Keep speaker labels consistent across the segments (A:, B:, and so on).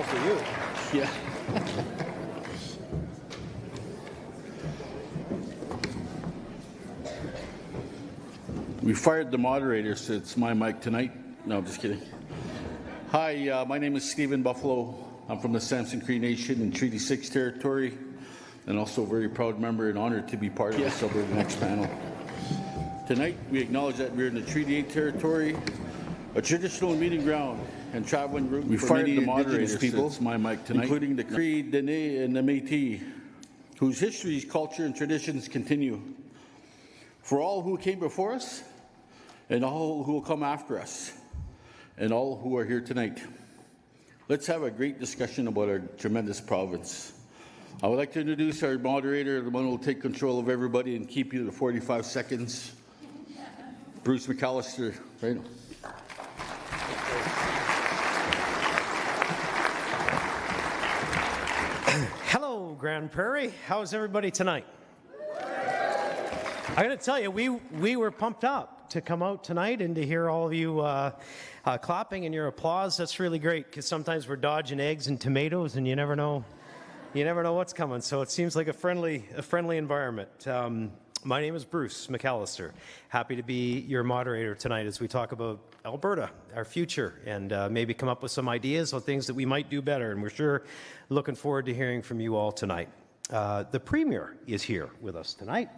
A: all for you.
B: Yeah. We fired the moderator, so it's my mic tonight. No, I'm just kidding. Hi, my name is Stephen Buffalo. I'm from the Samson Cree Nation in Treaty 6 territory, and also a very proud member and honored to be part of this Alberta Next panel. Tonight, we acknowledge that we're in the Treaty 8 territory, a traditional meeting ground and traveling route for many Indigenous peoples, my mic tonight, including the Cree, Dene, and the Métis, whose histories, culture, and traditions continue. For all who came before us, and all who will come after us, and all who are here tonight, let's have a great discussion about our tremendous province. I would like to introduce our moderator, the one who will take control of everybody and keep you to 45 seconds. Bruce McAllister, right?
A: Hello, Grande Prairie. How's everybody tonight? I got to tell you, we were pumped up to come out tonight and to hear all of you clapping and your applause. That's really great, because sometimes we're dodging eggs and tomatoes, and you never know what's coming. So it seems like a friendly environment. My name is Bruce McAllister. Happy to be your moderator tonight as we talk about Alberta, our future, and maybe come up with some ideas on things that we might do better. And we're sure looking forward to hearing from you all tonight. The Premier is here with us tonight.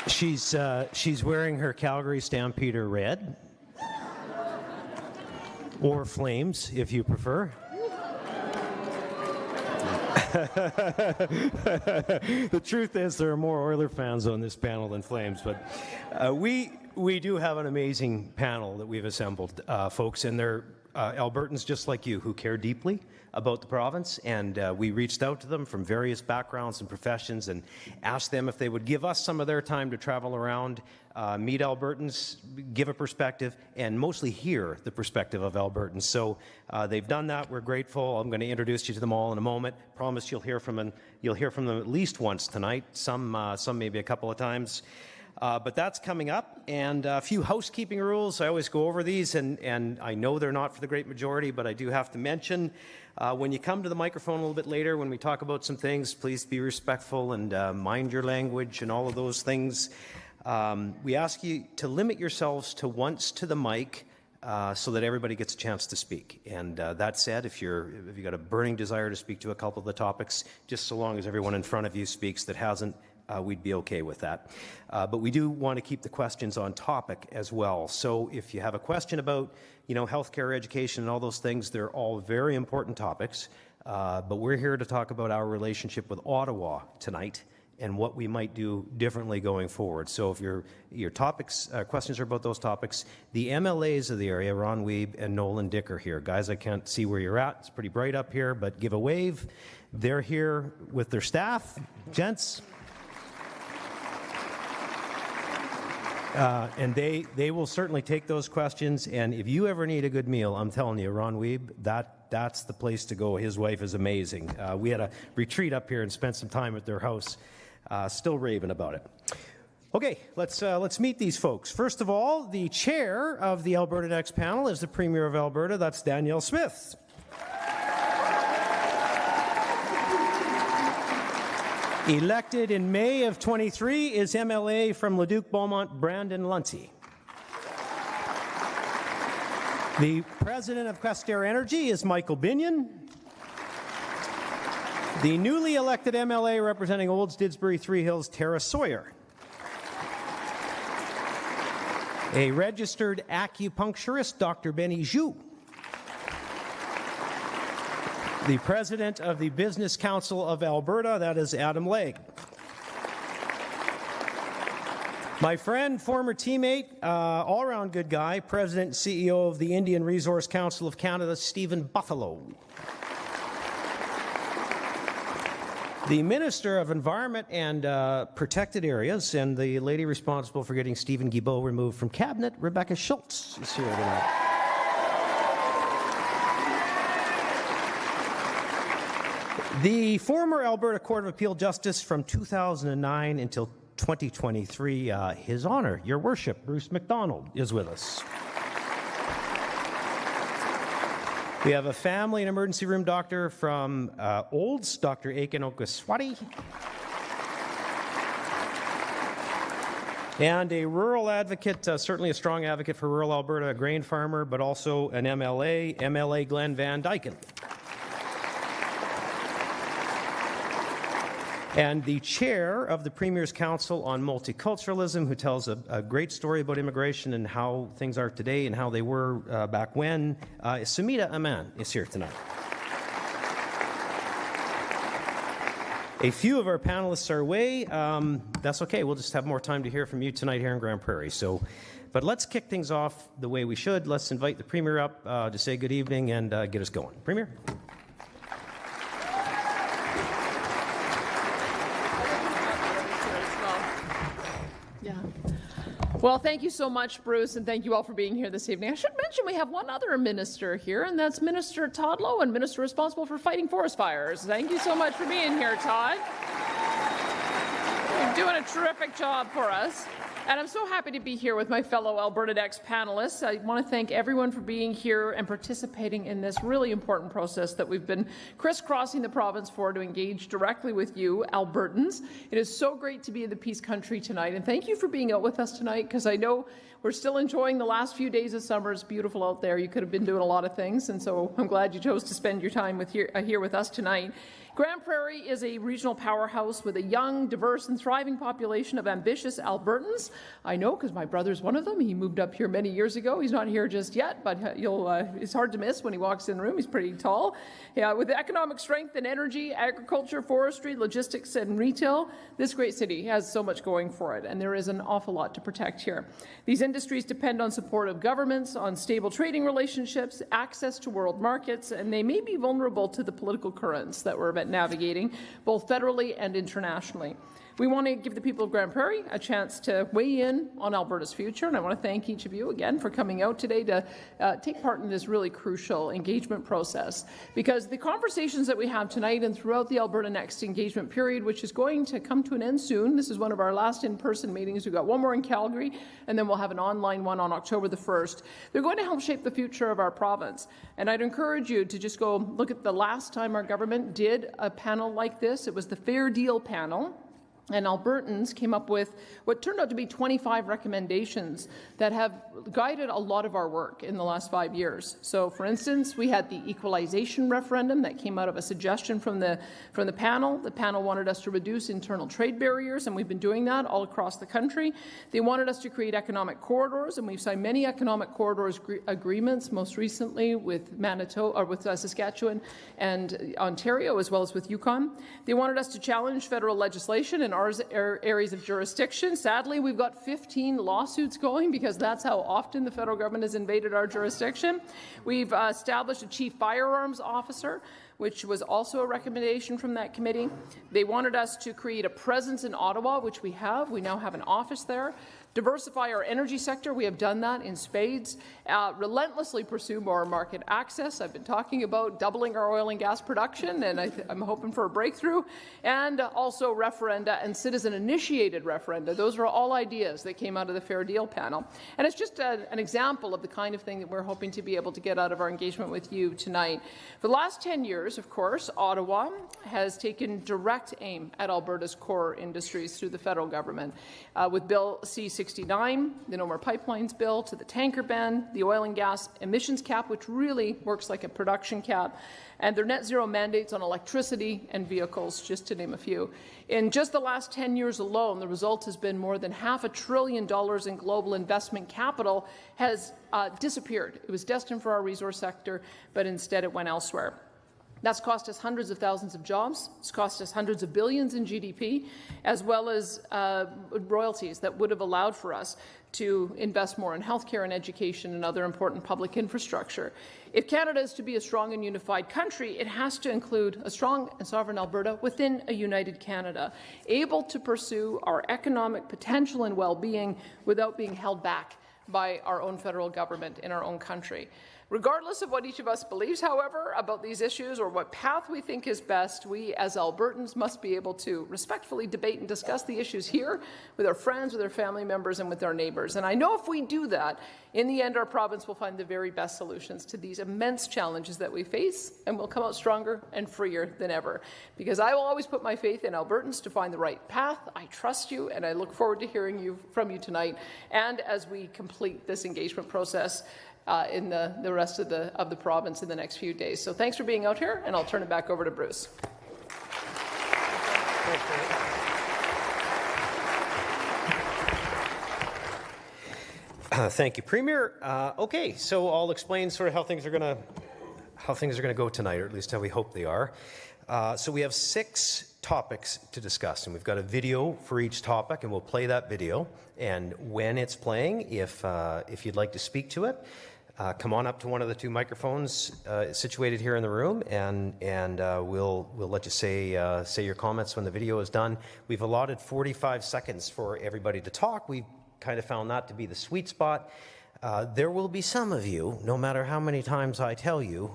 A: She's wearing her Calgary Stampeder red, or flames if you prefer. The truth is there are more Oiler fans on this panel than Flames, but we do have an amazing panel that we've assembled, folks, and they're Albertans just like you who care deeply about the province, and we reached out to them from various backgrounds and professions and asked them if they would give us some of their time to travel around, meet Albertans, give a perspective, and mostly hear the perspective of Albertans. So they've done that. We're grateful. I'm going to introduce you to them all in a moment. Promise you'll hear from them at least once tonight, some maybe a couple of times. But that's coming up, and a few housekeeping rules. I always go over these, and I know they're not for the great majority, but I do have to mention, when you come to the microphone a little bit later, when we talk about some things, please be respectful and mind your language and all of those things. We ask you to limit yourselves to once to the mic, so that everybody gets a chance to speak. And that said, if you've got a burning desire to speak to a couple of the topics, just so long as everyone in front of you speaks that hasn't, we'd be okay with that. But we do want to keep the questions on topic as well. So if you have a question about, healthcare, education, and all those things, they're all very important topics. But we're here to talk about our relationship with Ottawa tonight and what we might do differently going forward. So if your topics, questions are about those topics, the MLAs of the area, Ron Wiebe and Nolan Dick, are here. Guys, I can't see where you're at. It's pretty bright up here, but give a wave. They're here with their staff. Gents. And they will certainly take those questions. And if you ever need a good meal, I'm telling you, Ron Wiebe, that's the place to go. His wife is amazing. We had a retreat up here and spent some time at their house. Still raving about it. Okay, let's meet these folks. First of all, the chair of the Alberta Next panel is the Premier of Alberta. That's Danielle Smith. Elected in May of 23 is MLA from Leduc-Beaumont, Brandon Lunty. The president of Questerre Energy is Michael Binion. The newly elected MLA representing Olds, Didsbury, Three Hills, Tara Sawyer. A registered acupuncturist, Dr. Benny Zhu. The president of the Business Council of Alberta, that is Adam Legg. My friend, former teammate, all-around good guy, president and CEO of the Indian Resource Council of Canada, Stephen Buffalo. The Minister of Environment and Protected Areas and the lady responsible for getting Stephen Guilbeault removed from Cabinet, Rebecca Schultz, is here tonight. The former Alberta Court of Appeal Justice from 2009 until 2023. His Honour, Your Worship, Bruce MacDonald, is with us. We have a family and emergency room doctor from Olds, Dr. Aiken Okaswati. And a rural advocate, certainly a strong advocate for rural Alberta, a grain farmer, but also an MLA Glenn Van Dyken. And the chair of the Premier's Council on Multiculturalism, who tells a great story about immigration and how things are today and how they were back when, Samita Aman is here tonight. A few of our panelists are away. That's okay. We'll just have more time to hear from you tonight here in Grande Prairie. But let's kick things off the way we should. Let's invite the Premier up to say good evening and get us going. Premier.
C: Well, thank you so much, Bruce, and thank you all for being here this evening. I should mention we have one other minister here, and that's Minister Todd Lowen, minister responsible for fighting forest fires. Thank you so much for being here, Todd. You're doing a terrific job for us. And I'm so happy to be here with my fellow Alberta Next panelists. I want to thank everyone for being here and participating in this really important process that we've been crisscrossing the province for to engage directly with you, Albertans. It is so great to be in the Peace Country tonight, and thank you for being out with us tonight, because I know we're still enjoying the last few days of summer. It's beautiful out there. You could have been doing a lot of things, and so I'm glad you chose to spend your time here with us tonight. Grande Prairie is a regional powerhouse with a young, diverse, and thriving population of ambitious Albertans. I know, because my brother's one of them. He moved up here many years ago. He's not here just yet, but it's hard to miss when he walks in the room. He's pretty tall. With economic strength and energy, agriculture, forestry, logistics, and retail, this great city has so much going for it, and there is an awful lot to protect here. These industries depend on support of governments, on stable trading relationships, access to world markets, and they may be vulnerable to the political currents that we're navigating, both federally and internationally. We want to give the people of Grande Prairie a chance to weigh in on Alberta's future, and I want to thank each of you again for coming out today to take part in this really crucial engagement process, because the conversations that we have tonight and throughout the Alberta Next engagement period, which is going to come to an end soon — this is one of our last in-person meetings, we've got one more in Calgary, and then we'll have an online one on October the 1st. They're going to help shape the future of our province, and I'd encourage you to just go look at the last time our government did a panel like this. It was the Fair Deal panel. And Albertans came up with what turned out to be 25 recommendations that have guided a lot of our work in the last 5 years. So, for instance, we had the equalization referendum that came out of a suggestion from the panel. The panel wanted us to reduce internal trade barriers, and we've been doing that all across the country. They wanted us to create economic corridors, and we've signed many economic corridors agreements, most recently with Saskatchewan and Ontario, as well as with Yukon. They wanted us to challenge federal legislation in our areas of jurisdiction. Sadly, we've got 15 lawsuits going, because that's how often the federal government has invaded our jurisdiction. We've established a chief firearms officer, which was also a recommendation from that committee. They wanted us to create a presence in Ottawa, which we have. We now have an office there. Diversify our energy sector. We have done that in spades. Relentlessly pursue more market access. I've been talking about doubling our oil and gas production, and I'm hoping for a breakthrough. And also referenda and citizen-initiated referenda. Those are all ideas that came out of the Fair Deal panel. And it's just an example of the kind of thing that we're hoping to be able to get out of our engagement with you tonight. For the last 10 years, of course, Ottawa has taken direct aim at Alberta's core industries through the federal government, with Bill C-69, the No More Pipelines bill, to the tanker ban, the oil and gas emissions cap, which really works like a production cap, and their net zero mandates on electricity and vehicles, just to name a few. In just the last 10 years alone, the result has been more than $500 billion in global investment capital has disappeared. It was destined for our resource sector, but instead it went elsewhere. That's cost us hundreds of thousands of jobs. It's cost us hundreds of billions in GDP, as well as royalties that would have allowed for us to invest more in healthcare and education and other important public infrastructure. If Canada is to be a strong and unified country, it has to include a strong and sovereign Alberta within a united Canada, able to pursue our economic potential and well-being without being held back by our own federal government in our own country. Regardless of what each of us believes, however, about these issues or what path we think is best, we as Albertans must be able to respectfully debate and discuss the issues here with our friends, with our family members, and with our neighbours. And I know if we do that, in the end, our province will find the very best solutions to these immense challenges that we face, and will come out stronger and freer than ever. Because I will always put my faith in Albertans to find the right path. I trust you, and I look forward to hearing from you tonight, and as we complete this engagement process in the rest of the province in the next few days. So thanks for being out here, and I'll turn it back over to Bruce.
A: Thank you, Premier. Okay, so I'll explain sort of how things are going to go tonight, or at least how we hope they are. So we have 6 topics to discuss, and we've got a video for each topic, and we'll play that video. And when it's playing, if you'd like to speak to it, come on up to one of the 2 microphones situated here in the room, and we'll let you say your comments when the video is done. We've allotted 45 seconds for everybody to talk. We've kind of found that to be the sweet spot. There will be some of you, no matter how many times I tell you,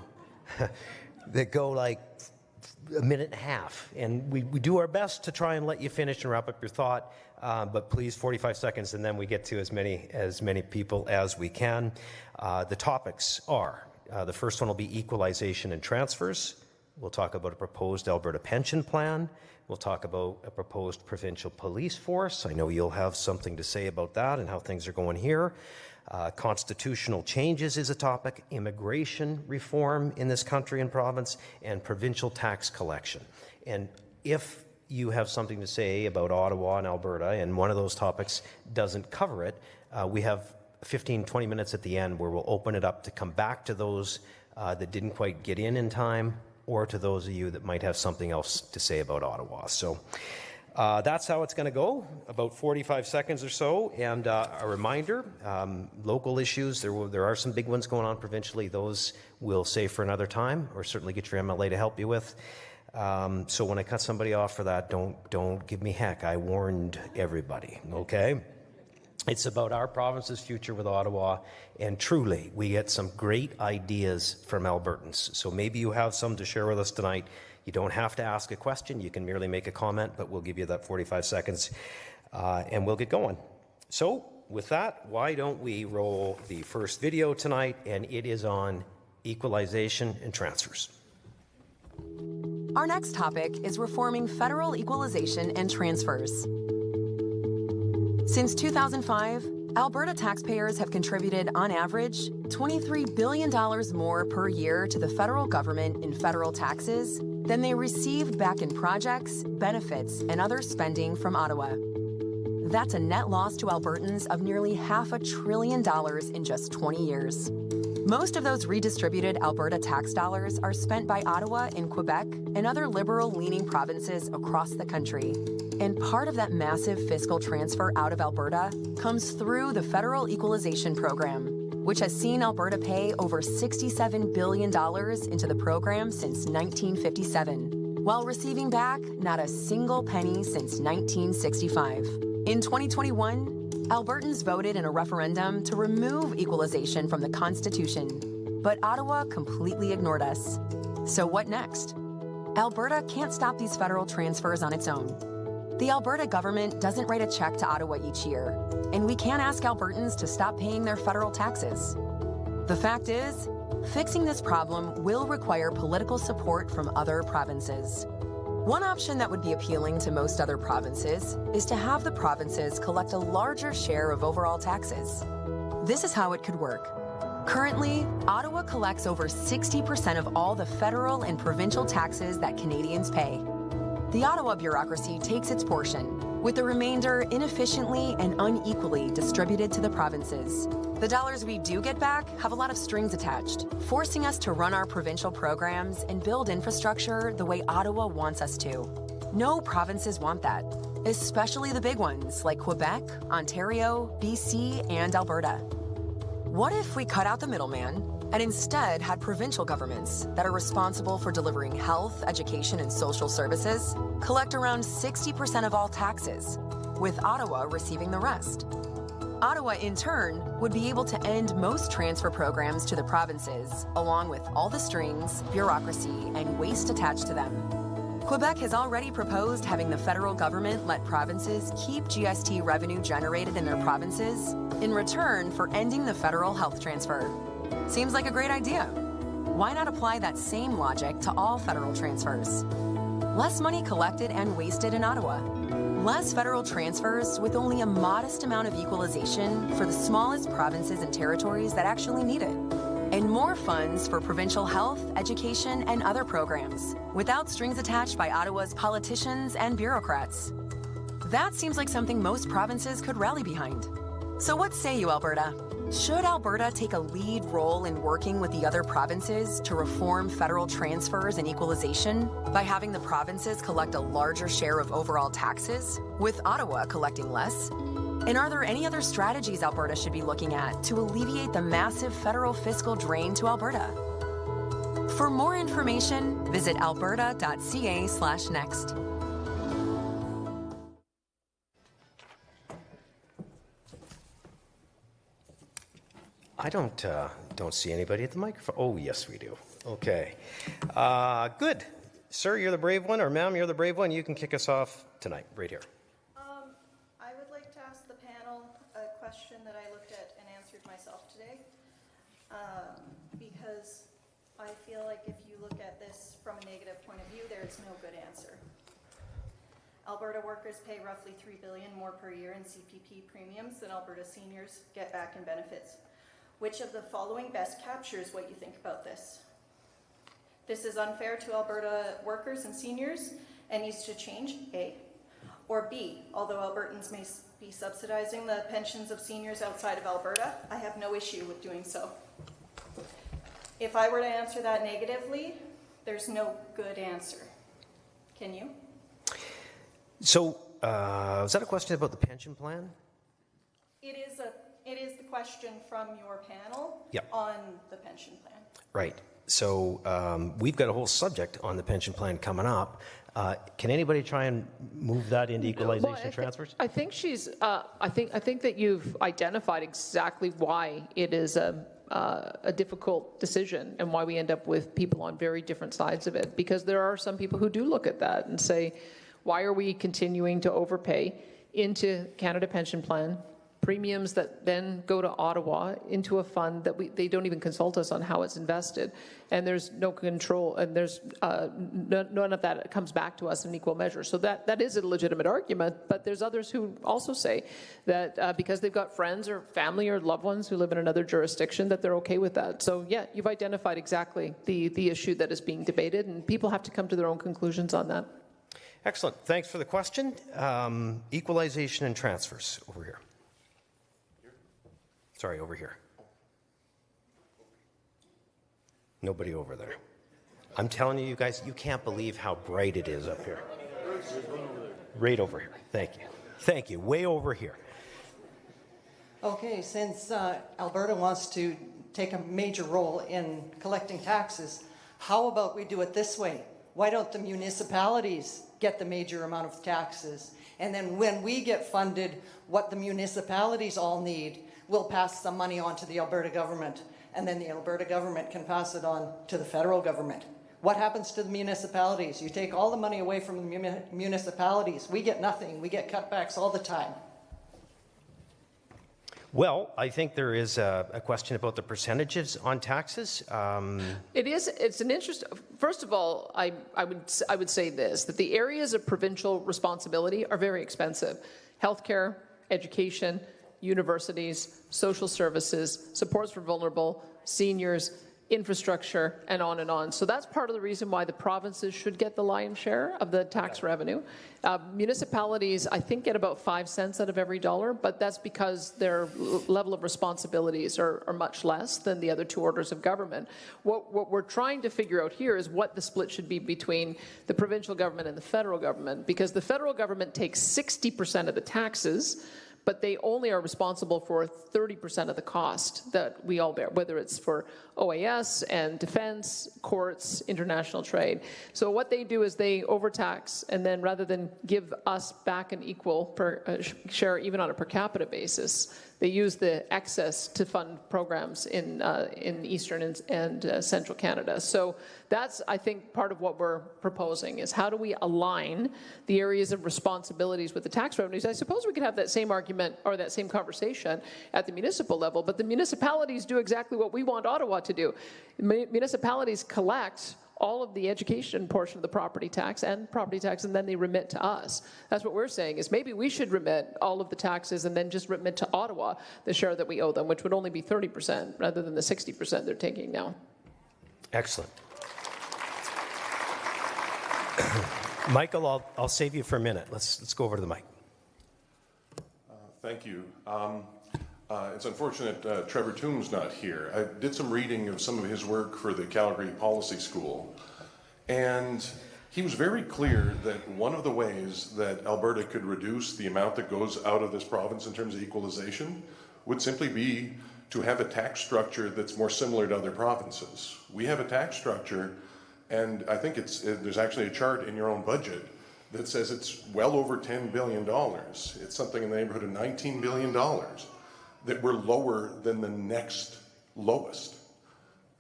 A: that go like a minute and a half, and we do our best to try and let you finish and wrap up your thought, but please 45 seconds, and then we get to as many people as we can. The topics are, the first one will be equalization and transfers. We'll talk about a proposed Alberta pension plan. We'll talk about a proposed provincial police force. I know you'll have something to say about that and how things are going here. Constitutional changes is a topic, immigration reform in this country and province, and provincial tax collection. And if you have something to say about Ottawa and Alberta, and one of those topics doesn't cover it, we have 15-20 minutes at the end where we'll open it up to come back to those that didn't quite get in time, or to those of you that might have something else to say about Ottawa. So that's how it's going to go, about 45 seconds or so. And a reminder, local issues, there are some big ones going on provincially. Those we'll save for another time, or certainly get your MLA to help you with. So when I cut somebody off for that, don't give me heck. I warned everybody, okay? It's about our province's future with Ottawa, and truly, we get some great ideas from Albertans. So maybe you have some to share with us tonight. You don't have to ask a question. You can merely make a comment, but we'll give you that 45 seconds, and we'll get going. So with that, why don't we roll the first video tonight, and it is on equalization and transfers.
D: Our next topic is reforming federal equalization and transfers. Since 2005, Alberta taxpayers have contributed, on average, $23 billion more per year to the federal government in federal taxes than they received back in projects, benefits, and other spending from Ottawa. That's a net loss to Albertans of nearly $500 billion in just 20 years. Most of those redistributed Alberta tax dollars are spent by Ottawa and Quebec and other liberal-leaning provinces across the country. And part of that massive fiscal transfer out of Alberta comes through the Federal Equalization Program, which has seen Alberta pay over $67 billion into the program since 1957, while receiving back not a single penny since 1965. In 2021, Albertans voted in a referendum to remove equalization from the Constitution, but Ottawa completely ignored us. So what next? Alberta can't stop these federal transfers on its own. The Alberta government doesn't write a check to Ottawa each year, and we can't ask Albertans to stop paying their federal taxes. The fact is, fixing this problem will require political support from other provinces. One option that would be appealing to most other provinces is to have the provinces collect a larger share of overall taxes. This is how it could work. Currently, Ottawa collects over 60% of all the federal and provincial taxes that Canadians pay. The Ottawa bureaucracy takes its portion, with the remainder inefficiently and unequally distributed to the provinces. The dollars we do get back have a lot of strings attached, forcing us to run our provincial programs and build infrastructure the way Ottawa wants us to. No provinces want that, especially the big ones like Quebec, Ontario, BC, and Alberta. What if we cut out the middleman and instead had provincial governments that are responsible for delivering health, education, and social services collect around 60% of all taxes, with Ottawa receiving the rest? Ottawa, in turn, would be able to end most transfer programs to the provinces, along with all the strings, bureaucracy, and waste attached to them. Quebec has already proposed having the federal government let provinces keep GST revenue generated in their provinces in return for ending the federal health transfer. Seems like a great idea. Why not apply that same logic to all federal transfers? Less money collected and wasted in Ottawa. Less federal transfers with only a modest amount of equalization for the smallest provinces and territories that actually need it. And more funds for provincial health, education, and other programs, without strings attached by Ottawa's politicians and bureaucrats. That seems like something most provinces could rally behind. So what say you, Alberta? Should Alberta take a lead role in working with the other provinces to reform federal transfers and equalization by having the provinces collect a larger share of overall taxes, with Ottawa collecting less? And are there any other strategies Alberta should be looking at to alleviate the massive federal fiscal drain to Alberta? For more information, visit alberta.ca/next.
A: I don't see anybody at the microphone. Oh, yes, we do. Okay. Good. Sir, you're the brave one, or ma'am, you're the brave one. You can kick us off tonight, right here.
E: I would like to ask the panel a question that I looked at and answered myself today, because I feel like if you look at this from a negative point of view, there is no good answer. Alberta workers pay roughly $3 billion more per year in CPP premiums than Alberta seniors get back in benefits. Which of the following best captures what you think about this? This is unfair to Alberta workers and seniors and needs to change, A. Or B, although Albertans may be subsidizing the pensions of seniors outside of Alberta, I have no issue with doing so. If I were to answer that negatively, there's no good answer. Can you?
A: So, is that a question about the pension plan?
E: It is the question from your panel
A: Yep.
E: on the pension plan.
A: Right. So we've got a whole subject on the pension plan coming up. Can anybody try and move that into equalization transfers?
C: I think she's. I think that you've identified exactly why it is a difficult decision and why we end up with people on very different sides of it. Because there are some people who do look at that and say, why are we continuing to overpay into Canada Pension Plan premiums that then go to Ottawa into a fund that they don't even consult us on how it's invested, and there's no control, and there's none of that comes back to us in equal measure. So that is a legitimate argument, but there's others who also say that because they've got friends or family or loved ones who live in another jurisdiction, that they're okay with that. So yeah, you've identified exactly the issue that is being debated, and people have to come to their own conclusions on that.
A: Excellent. Thanks for the question. Equalization and transfers over here. Sorry, over here. Nobody over there. I'm telling you, you guys, you can't believe how bright it is up here. Right over here. Thank you. Thank you. Way over here.
F: Okay, since Alberta wants to take a major role in collecting taxes, how about we do it this way? Why don't the municipalities get the major amount of taxes? And then when we get funded what the municipalities all need, we'll pass some money on to the Alberta government, and then the Alberta government can pass it on to the federal government. What happens to the municipalities? You take all the money away from the municipalities. We get nothing. We get cutbacks all the time.
A: Well, I think there is a question about the percentages on taxes.
C: It is. It's an interest. First of all, I would say this, that the areas of provincial responsibility are very expensive. Healthcare, education, universities, social services, supports for vulnerable, seniors, infrastructure, and on and on. So that's part of the reason why the provinces should get the lion's share of the tax revenue. Municipalities, I think, get about 5 cents out of every dollar, but that's because their level of responsibilities are much less than the other two orders of government. What we're trying to figure out here is what the split should be between the provincial government and the federal government, because the federal government takes 60% of the taxes, but they only are responsible for 30% of the cost that we all bear, whether it's for OAS and defense, courts, international trade. So what they do is they overtax, and then rather than give us back an equal share, even on a per capita basis, They use the excess to fund programs in Eastern and Central Canada. So that's, I think, part of what we're proposing is how do we align the areas of responsibilities with the tax revenues. I suppose we could have that same argument or that same conversation at the municipal level, but the municipalities do exactly what we want Ottawa to do. Municipalities collect all of the education portion of the property tax, and then they remit to us. That's what we're saying, is maybe we should remit all of the taxes and then just remit to Ottawa the share that we owe them, which would only be 30% rather than the 60% they're taking now.
A: Excellent. Michael, I'll save you for a minute. Let's go over to the mic.
G: Thank you. It's unfortunate Trevor Toombs not here. I did some reading of some of his work for the Calgary Policy School, and he was very clear that one of the ways that Alberta could reduce the amount that goes out of this province in terms of equalization would simply be to have a tax structure that's more similar to other provinces. We have a tax structure, and I think there's actually a chart in your own budget that says it's well over $10 billion. It's something in the neighborhood of $19 billion. That we're lower than the next lowest.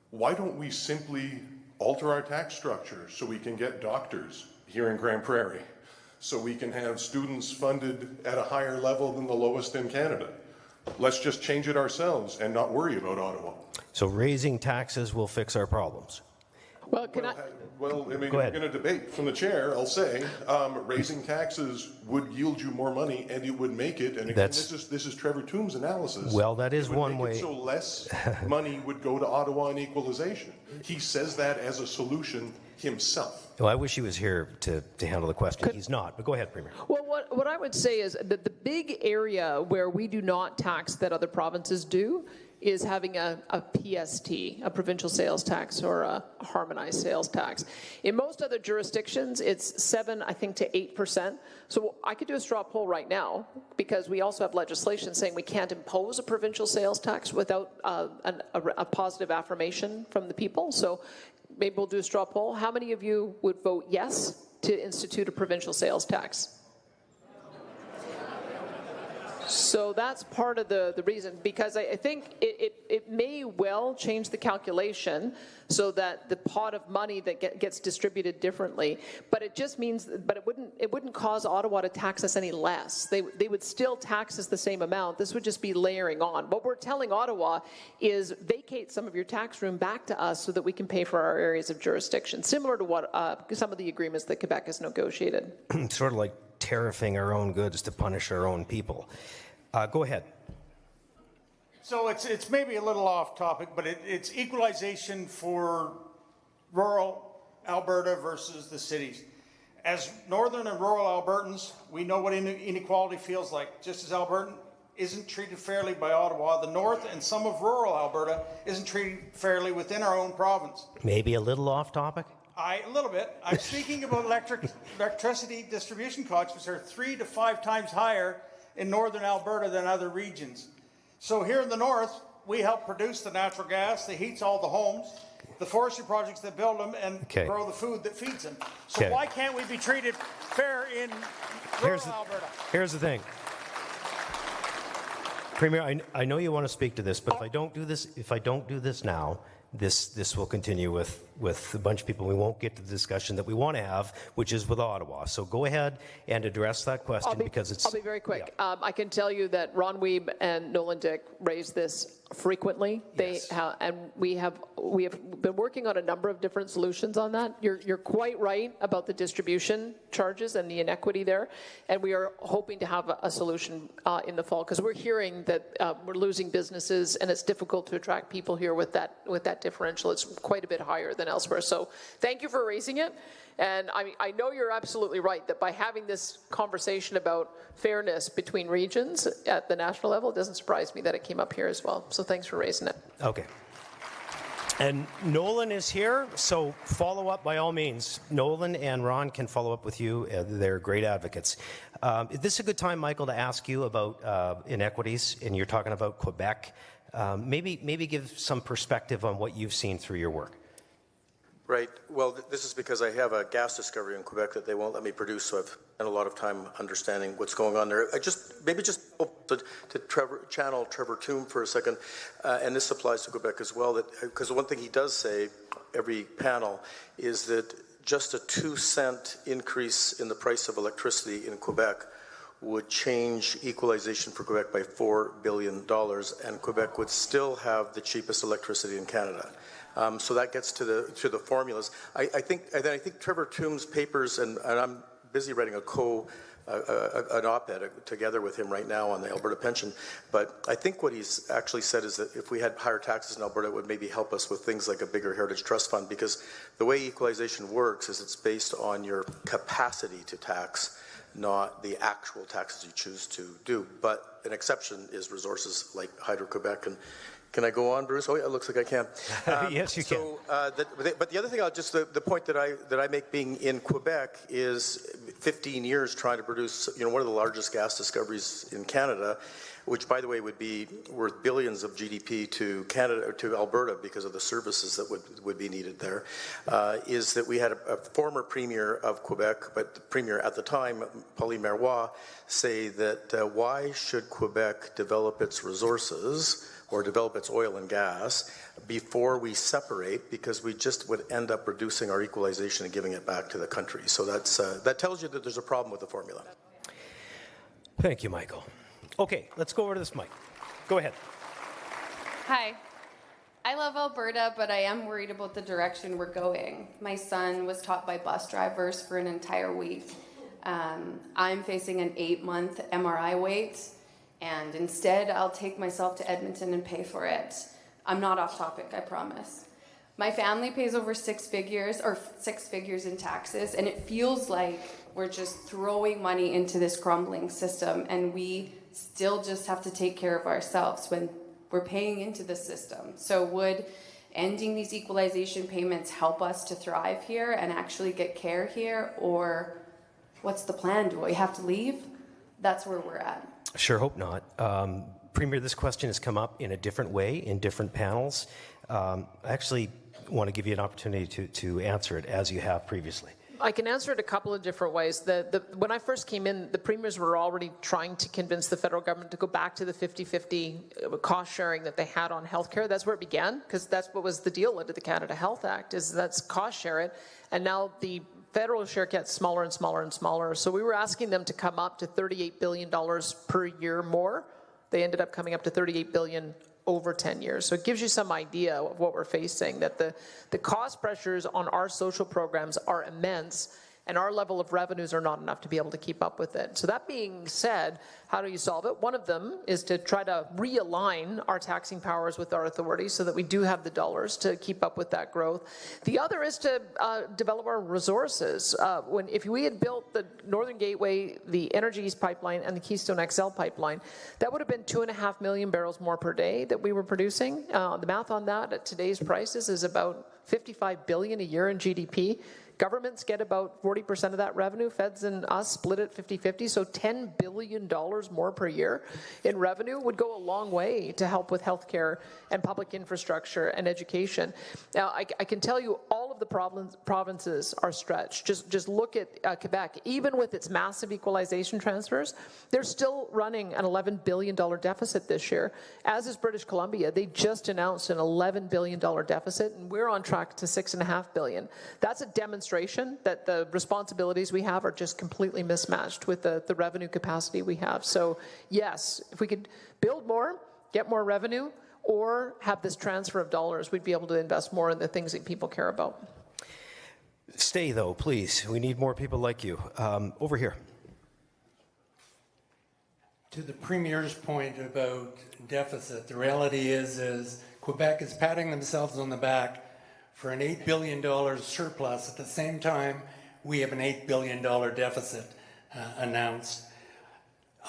G: Why don't we simply alter our tax structure so we can get doctors here in Grande Prairie, so we can have students funded at a higher level than the lowest in Canada? Let's just change it ourselves and not worry about Ottawa.
A: So raising taxes will fix our problems.
C: Well,
G: Well, I mean, we're going to debate from the chair. I'll say raising taxes would yield you more money, and it would make it. And again, this is Trevor Toombs' analysis.
A: Well, that is one way.
G: So less money would go to Ottawa in equalization. He says that as a solution himself.
A: Well, I wish he was here to handle the question. He's not, but go ahead, Premier.
C: Well, what I would say is that the big area where we do not tax that other provinces do is having a PST, a provincial sales tax, or a harmonized sales tax. In most other jurisdictions, it's 7, I think, to 8%. So I could do a straw poll right now, because we also have legislation saying we can't impose a provincial sales tax without a positive affirmation from the people. So maybe we'll do a straw poll. How many of you would vote yes to institute a provincial sales tax? So that's part of the reason, because I think it may well change the calculation so that the pot of money that gets distributed differently, but it just means, but it wouldn't cause Ottawa to tax us any less. They would still tax us the same amount. This would just be layering on. What we're telling Ottawa is vacate some of your tax room back to us so that we can pay for our areas of jurisdiction, similar to what some of the agreements that Quebec has negotiated.
A: Sort of like tariffing our own goods to punish our own people. Go ahead.
H: So it's maybe a little off topic, but it's equalization for rural Alberta versus the cities. As northern and rural Albertans, we know what inequality feels like. Just as Albertan isn't treated fairly by Ottawa, the north and some of rural Alberta isn't treated fairly within our own province.
A: Maybe a little off topic?
H: A little bit. I'm speaking about electricity distribution costs, which are 3 to 5 times higher in northern Alberta than other regions. So here in the north, we help produce the natural gas that heats all the homes, the forestry projects that build them, and grow the food that feeds them. So why can't we be treated fair in rural Alberta?
A: Here's the thing. Premier, I know you want to speak to this, but if I don't do this now, this will continue with a bunch of people. We won't get to the discussion that we want to have, which is with Ottawa. So go ahead and address that question, because it's...
C: I'll be very quick. Yeah. I can tell you that Ron Wiebe and Nolan Dick raise this frequently.
A: Yes.
C: And we have been working on a number of different solutions on that. You're quite right about the distribution charges and the inequity there, and we are hoping to have a solution in the fall, because we're hearing that we're losing businesses, and it's difficult to attract people here with that differential. It's quite a bit higher than elsewhere. So thank you for raising it. And I know you're absolutely right that by having this conversation about fairness between regions at the national level, it doesn't surprise me that it came up here as well. So thanks for raising it. Okay.
A: And Nolan is here, so follow up by all means. Nolan and Ron can follow up with you. They're great advocates. Is this a good time, Michael, to ask you about inequities? And you're talking about Quebec. Maybe give some perspective on what you've seen through your work.
I: Right. Well, this is because I have a gas discovery in Quebec that they won't let me produce, so I've spent a lot of time understanding what's going on there. I just channel Trevor Toome for a second, and this applies to Quebec as well, because one thing he does say every panel is that just a 2-cent increase in the price of electricity in Quebec would change equalization for Quebec by $4 billion, and Quebec would still have the cheapest electricity in Canada. So that gets to the formulas. I think Trevor Toome's papers, and I'm busy writing an op-ed together with him right now on the Alberta pension. But I think what he's actually said is that if we had higher taxes in Alberta, it would maybe help us with things like a bigger heritage trust fund, because the way equalization works is it's based on your capacity to tax, not the actual taxes you choose to do. But an exception is resources like Hydro-Quebec. And can I go on, Bruce? Oh, yeah, it looks like I can.
A: Yes, you can.
I: But the other thing, the point that I make being in Quebec is 15 years trying to produce, one of the largest gas discoveries in Canada, which, by the way, would be worth billions of GDP to Canada or to Alberta because of the services that would be needed there, is that we had a former premier of Quebec, but the premier at the time, Pauline Marois, say that why should Quebec develop its resources or develop its oil and gas before we separate, because we just would end up reducing our equalization and giving it back to the country. So that tells you that there's a problem with the formula.
A: Thank you, Michael. Okay, let's go over to this mic. Go ahead.
J: Hi. I love Alberta, but I am worried about the direction we're going. My son was taught by bus drivers for an entire week. I'm facing an 8-month MRI wait, and instead I'll take myself to Edmonton and pay for it. I'm not off topic, I promise. My family pays over 6 figures in taxes, and it feels like we're just throwing money into this crumbling system, and we still just have to take care of ourselves when we're paying into the system. So would ending these equalization payments help us to thrive here and actually get care here, or what's the plan? Do we have to leave? That's where we're at.
A: Sure hope not. Premier, this question has come up in a different way in different panels. I actually want to give you an opportunity to answer it as you have previously.
C: I can answer it a couple of different ways. When I first came in, the premiers were already trying to convince the federal government to go back to the 50-50 cost sharing that they had on healthcare. That's where it began, because that's what was the deal under the Canada Health Act, is that's cost share it. And now the federal share gets smaller and smaller and smaller. So we were asking them to come up to $38 billion per year more. They ended up coming up to $38 billion over 10 years. So it gives you some idea of what we're facing, that the cost pressures on our social programs are immense, and our level of revenues are not enough to be able to keep up with it. So that being said, how do you solve it? One of them is to try to realign our taxing powers with our authorities so that we do have the dollars to keep up with that growth. The other is to develop our resources. If we had built the Northern Gateway, the Energy East pipeline, and the Keystone XL pipeline, that would have been 2.5 million barrels more per day that we were producing. The math on that at today's prices is about $55 billion a year in GDP. Governments get about 40% of that revenue. Feds and us split it 50-50, so $10 billion more per year in revenue would go a long way to help with healthcare and public infrastructure and education. Now, I can tell you all of the provinces are stretched. Just look at Quebec. Even with its massive equalization transfers, they're still running an $11 billion deficit this year, as is British Columbia. They just announced an $11 billion deficit, and we're on track to $6.5 billion. That's a demonstration that the responsibilities we have are just completely mismatched with the revenue capacity we have. So yes, if we could build more, get more revenue, or have this transfer of dollars, we'd be able to invest more in the things that people care about.
A: Stay though, please. We need more people like you. Over here.
K: To the Premier's point about deficit, the reality is Quebec is patting themselves on the back for an $8 billion surplus. At the same time, we have an $8 billion deficit announced.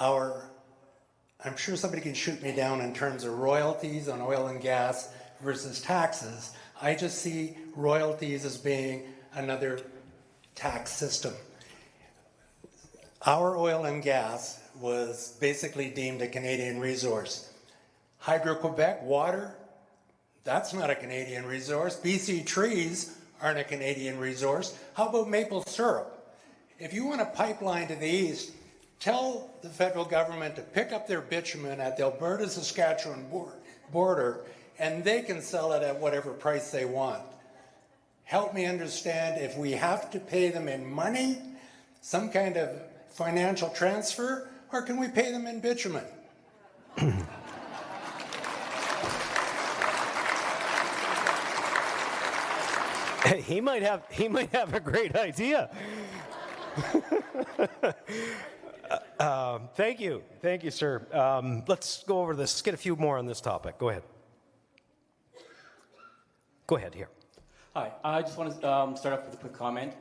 K: I'm sure somebody can shoot me down in terms of royalties on oil and gas versus taxes. I just see royalties as being another tax system. Our oil and gas was basically deemed a Canadian resource. Hydro-Quebec, water, that's not a Canadian resource. BC trees aren't a Canadian resource. How about maple syrup? If you want a pipeline to the east, tell the federal government to pick up their bitumen at the Alberta-Saskatchewan border, and they can sell it at whatever price they want. Help me understand, if we have to pay them in money, some kind of financial transfer, or can we pay them in bitumen?
A: He might have a great idea. Thank you, sir. Let's go over this. Let's get a few more on this topic. Go ahead. Go ahead here.
L: Hi, I just want to start off with a quick comment.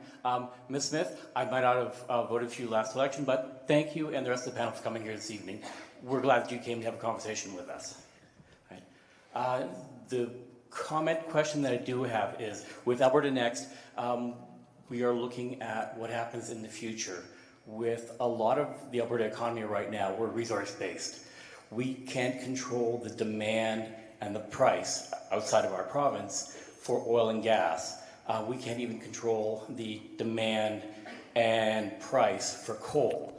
L: Ms. Smith, I might not have voted for you last election, but thank you and the rest of the panel for coming here this evening. We're glad that you came to have a conversation with us. Right. The question that I do have is, with Alberta Next, we are looking at what happens in the future. With a lot of the Alberta economy right now, we're resource-based. We can't control the demand and the price outside of our province for oil and gas. We can't even control the demand and price for coal.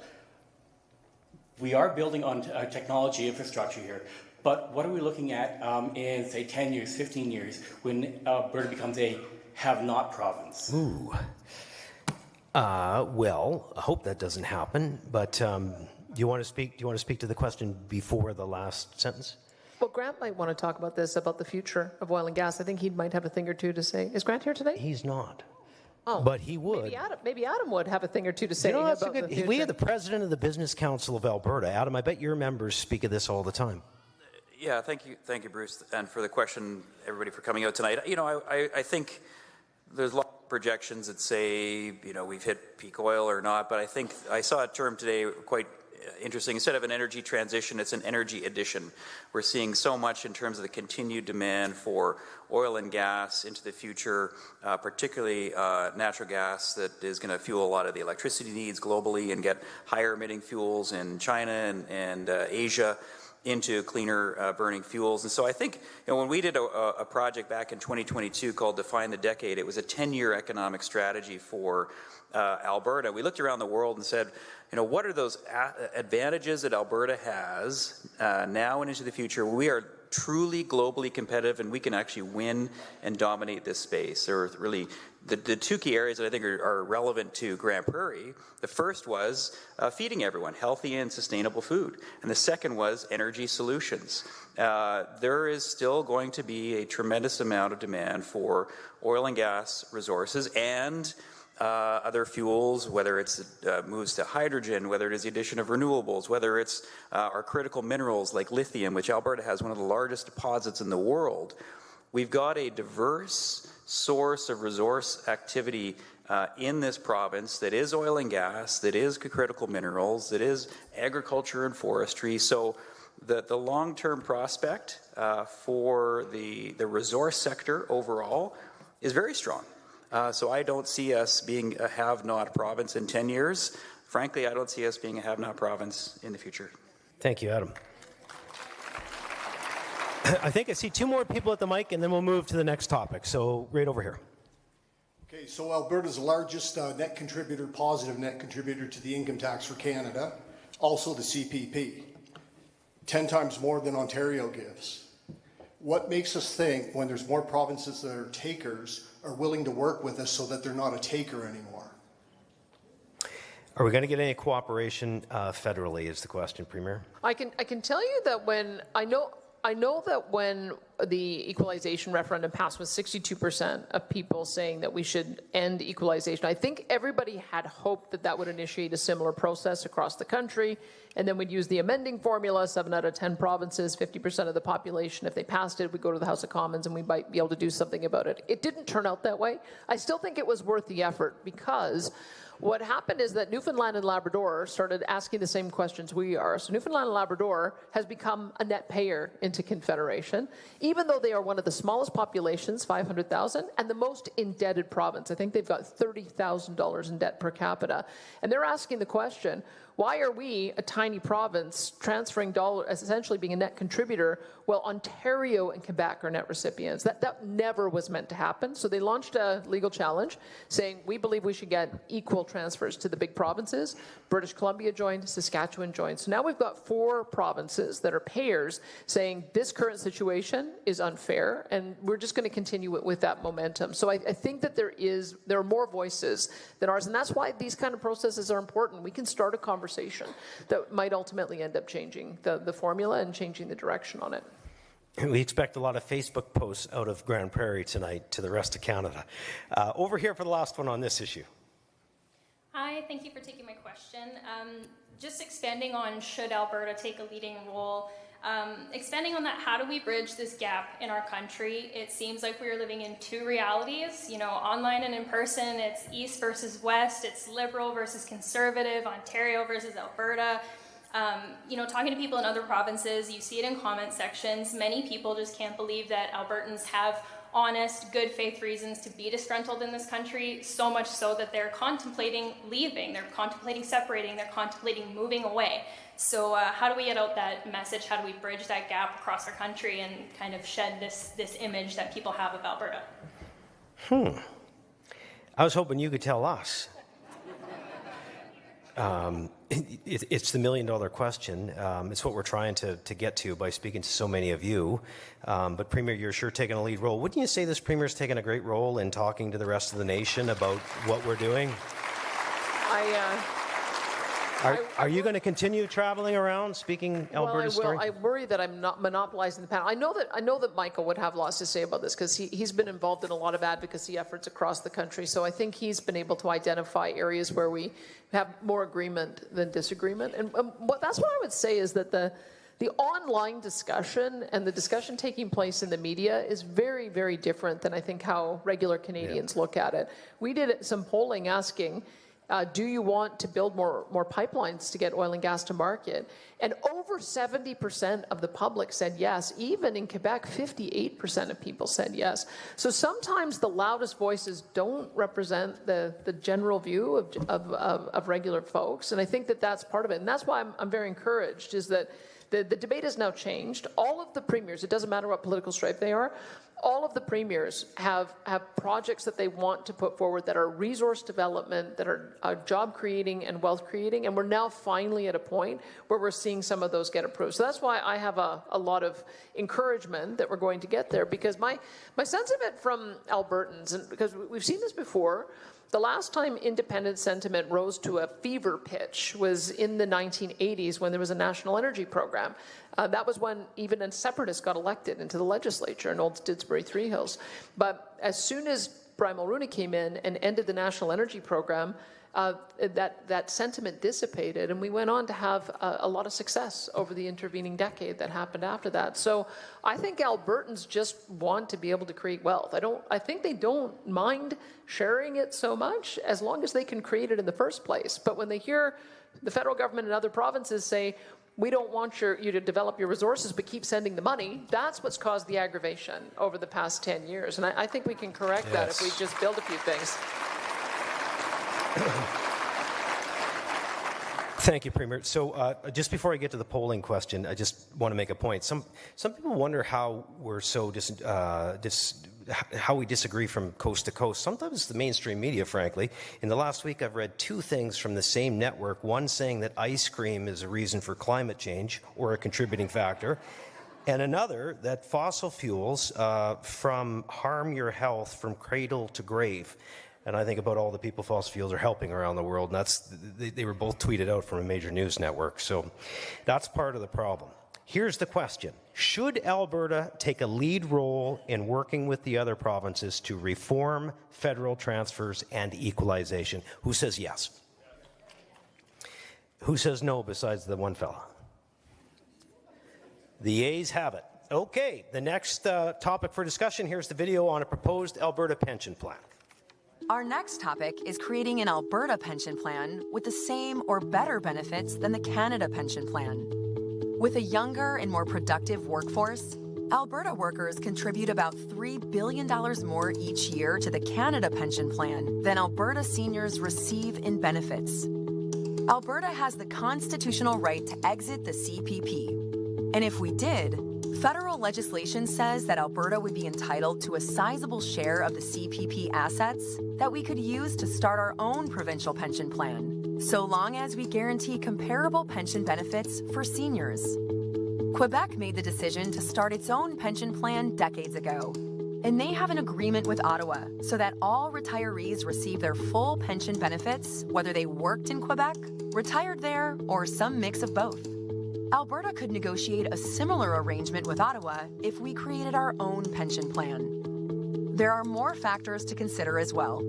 L: We are building on technology infrastructure here, but what are we looking at in, say, 10 years, 15 years, when Alberta becomes a have-not province?
A: Ooh. Well, I hope that doesn't happen, but do you want to speak to the question before the last sentence?
C: Well, Grant might want to talk about this, about the future of oil and gas. I think he might have a thing or two to say. Is Grant here today?
A: He's not.
C: Oh,
A: but he would.
C: Maybe Adam would have a thing or two to say about the future.
A: We are the president of the Business Council of Alberta. Adam, I bet your members speak of this all the time.
M: Yeah, thank you, Bruce, and for the question, everybody, for coming out tonight. You know, I think there's a lot of projections that say, you know, we've hit peak oil or not, but I think I saw a term today quite interesting. Instead of an energy transition, it's an energy addition. We're seeing so much in terms of the continued demand for oil and gas into the future, particularly natural gas that is going to fuel a lot of the electricity needs globally and get higher emitting fuels in China and Asia into cleaner burning fuels. And so I think, you know, when we did a project back in 2022 called Define the Decade, it was a 10-year economic strategy for Alberta. We looked around the world and said, you know, what are those advantages that Alberta has now and into the future? We are truly globally competitive, and we can actually win and dominate this space. There are really the two key areas that I think are relevant to Grande Prairie. The first was feeding everyone healthy and sustainable food, and the second was energy solutions. There is still going to be a tremendous amount of demand for oil and gas resources and other fuels, whether it's moves to hydrogen, whether it is the addition of renewables, whether it's our critical minerals like lithium, which Alberta has one of the largest deposits in the world. We've got a diverse source of resource activity in this province that is oil and gas, that is critical minerals, that is agriculture and forestry. So the long-term prospect for the resource sector overall is very strong. So I don't see us being a have-not province in 10 years. Frankly, I don't see us being a have-not province in the future.
A: Thank you, Adam. I think I see two more people at the mic, and then we'll move to the next topic. So right over here.
N: Okay, so Alberta's the largest net contributor, positive net contributor to the income tax for Canada, also the CPP, 10 times more than Ontario gives. What makes us think, when there's more provinces that are takers, are willing to work with us so that they're not a taker anymore?
A: Are we going to get any cooperation federally is the question, Premier?
C: I can tell you that when I know that when the equalization referendum passed with 62% of people saying that we should end equalization, I think everybody had hoped that that would initiate a similar process across the country, and then we'd use the amending formula, 7 out of 10 provinces, 50% of the population. If they passed it, we'd go to the House of Commons and we might be able to do something about it. It didn't turn out that way. I still think it was worth the effort, because what happened is that Newfoundland and Labrador started asking the same questions we are. So Newfoundland and Labrador has become a net payer into Confederation, even though they are one of the smallest populations, 500,000, and the most indebted province. I think they've got $30,000 in debt per capita. And they're asking the question, Why are we, a tiny province, transferring dollars, essentially being a net contributor, while Ontario and Quebec are net recipients? That never was meant to happen. So they launched a legal challenge saying, we believe we should get equal transfers to the big provinces. British Columbia joined, Saskatchewan joined. So now we've got 4 provinces that are payers saying this current situation is unfair, and we're just going to continue with that momentum. So I think that there are more voices than ours, and that's why these kind of processes are important. We can start a conversation that might ultimately end up changing the formula and changing the direction on it.
A: We expect a lot of Facebook posts out of Grande Prairie tonight to the rest of Canada. Over here for the last one on this issue.
O: Hi, thank you for taking my question. Just expanding on should Alberta take a leading role, expanding on that, how do we bridge this gap in our country? It seems like we are living in 2 realities, online and in person. It's East versus West, it's Liberal versus Conservative, Ontario versus Alberta. Talking to people in other provinces, you see it in comment sections. Many people just can't believe that Albertans have honest, good faith reasons to be disgruntled in this country, so much so that they're contemplating leaving, they're contemplating separating, they're contemplating moving away. So how do we get out that message? How do we bridge that gap across our country and kind of shed this image that people have of Alberta?
A: I was hoping you could tell us. It's the $1 million question. It's what we're trying to get to by speaking to so many of you. But Premier, you're sure taking a lead role. Wouldn't you say this Premier's taken a great role in talking to the rest of the nation about what we're doing? Are you going to continue traveling around speaking Alberta's story?
C: I worry that I'm not monopolizing the panel. I know that Michael would have lots to say about this because he's been involved in a lot of advocacy efforts across the country. So I think he's been able to identify areas where we have more agreement than disagreement. And that's what I would say is that the online discussion and the discussion taking place in the media is very, very different than I think how regular Canadians look at it. We did some polling asking, do you want to build more pipelines to get oil and gas to market? And over 70% of the public said yes. Even in Quebec, 58% of people said yes. So sometimes the loudest voices don't represent the general view of regular folks. And I think that that's part of it. And that's why I'm very encouraged, is that the debate has now changed. All of the premiers, it doesn't matter what political stripe they are, all of the premiers have projects that they want to put forward that are resource development, that are job creating and wealth creating, and we're now finally at a point where we're seeing some of those get approved. So that's why I have a lot of encouragement that we're going to get there, because my sense of it from Albertans, and because we've seen this before, the last time independent sentiment rose to a fever pitch was in the 1980s when there was a national energy program. That was when even a separatist got elected into the legislature in Old Didsbury Three Hills. But as soon as Brian Mulroney came in and ended the national energy program, that sentiment dissipated, and we went on to have a lot of success over the intervening decade that happened after that. So I think Albertans just want to be able to create wealth. I think they don't mind sharing it so much as long as they can create it in the first place. But when they hear the federal government and other provinces say, we don't want you to develop your resources, but keep sending the money, that's what's caused the aggravation over the past 10 years. And I think we can correct that if we just build a few things.
A: Thank you, Premier. So just before I get to the polling question, I just want to make a point. Some people wonder how we're so how we disagree from coast to coast. Sometimes it's the mainstream media, frankly. In the last week, I've read 2 things from the same network, one saying that ice cream is a reason for climate change or a contributing factor, and another that fossil fuels harm your health from cradle to grave. And I think about all the people fossil fuels are helping around the world, and they were both tweeted out from a major news network. So that's part of the problem. Here's the question. Should Alberta take a lead role in working with the other provinces to reform federal transfers and equalization? Who says yes? Who says no besides the one fella? The ayes have it. Okay, the next topic for discussion, here's the video on a proposed Alberta pension plan.
D: Our next topic is creating an Alberta pension plan with the same or better benefits than the Canada pension plan. With a younger and more productive workforce, Alberta workers contribute about $3 billion more each year to the Canada pension plan than Alberta seniors receive in benefits. Alberta has the constitutional right to exit the CPP. And if we did, federal legislation says that Alberta would be entitled to a sizable share of the CPP assets that we could use to start our own provincial pension plan, so long as we guarantee comparable pension benefits for seniors. Quebec made the decision to start its own pension plan decades ago, and they have an agreement with Ottawa so that all retirees receive their full pension benefits, whether they worked in Quebec, retired there, or some mix of both. Alberta could negotiate a similar arrangement with Ottawa if we created our own pension plan. There are more factors to consider as well.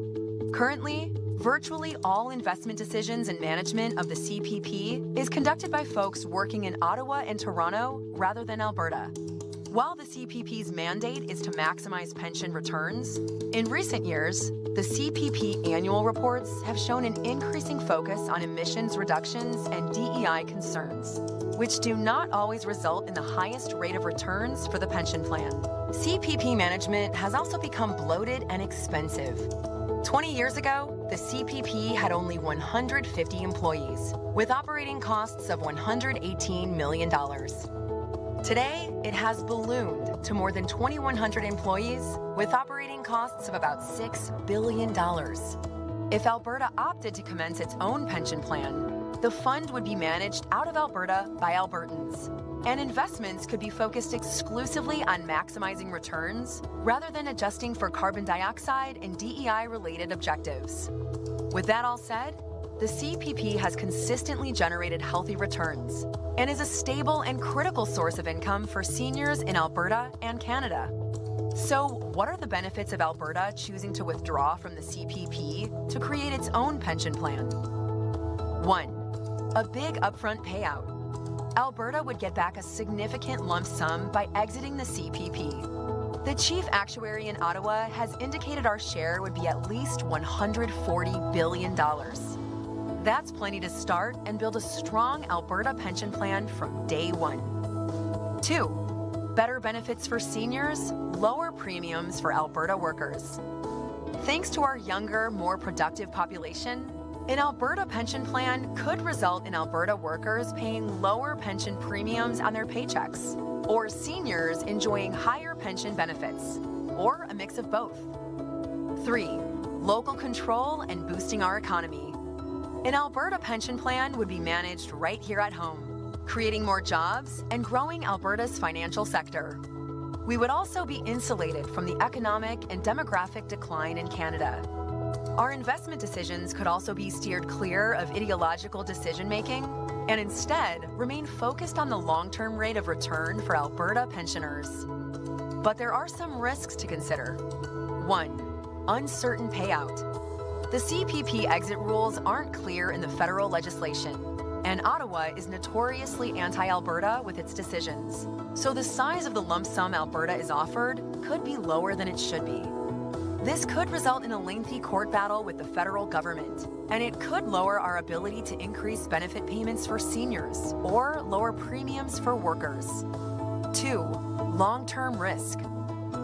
D: Currently, virtually all investment decisions and management of the CPP is conducted by folks working in Ottawa and Toronto rather than Alberta. While the CPP's mandate is to maximize pension returns, in recent years, the CPP annual reports have shown an increasing focus on emissions reductions and DEI concerns, which do not always result in the highest rate of returns for the pension plan. CPP management has also become bloated and expensive. 20 years ago, the CPP had only 150 employees, with operating costs of $118 million. Today, it has ballooned to more than 2,100 employees with operating costs of about $6 billion. If Alberta opted to commence its own pension plan, the fund would be managed out of Alberta by Albertans, and investments could be focused exclusively on maximizing returns rather than adjusting for carbon dioxide and DEI-related objectives. With that all said, the CPP has consistently generated healthy returns and is a stable and critical source of income for seniors in Alberta and Canada. So, what are the benefits of Alberta choosing to withdraw from the CPP to create its own pension plan? 1. A big upfront payout. Alberta would get back a significant lump sum by exiting the CPP. The chief actuary in Ottawa has indicated our share would be at least $140 billion. That's plenty to start and build a strong Alberta pension plan from day one. 2. Better benefits for seniors, lower premiums for Alberta workers. Thanks to our younger, more productive population, an Alberta pension plan could result in Alberta workers paying lower pension premiums on their paychecks, or seniors enjoying higher pension benefits, or a mix of both. 3. Local control and boosting our economy. An Alberta pension plan would be managed right here at home, creating more jobs and growing Alberta's financial sector. We would also be insulated from the economic and demographic decline in Canada. Our investment decisions could also be steered clear of ideological decision-making and instead remain focused on the long-term rate of return for Alberta pensioners. But there are some risks to consider. 1. Uncertain payout. The CPP exit rules aren't clear in the federal legislation, and Ottawa is notoriously anti-Alberta with its decisions. So the size of the lump sum Alberta is offered could be lower than it should be. This could result in a lengthy court battle with the federal government, and it could lower our ability to increase benefit payments for seniors or lower premiums for workers. 2. Long-term risk.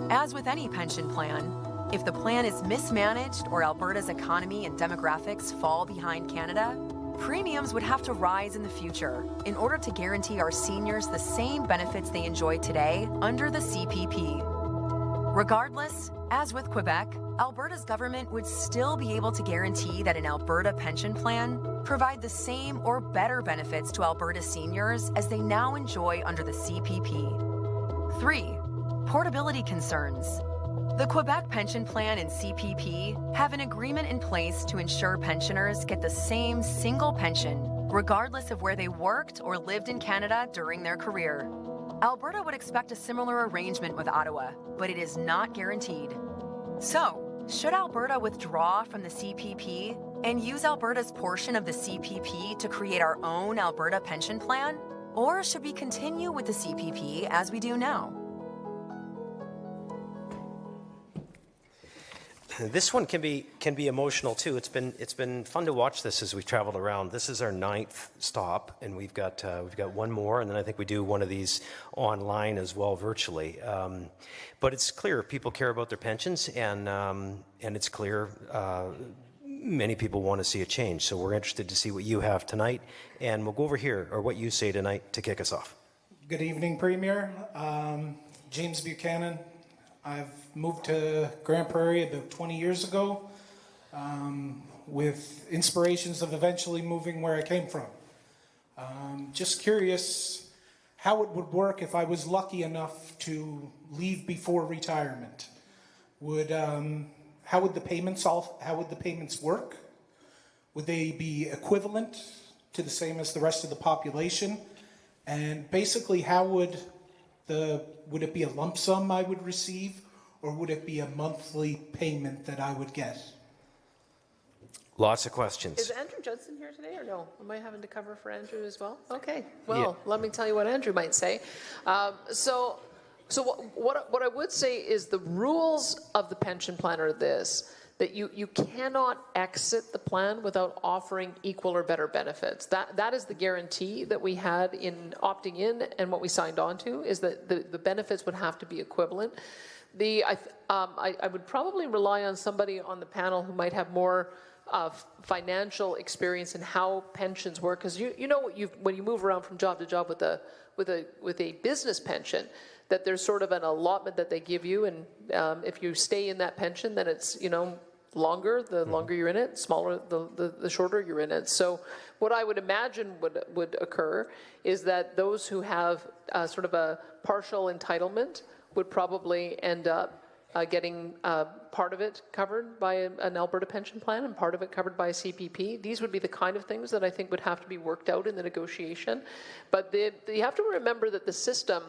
D: As with any pension plan, if the plan is mismanaged or Alberta's economy and demographics fall behind Canada, premiums would have to rise in the future in order to guarantee our seniors the same benefits they enjoy today under the CPP. Regardless, as with Quebec, Alberta's government would still be able to guarantee that an Alberta pension plan provide the same or better benefits to Alberta seniors as they now enjoy under the CPP. 3. Portability concerns. The Quebec pension plan and CPP have an agreement in place to ensure pensioners get the same single pension, regardless of where they worked or lived in Canada during their career. Alberta would expect a similar arrangement with Ottawa, but it is not guaranteed. So, should Alberta withdraw from the CPP and use Alberta's portion of the CPP to create our own Alberta pension plan? Or should we continue with the CPP as we do now?
A: This one can be emotional too. It's been fun to watch this as we've traveled around. This is our 9th stop, and we've got one more, and then I think we do one of these online as well, virtually. But it's clear people care about their pensions, and it's clear many people want to see a change. So we're interested to see what you have tonight, and we'll go over here, or what you say tonight, to kick us off.
P: Good evening, Premier. James Buchanan. I've moved to Grande Prairie about 20 years ago with inspirations of eventually moving where I came from. Just curious how it would work if I was lucky enough to leave before retirement. How would the payments work? Would they be equivalent to the same as the rest of the population? And basically, how would it be a lump sum I would receive, or would it be a monthly payment that I would get?
A: Lots of questions.
C: Is Andrew Judson here today or no? Am I having to cover for Andrew as well? Okay, well, let me tell you what Andrew might say. So what I would say is the rules of the pension plan are this, that you cannot exit the plan without offering equal or better benefits. That is the guarantee that we had in opting in, and what we signed on to is that the benefits would have to be equivalent. I would probably rely on somebody on the panel who might have more financial experience in how pensions work, because you know when you move around from job to job with a business pension, that there's sort of an allotment that they give you, and if you stay in that pension, then it's longer. The longer you're in it, smaller the shorter you're in it. So what I would imagine would occur is that those who have sort of a partial entitlement would probably end up getting part of it covered by an Alberta pension plan and part of it covered by a CPP. These would be the kind of things that I think would have to be worked out in the negotiation. But you have to remember that the system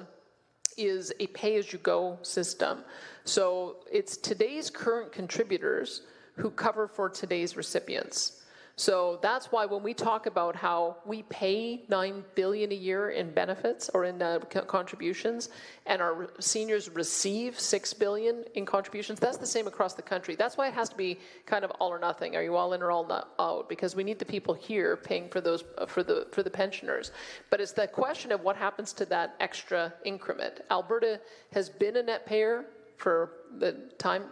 C: is a pay-as-you-go system. So it's today's current contributors who cover for today's recipients. So that's why when we talk about how we pay $9 billion a year in benefits or in contributions, and our seniors receive $6 billion in contributions, that's the same across the country. That's why it has to be kind of all or nothing. Are you all in or all out? Because we need the people here paying for those for the pensioners. But it's the question of what happens to that extra increment. Alberta has been a net payer for the time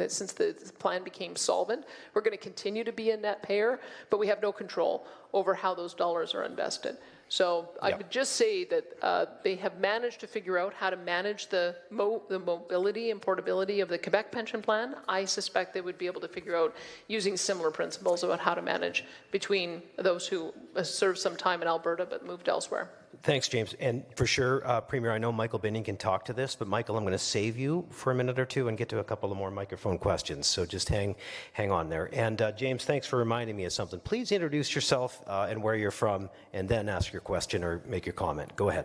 C: since the plan became solvent. We're going to continue to be a net payer, but we have no control over how those dollars are invested. So I would just say that they have managed to figure out how to manage the mobility and portability of the Quebec pension plan. I suspect they would be able to figure out using similar principles about how to manage between those who served some time in Alberta but moved elsewhere.
A: Thanks, James. And for sure, Premier, I know Michael Binning can talk to this, but Michael, I'm going to save you for a minute or two and get to a couple of more microphone questions. So just hang on there. And James, thanks for reminding me of something. Please introduce yourself and where you're from, and then ask your question or make your comment. Go ahead.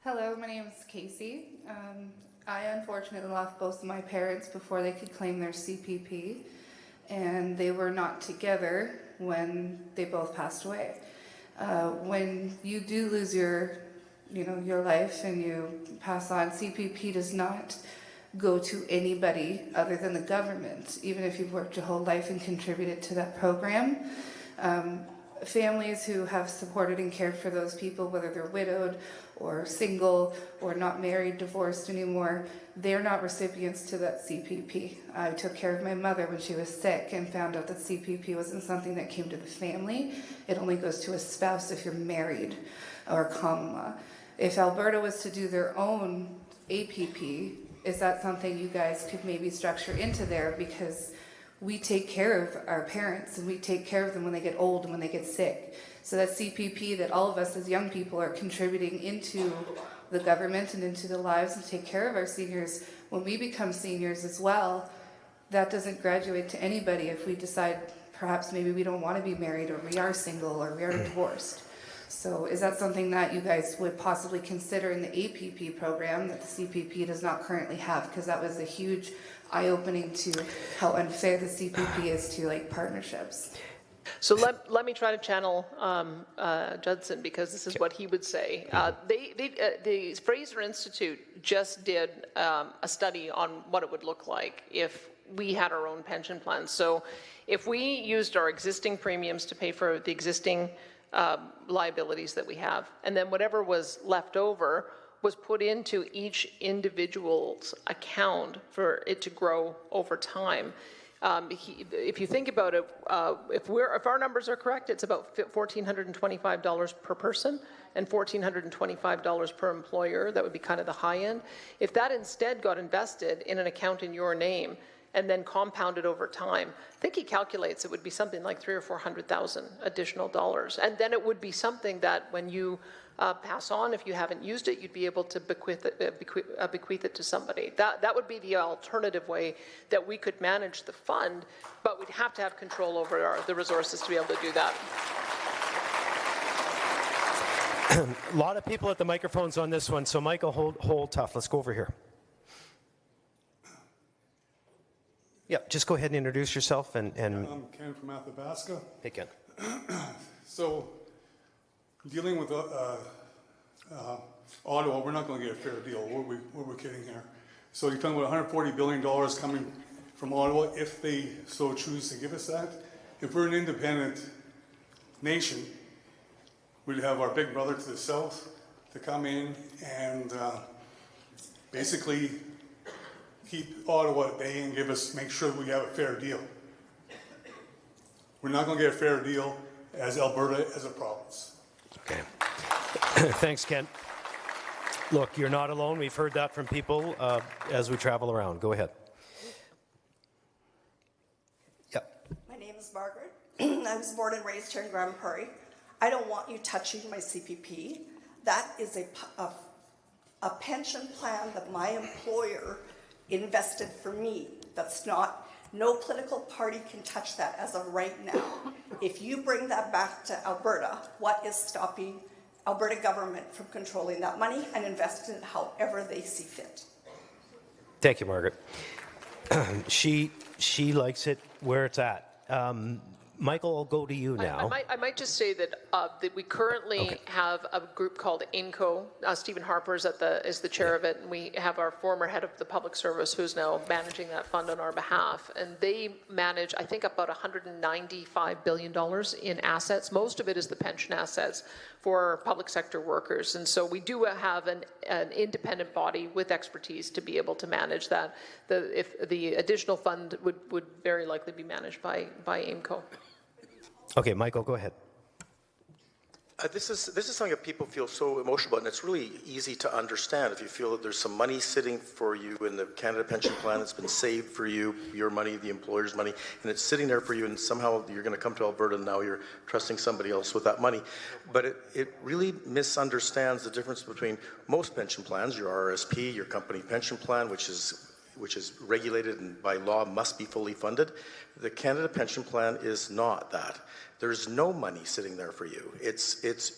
Q: Hello, my name is Casey. I unfortunately lost both of my parents before they could claim their CPP, and they were not together when they both passed away. When you do lose your life and you pass on, CPP does not go to anybody other than the government, even if you've worked your whole life and contributed to that program. Families who have supported and cared for those people, whether they're widowed or single or not married, divorced anymore, they're not recipients to that CPP. I took care of my mother when she was sick and found out that CPP wasn't something that came to the family. It only goes to a spouse if you're married or common law. If Alberta was to do their own APP, is that something you guys could maybe structure into there? Because we take care of our parents and we take care of them when they get old and when they get sick. So that CPP that all of us as young people are contributing into the government and into the lives and take care of our seniors, when we become seniors as well, that doesn't graduate to anybody if we decide perhaps maybe we don't want to be married or we are single or we are divorced. So is that something that you guys would possibly consider in the APP program that the CPP does not currently have? Because that was a huge eye-opening to how unfair the CPP is to partnerships.
C: So let me try to channel Judson, because this is what he would say. The Fraser Institute just did a study on what it would look like if we had our own pension plan. So if we used our existing premiums to pay for the existing liabilities that we have, and then whatever was left over was put into each individual's account for it to grow over time, If you think about it, if our numbers are correct, it's about $1,425 per person and $1,425 per employer. That would be kind of the high end. If that instead got invested in an account in your name and then compounded over time, I think he calculates it would be something like $300,000 or $400,000 additional dollars. And then it would be something that when you pass on, if you haven't used it, you'd be able to bequeath it to somebody. That would be the alternative way that we could manage the fund, but we'd have to have control over the resources to be able to do that.
A: A lot of people at the microphones on this one, so Michael, hold tough. Let's go over here. Yeah, just go ahead and introduce yourself. And
R: I'm Ken from Athabasca.
A: Hey, Ken.
R: So, dealing with Ottawa, we're not going to get a fair deal. What we're kidding here. So you're talking about $140 billion coming from Ottawa if they so choose to give us that. If we're an independent nation, we'd have our big brother to the south to come in and basically keep Ottawa at bay and make sure that we have a fair deal. We're not going to get a fair deal as Alberta as a province.
A: Okay. Thanks, Ken. Look, you're not alone. We've heard that from people as we travel around. Go ahead. Yep.
S: My name is Margaret. I was born and raised here in Grande Prairie. I don't want you touching my CPP. That is a pension plan that my employer invested for me. That's not, no political party can touch that as of right now. If you bring that back to Alberta, what is stopping Alberta government from controlling that money and investing it however they see fit?
A: Thank you, Margaret. She likes it where it's at. Michael, I'll go to you now.
C: I might just say that we currently have a group called INCO. Stephen Harper is the chair of it, and we have our former head of the public service who's now managing that fund on our behalf. And they manage, I think, about $195 billion in assets. Most of it is the pension assets for public sector workers. And so we do have an independent body with expertise to be able to manage that. If the additional fund would very likely be managed by INCO.
A: Okay, Michael, go ahead.
I: This is something that people feel so emotional about, and it's really easy to understand. If you feel that there's some money sitting for you in the Canada Pension Plan that's been saved for you, your money, the employer's money, and it's sitting there for you, and somehow you're going to come to Alberta and now you're trusting somebody else with that money. But it really misunderstands the difference between most pension plans, your RRSP, your company pension plan, which is regulated and by law must be fully funded. The Canada Pension Plan is not that. There's no money sitting there for you.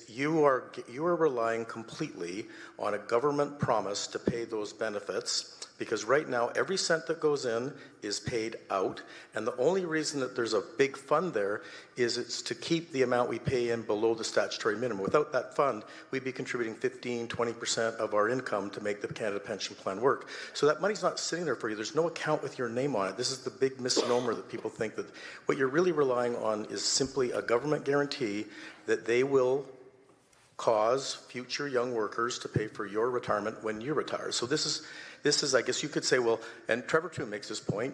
I: You are relying completely on a government promise to pay those benefits, because right now every cent that goes in is paid out, and the only reason that there's a big fund there is it's to keep the amount we pay in below the statutory minimum. Without that fund, we'd be contributing 15-20% of our income to make the Canada Pension Plan work. So that money's not sitting there for you. There's no account with your name on it. This is the big misnomer that people think that what you're really relying on is simply a government guarantee that they will cause future young workers to pay for your retirement when you retire. So this is, I guess you could say, well, and Trevor too makes this point,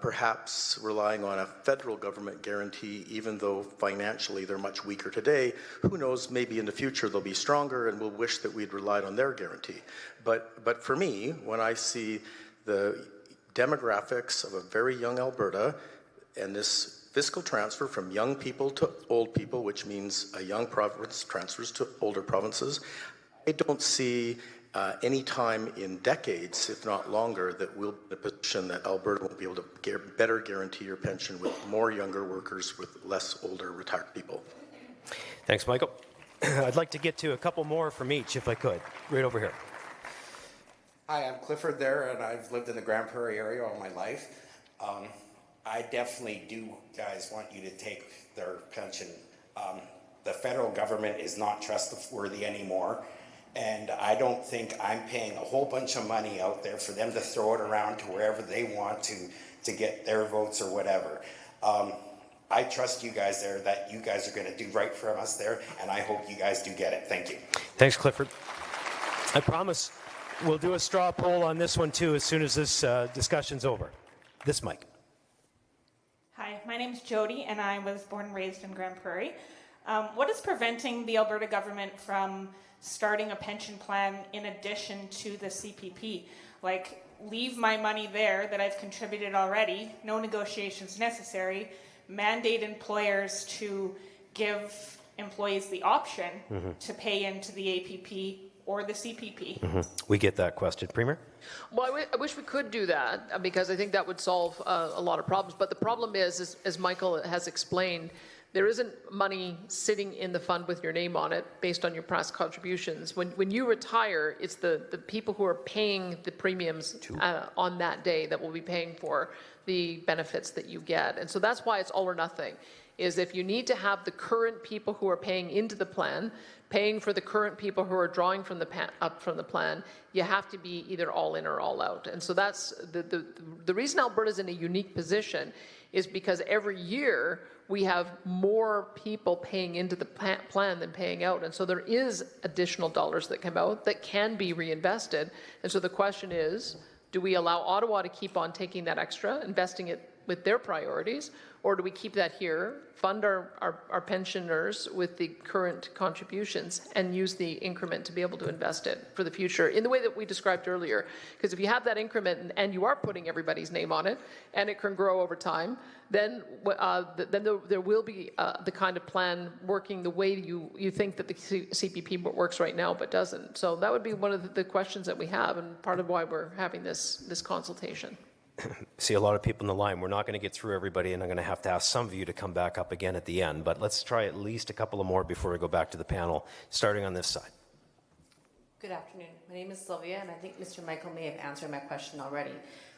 I: perhaps relying on a federal government guarantee, even though financially they're much weaker today. Who knows, maybe in the future they'll be stronger and we'll wish that we'd relied on their guarantee. But for me, when I see the demographics of a very young Alberta and this fiscal transfer from young people to old people, which means a young province transfers to older provinces, I don't see any time in decades, if not longer, that we'll be in a position that Alberta will be able to better guarantee your pension with more younger workers with less older retired people.
A: Thanks, Michael. I'd like to get to a couple more from each, if I could. Right over here.
T: Hi, I'm Clifford there, and I've lived in the Grande Prairie area all my life. I definitely do, guys, want you to take their pension. The federal government is not trustworthy anymore, and I don't think I'm paying a whole bunch of money out there for them to throw it around to wherever they want to get their votes or whatever. I trust you guys there that you guys are going to do right for us there, and I hope you guys do get it. Thank you.
A: Thanks, Clifford. I promise we'll do a straw poll on this one too as soon as this discussion's over. This mic.
U: Hi, my name's Jody, and I was born and raised in Grande Prairie. What is preventing the Alberta government from starting a pension plan in addition to the CPP? Like, leave my money there that I've contributed already, no negotiations necessary, mandate employers to give employees the option to pay into the APP or the CPP.
A: We get that question. Premier?
C: Well, I wish we could do that because I think that would solve a lot of problems. But the problem is, as Michael has explained, there isn't money sitting in the fund with your name on it based on your past contributions. When you retire, it's the people who are paying the premiums on that day that will be paying for the benefits that you get. And so that's why it's all or nothing, is if you need to have the current people who are paying into the plan paying for the current people who are drawing from up from the plan, you have to be either all in or all out. And so that's the reason Alberta's in a unique position is because every year we have more people paying into the plan than paying out. And so there is additional dollars that come out that can be reinvested. And so the question is, do we allow Ottawa to keep on taking that extra, investing it with their priorities, or do we keep that here, fund our pensioners with the current contributions and use the increment to be able to invest it for the future in the way that we described earlier? Because if you have that increment and you are putting everybody's name on it and it can grow over time, then there will be the kind of plan working the way you think that the CPP works right now but doesn't. So that would be one of the questions that we have and part of why we're having this consultation.
A: See a lot of people in the line. We're not going to get through everybody, and I'm going to have to ask some of you to come back up again at the end. But let's try at least a couple of more before we go back to the panel, starting on this side.
V: Good afternoon. My name is Sylvia, and I think Mr. Michael may have answered my question already.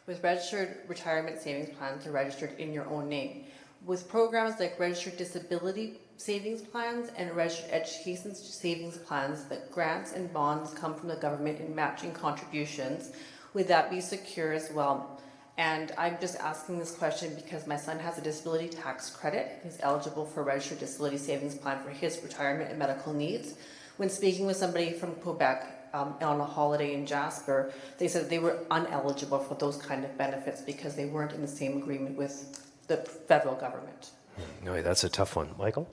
V: With registered retirement savings plans, they're registered in your own name. With programs like registered disability savings plans and registered education savings plans, that grants and bonds come from the government in matching contributions, would that be secure as well? And I'm just asking this question because my son has a disability tax credit. He's eligible for a registered disability savings plan for his retirement and medical needs. When speaking with somebody from Quebec on a holiday in Jasper, they said they were uneligible for those kind of benefits because they weren't in the same agreement with the federal government.
A: No, that's a tough one. Michael?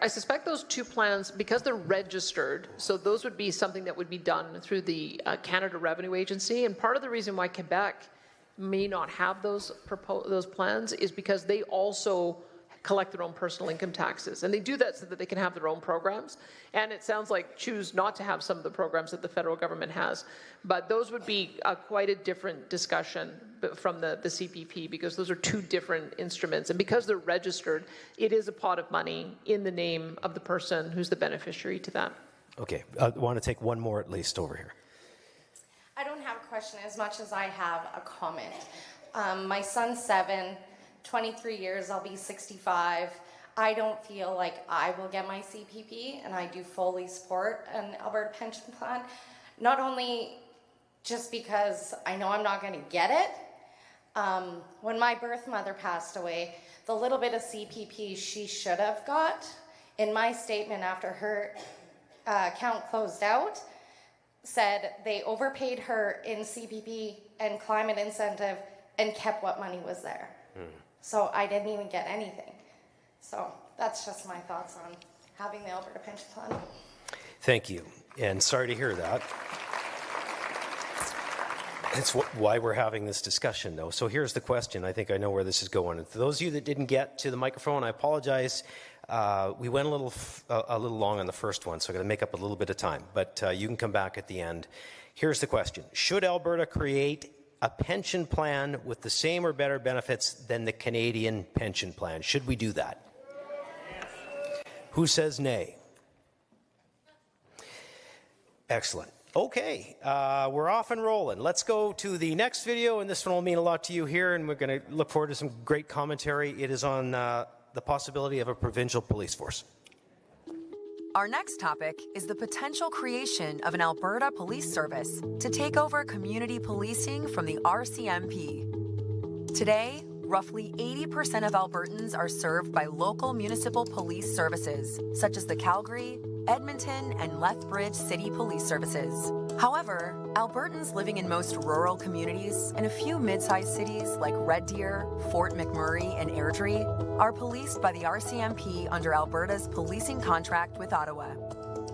C: I suspect those two plans, because they're registered, so those would be something that would be done through the Canada Revenue Agency. And part of the reason why Quebec may not have those plans is because they also collect their own personal income taxes. And they do that so that they can have their own programs. And it sounds like choose not to have some of the programs that the federal government has. But those would be quite a different discussion from the CPP, because those are two different instruments. And because they're registered, it is a pot of money in the name of the person who's the beneficiary to that.
A: Okay, I want to take one more at least over here.
W: I don't have a question as much as I have a comment. My son's 7, 23 years, I'll be 65. I don't feel like I will get my CPP, and I do fully support an Alberta pension plan. Not only just because I know I'm not going to get it. When my birth mother passed away, the little bit of CPP she should have got, in my statement after her account closed out, said they overpaid her in CPP and climate incentive and kept what money was there. So I didn't even get anything. So that's just my thoughts on having the Alberta pension plan.
A: Thank you, and sorry to hear that. That's why we're having this discussion, though. So here's the question. I think I know where this is going. And for those of you that didn't get to the microphone, I apologize. We went a little long on the first one, so I'm going to make up a little bit of time. But you can come back at the end. Here's the question. Should Alberta create a pension plan with the same or better benefits than the Canadian pension plan? Should we do that? Yes. Who says nay? Excellent. Okay, we're off and rolling. Let's go to the next video, and this one will mean a lot to you here, and we're going to look forward to some great commentary. It is on the possibility of a provincial police force.
D: Our next topic is the potential creation of an Alberta police service to take over community policing from the RCMP. Today, roughly 80% of Albertans are served by local municipal police services, such as the Calgary, Edmonton, and Lethbridge City Police Services. However, Albertans living in most rural communities and a few mid-sized cities like Red Deer, Fort McMurray, and Airdrie are policed by the RCMP under Alberta's policing contract with Ottawa.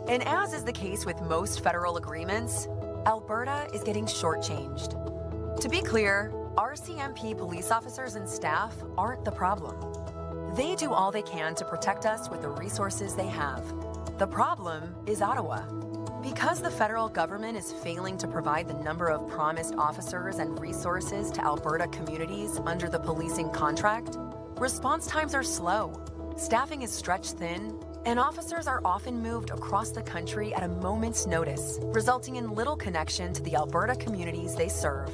D: And as is the case with most federal agreements, Alberta is getting shortchanged. To be clear, RCMP police officers and staff aren't the problem. They do all they can to protect us with the resources they have. The problem is Ottawa. Because the federal government is failing to provide the number of promised officers and resources to Alberta communities under the policing contract, response times are slow, staffing is stretched thin, and officers are often moved across the country at a moment's notice, resulting in little connection to the Alberta communities they serve.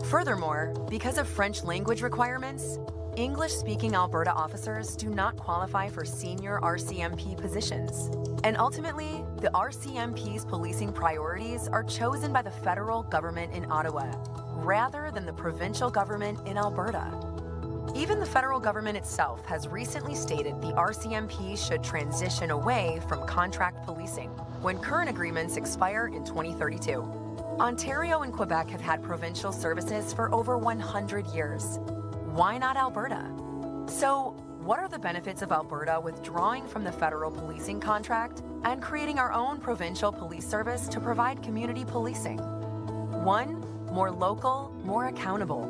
D: Furthermore, because of French language requirements, English-speaking Alberta officers do not qualify for senior RCMP positions. And ultimately, the RCMP's policing priorities are chosen by the federal government in Ottawa, rather than the provincial government in Alberta. Even the federal government itself has recently stated the RCMP should transition away from contract policing when current agreements expire in 2032. Ontario and Quebec have had provincial services for over 100 years. Why not Alberta? So, what are the benefits of Alberta withdrawing from the federal policing contract and creating our own provincial police service to provide community policing? 1, more local, more accountable.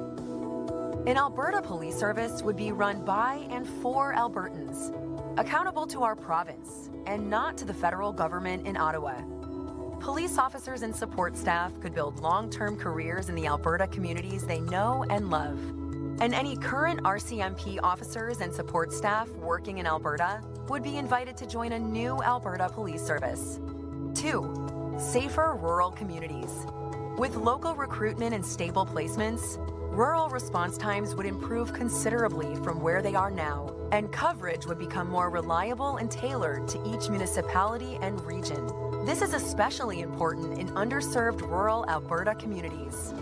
D: An Alberta police service would be run by and for Albertans, accountable to our province, and not to the federal government in Ottawa. Police officers and support staff could build long-term careers in the Alberta communities they know and love. And any current RCMP officers and support staff working in Alberta would be invited to join a new Alberta police service. 2, safer rural communities. With local recruitment and stable placements, rural response times would improve considerably from where they are now, and coverage would become more reliable and tailored to each municipality and region. This is especially important in underserved rural Alberta communities.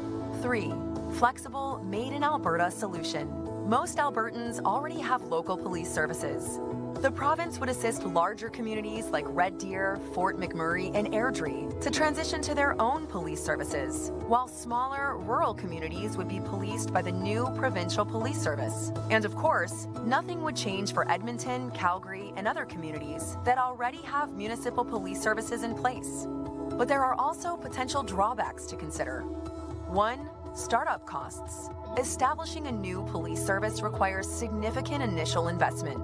D: 3, flexible, made-in-Alberta solution. Most Albertans already have local police services. The province would assist larger communities like Red Deer, Fort McMurray, and Airdrie to transition to their own police services, while smaller, rural communities would be policed by the new provincial police service. And of course, nothing would change for Edmonton, Calgary, and other communities that already have municipal police services in place. But there are also potential drawbacks to consider. 1, startup costs. Establishing a new police service requires significant initial investment.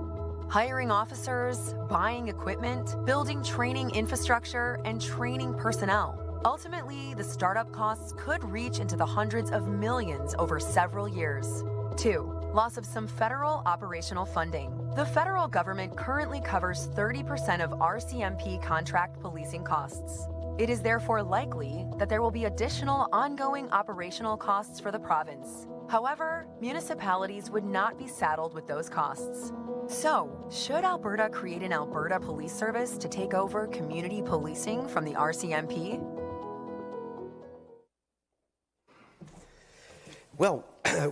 D: Hiring officers, buying equipment, building training infrastructure, and training personnel. Ultimately, the startup costs could reach into the hundreds of millions over several years. 2, loss of some federal operational funding. The federal government currently covers 30% of RCMP contract policing costs. It is therefore likely that there will be additional ongoing operational costs for the province. However, municipalities would not be saddled with those costs. So, should Alberta create an Alberta Police Service to take over community policing from the RCMP?
A: Well,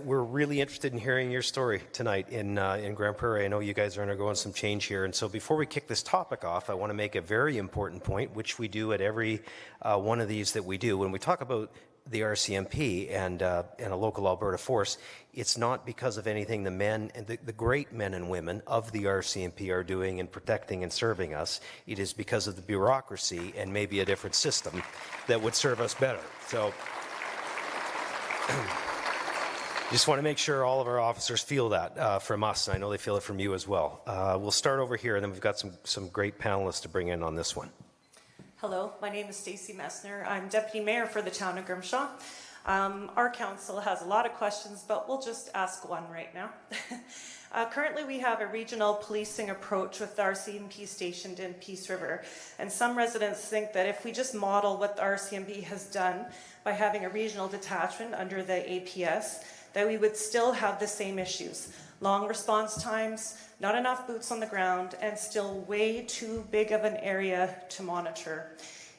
A: we're really interested in hearing your story tonight in Grande Prairie. I know you guys are undergoing some change here, and so before we kick this topic off, I want to make a very important point, which we do at every one of these that we do. When we talk about the RCMP and a local Alberta force, it's not because of anything the men and the great men and women of the RCMP are doing in protecting and serving us. It is because of the bureaucracy and maybe a different system that would serve us better. So. Just want to make sure all of our officers feel that from us, and I know they feel it from you as well. We'll start over here, and then we've got some great panelists to bring in on this one.
B: Hello, my name is Stacey Messner. I'm Deputy Mayor for the town of Grimshaw. Our council has a lot of questions, but we'll just ask one right now. Currently, we have a regional policing approach with the RCMP stationed in Peace River, and some residents think that if we just model what the RCMP has done by having a regional detachment under the APS, that we would still have the same issues. Long response times, not enough boots on the ground, and still way too big of an area to monitor.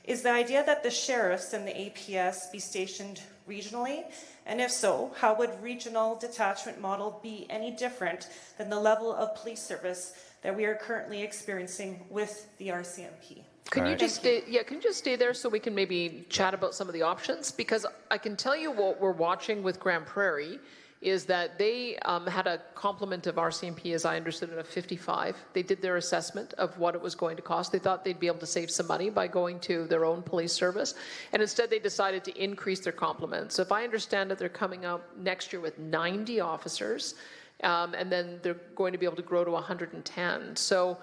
B: Is the idea that the sheriffs and the APS be stationed regionally? And if so, how would regional detachment model be any different than the level of police service that we are currently experiencing with the RCMP?
C: Can you just stay? Yeah, can you just stay there so we can maybe chat about some of the options? Because I can tell you what we're watching with Grande Prairie is that they had a complement of RCMP, as I understood it, of 55. They did their assessment of what it was going to cost. They thought they'd be able to save some money by going to their own police service, and instead they decided to increase their complement. So if I understand it, they're coming up next year with 90 officers, and then they're going to be able to grow to 110. So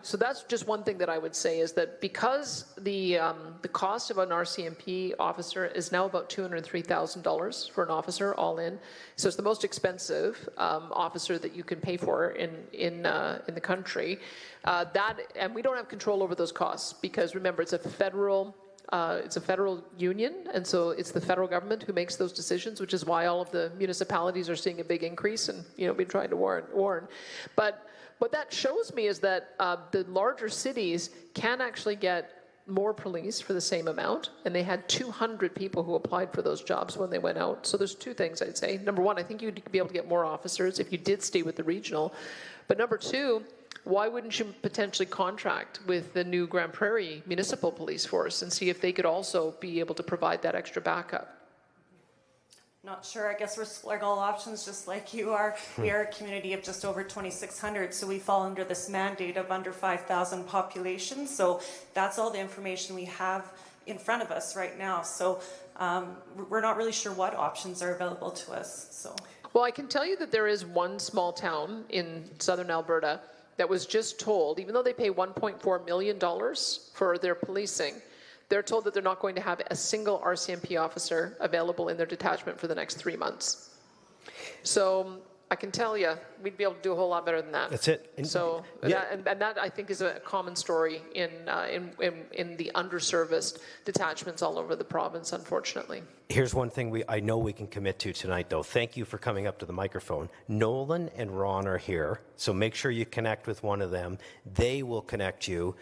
C: so that's just one thing that I would say is that because the cost of an RCMP officer is now about $203,000 for an officer all in, so it's the most expensive officer that you can pay for in the country. And we don't have control over those costs because remember it's a federal union, and so it's the federal government who makes those decisions, which is why all of the municipalities are seeing a big increase and been trying to warn. But what that shows me is that the larger cities can actually get more police for the same amount, and they had 200 people who applied for those jobs when they went out. So there's two things I'd say. Number one, I think you'd be able to get more officers if you did stay with the regional. But number two, why wouldn't you potentially contract with the new Grande Prairie Municipal Police Force and see if they could also be able to provide that extra backup?
B: Not sure. I guess we're exploring all options just like you are. We are a community of just over 2,600, so we fall under this mandate of under 5,000 population. So that's all the information we have in front of us right now. So we're not really sure what options are available to us. So.
C: Well, I can tell you that there is one small town in southern Alberta that was just told, even though they pay $1.4 million for their policing, they're told that they're not going to have a single RCMP officer available in their detachment for the next 3 months. So I can tell you, we'd be able to do a whole lot better than that.
A: That's it.
C: So, yeah. and that I think is a common story in the underserviced detachments all over the province, unfortunately.
A: Here's one thing I know we can commit to tonight, though. Thank you for coming up to the microphone. Nolan and Ron are here, so make sure you connect with one of them. They will connect you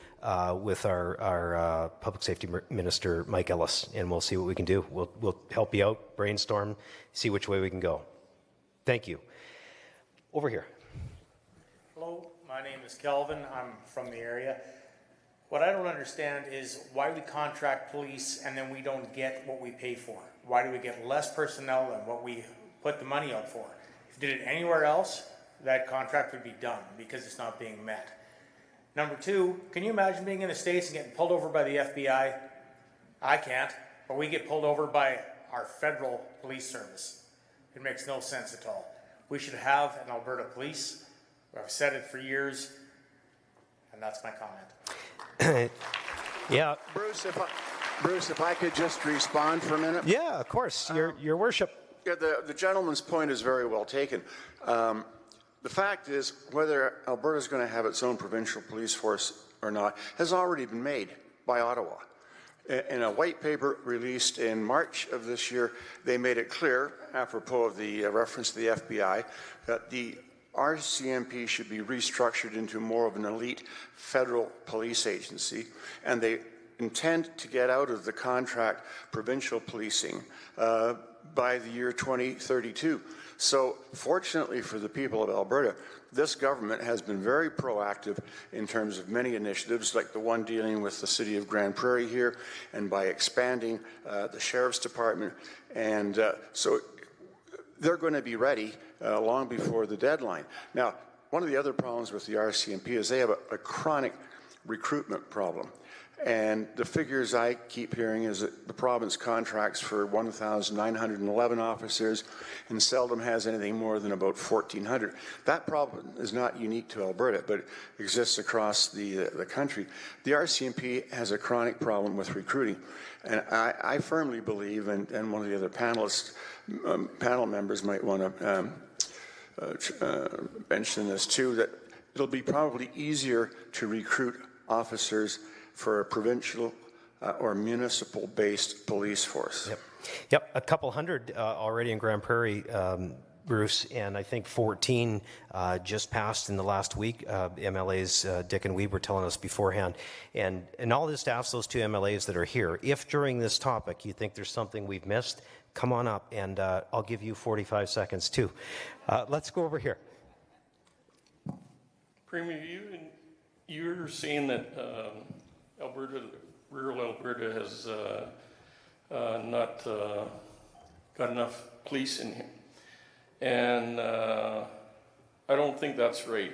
A: with our Public Safety Minister, Mike Ellis, and we'll see what we can do. We'll help you out, brainstorm, see which way we can go. Thank you. Over here.
E: Hello, my name is Kelvin. I'm from the area. What I don't understand is why we contract police and then we don't get what we pay for. Why do we get less personnel than what we put the money out for? If you did it anywhere else, that contract would be done because it's not being met. Number two, can you imagine being in the States and getting pulled over by the FBI? I can't, but we get pulled over by our federal police service. It makes no sense at all. We should have an Alberta police. I've said it for years, and that's my comment.
A: Yeah.
F: Bruce, if I could just respond for a minute.
A: Yeah, of course. Your worship.
F: Yeah, the gentleman's point is very well taken. The fact is, whether Alberta is going to have its own provincial police force or not has already been made by Ottawa. In a white paper released in March of this year, they made it clear, apropos of the reference to the FBI, that the RCMP should be restructured into more of an elite federal police agency, and they intend to get out of the contract provincial policing by the year 2032. So fortunately for the people of Alberta, this government has been very proactive in terms of many initiatives, like the one dealing with the city of Grande Prairie here, and by expanding the Sheriff's Department. And so they're going to be ready long before the deadline. Now, one of the other problems with the RCMP is they have a chronic recruitment problem. And the figures I keep hearing is that the province contracts for 1,911 officers and seldom has anything more than about 1,400. That problem is not unique to Alberta, but it exists across the country. The RCMP has a chronic problem with recruiting. And I firmly believe, and one of the other panel members might want to mention this too, that it'll be probably easier to recruit officers for a provincial or municipal-based police force.
A: Yep, a couple hundred already in Grande Prairie, Bruce, and I think 14 just passed in the last week. MLAs Dick and Weeb were telling us beforehand. And all this to ask those two MLAs that are here, if during this topic you think there's something we've missed, come on up, and I'll give you 45 seconds too. Let's go over here.
G: Premier, you're saying that rural Alberta has not got enough police in here. And I don't think that's right.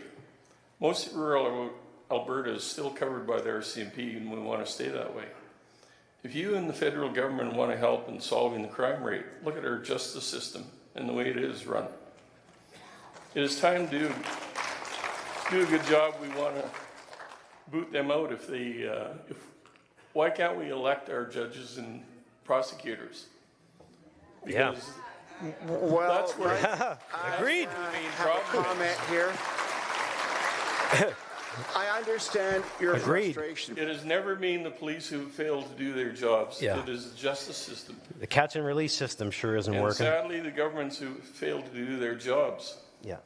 G: Most rural Alberta is still covered by the RCMP, and we want to stay that way. If you and the federal government want to help in solving the crime rate, look at our justice system and the way it is run. It is time to do a good job. We want to boot them out if they. Why can't we elect our judges and prosecutors? Because
F: well,
G: that's where
A: agreed.
F: Comment here. I understand your frustration.
G: It has never been the police who failed to do their jobs.
A: Yeah.
G: It is the justice system.
A: The catch and release system sure isn't
G: And
A: working.
G: sadly, the governments who failed to do their jobs.
A: Yeah.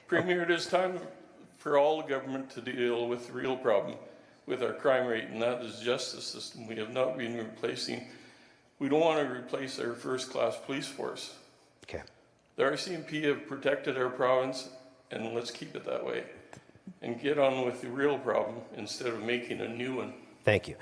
G: Premier, it is time for all the government to deal with the real problem with our crime rate, and that is justice system. We have not been replacing. We don't want to replace our first-class police force.
A: Okay.
G: The RCMP have protected our province, and let's keep it that way. And get on with the real problem instead of making a new one.
A: Thank you.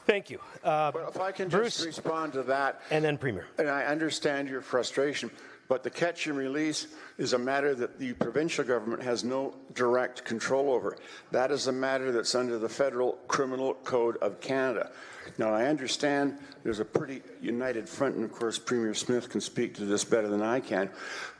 A: Thank you.
F: Well, if I can
A: Bruce,
F: just respond to that.
A: And then Premier.
F: And I understand your frustration, but the catch and release is a matter that the provincial government has no direct control over. That is a matter that's under the Federal Criminal Code of Canada. Now, I understand there's a pretty united front, and of course, Premier Smith can speak to this better than I can,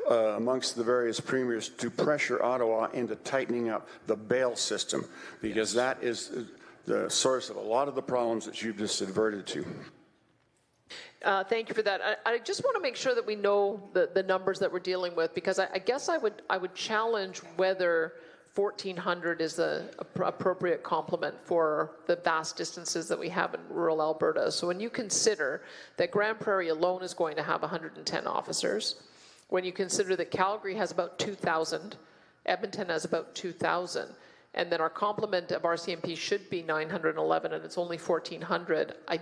F: amongst the various premiers to pressure Ottawa into tightening up the bail system, because that is the source of a lot of the problems that you've just adverted to.
C: Thank you for that. I just want to make sure that we know the numbers that we're dealing with, because I guess I would challenge whether 1,400 is the appropriate complement for the vast distances that we have in rural Alberta. So when you consider that Grande Prairie alone is going to have 110 officers, when you consider that Calgary has about 2,000, Edmonton has about 2,000, and then our complement of RCMP should be 911, and it's only 1,400. I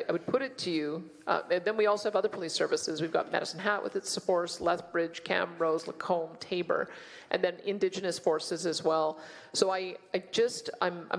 C: would put it to you, and then we also have other police services. We've got Medicine Hat with its force, Lethbridge, Camrose, Lacombe, Tabor, and then Indigenous forces as well. So I'm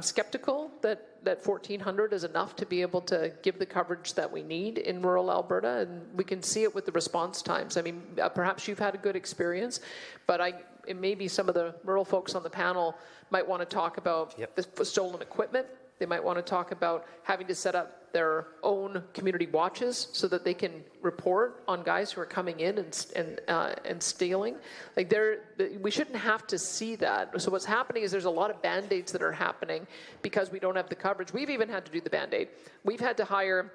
C: skeptical that 1,400 is enough to be able to give the coverage that we need in rural Alberta, and we can see it with the response times. I mean, perhaps you've had a good experience, but it may be some of the rural folks on the panel might want to talk about the stolen equipment. They might want to talk about having to set up their own community watches so that they can report on guys who are coming in and stealing. Like we shouldn't have to see that. So what's happening is there's a lot of band-aids that are happening because we don't have the coverage. We've even had to do the band-aid. We've had to hire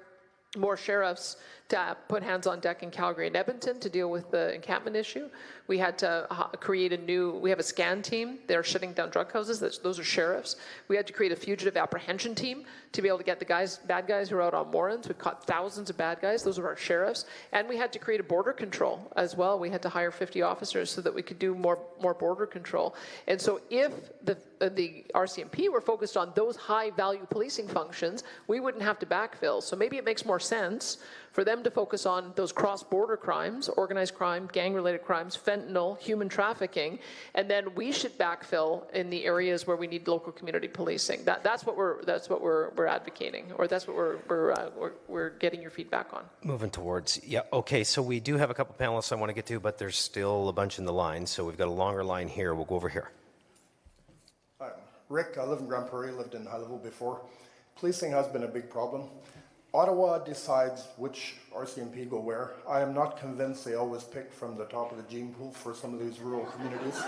C: more sheriffs to put hands on deck in Calgary and Edmonton to deal with the encampment issue. We had to create we have a scan team. They're shutting down drug houses. Those are sheriffs. We had to create a fugitive apprehension team to be able to get the bad guys who are out on warrants. We've caught thousands of bad guys. Those are our sheriffs. And we had to create a border control as well. We had to hire 50 officers so that we could do more border control. And so if the RCMP were focused on those high-value policing functions, we wouldn't have to backfill. So maybe it makes more sense for them to focus on those cross-border crimes, organized crime, gang-related crimes, fentanyl, human trafficking, and then we should backfill in the areas where we need local community policing. That's what we're advocating, or that's what we're getting your feedback on.
A: Moving towards, okay, so we do have a couple panelists I want to get to, but there's still a bunch in the line, so we've got a longer line here. We'll go over here.
H: Hi, Rick. I live in Grande Prairie, lived in High Level before. Policing has been a big problem. Ottawa decides which RCMP go where. I am not convinced they always pick from the top of the gene pool for some of these rural communities.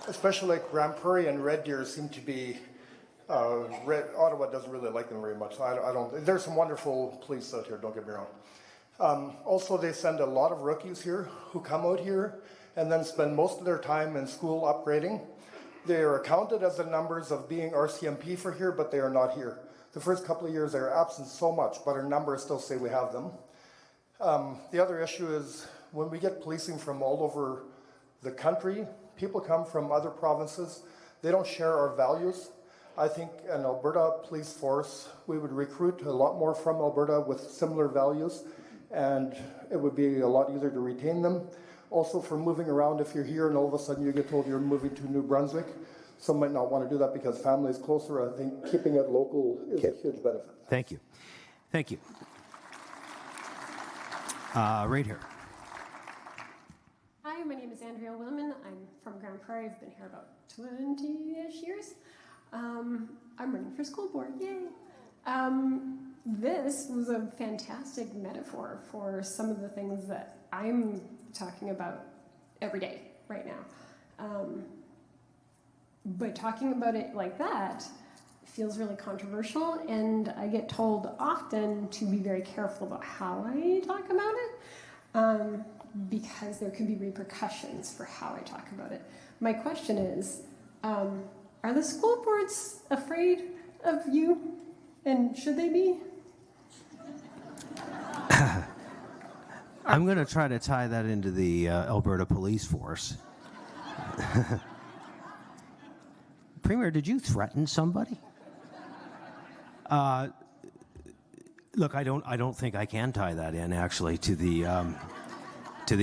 H: Especially like Grande Prairie and Red Deer seem to be, Ottawa doesn't really like them very much. I don't, there's some wonderful police out here, don't get me wrong. Also, they send a lot of rookies here who come out here and then spend most of their time in school upgrading. They are counted as the numbers of being RCMP for here, but they are not here. The first couple of years they are absent so much, but our numbers still say we have them. The other issue is when we get policing from all over the country, people come from other provinces, they don't share our values. I think an Alberta police force, we would recruit a lot more from Alberta with similar values, and it would be a lot easier to retain them. Also for moving around, if you're here and all of a sudden you get told you're moving to New Brunswick, some might not want to do that because family is closer. I think keeping it local is a huge benefit.
A: Thank you. Thank you. Right here.
J: Hi, my name is Andrea Willman. I'm from Grande Prairie. I've been here about 20-ish years. I'm running for school board. Yay! This was a fantastic metaphor for some of the things that I'm talking about every day right now. But talking about it like that feels really controversial, and I get told often to be very careful about how I talk about it, because there could be repercussions for how I talk about it. My question is, are the school boards afraid of you, and should they be?
A: I'm going to try to tie that into the Alberta Police Force. Premier, did you threaten somebody? Look, I don't think I can tie that in actually to the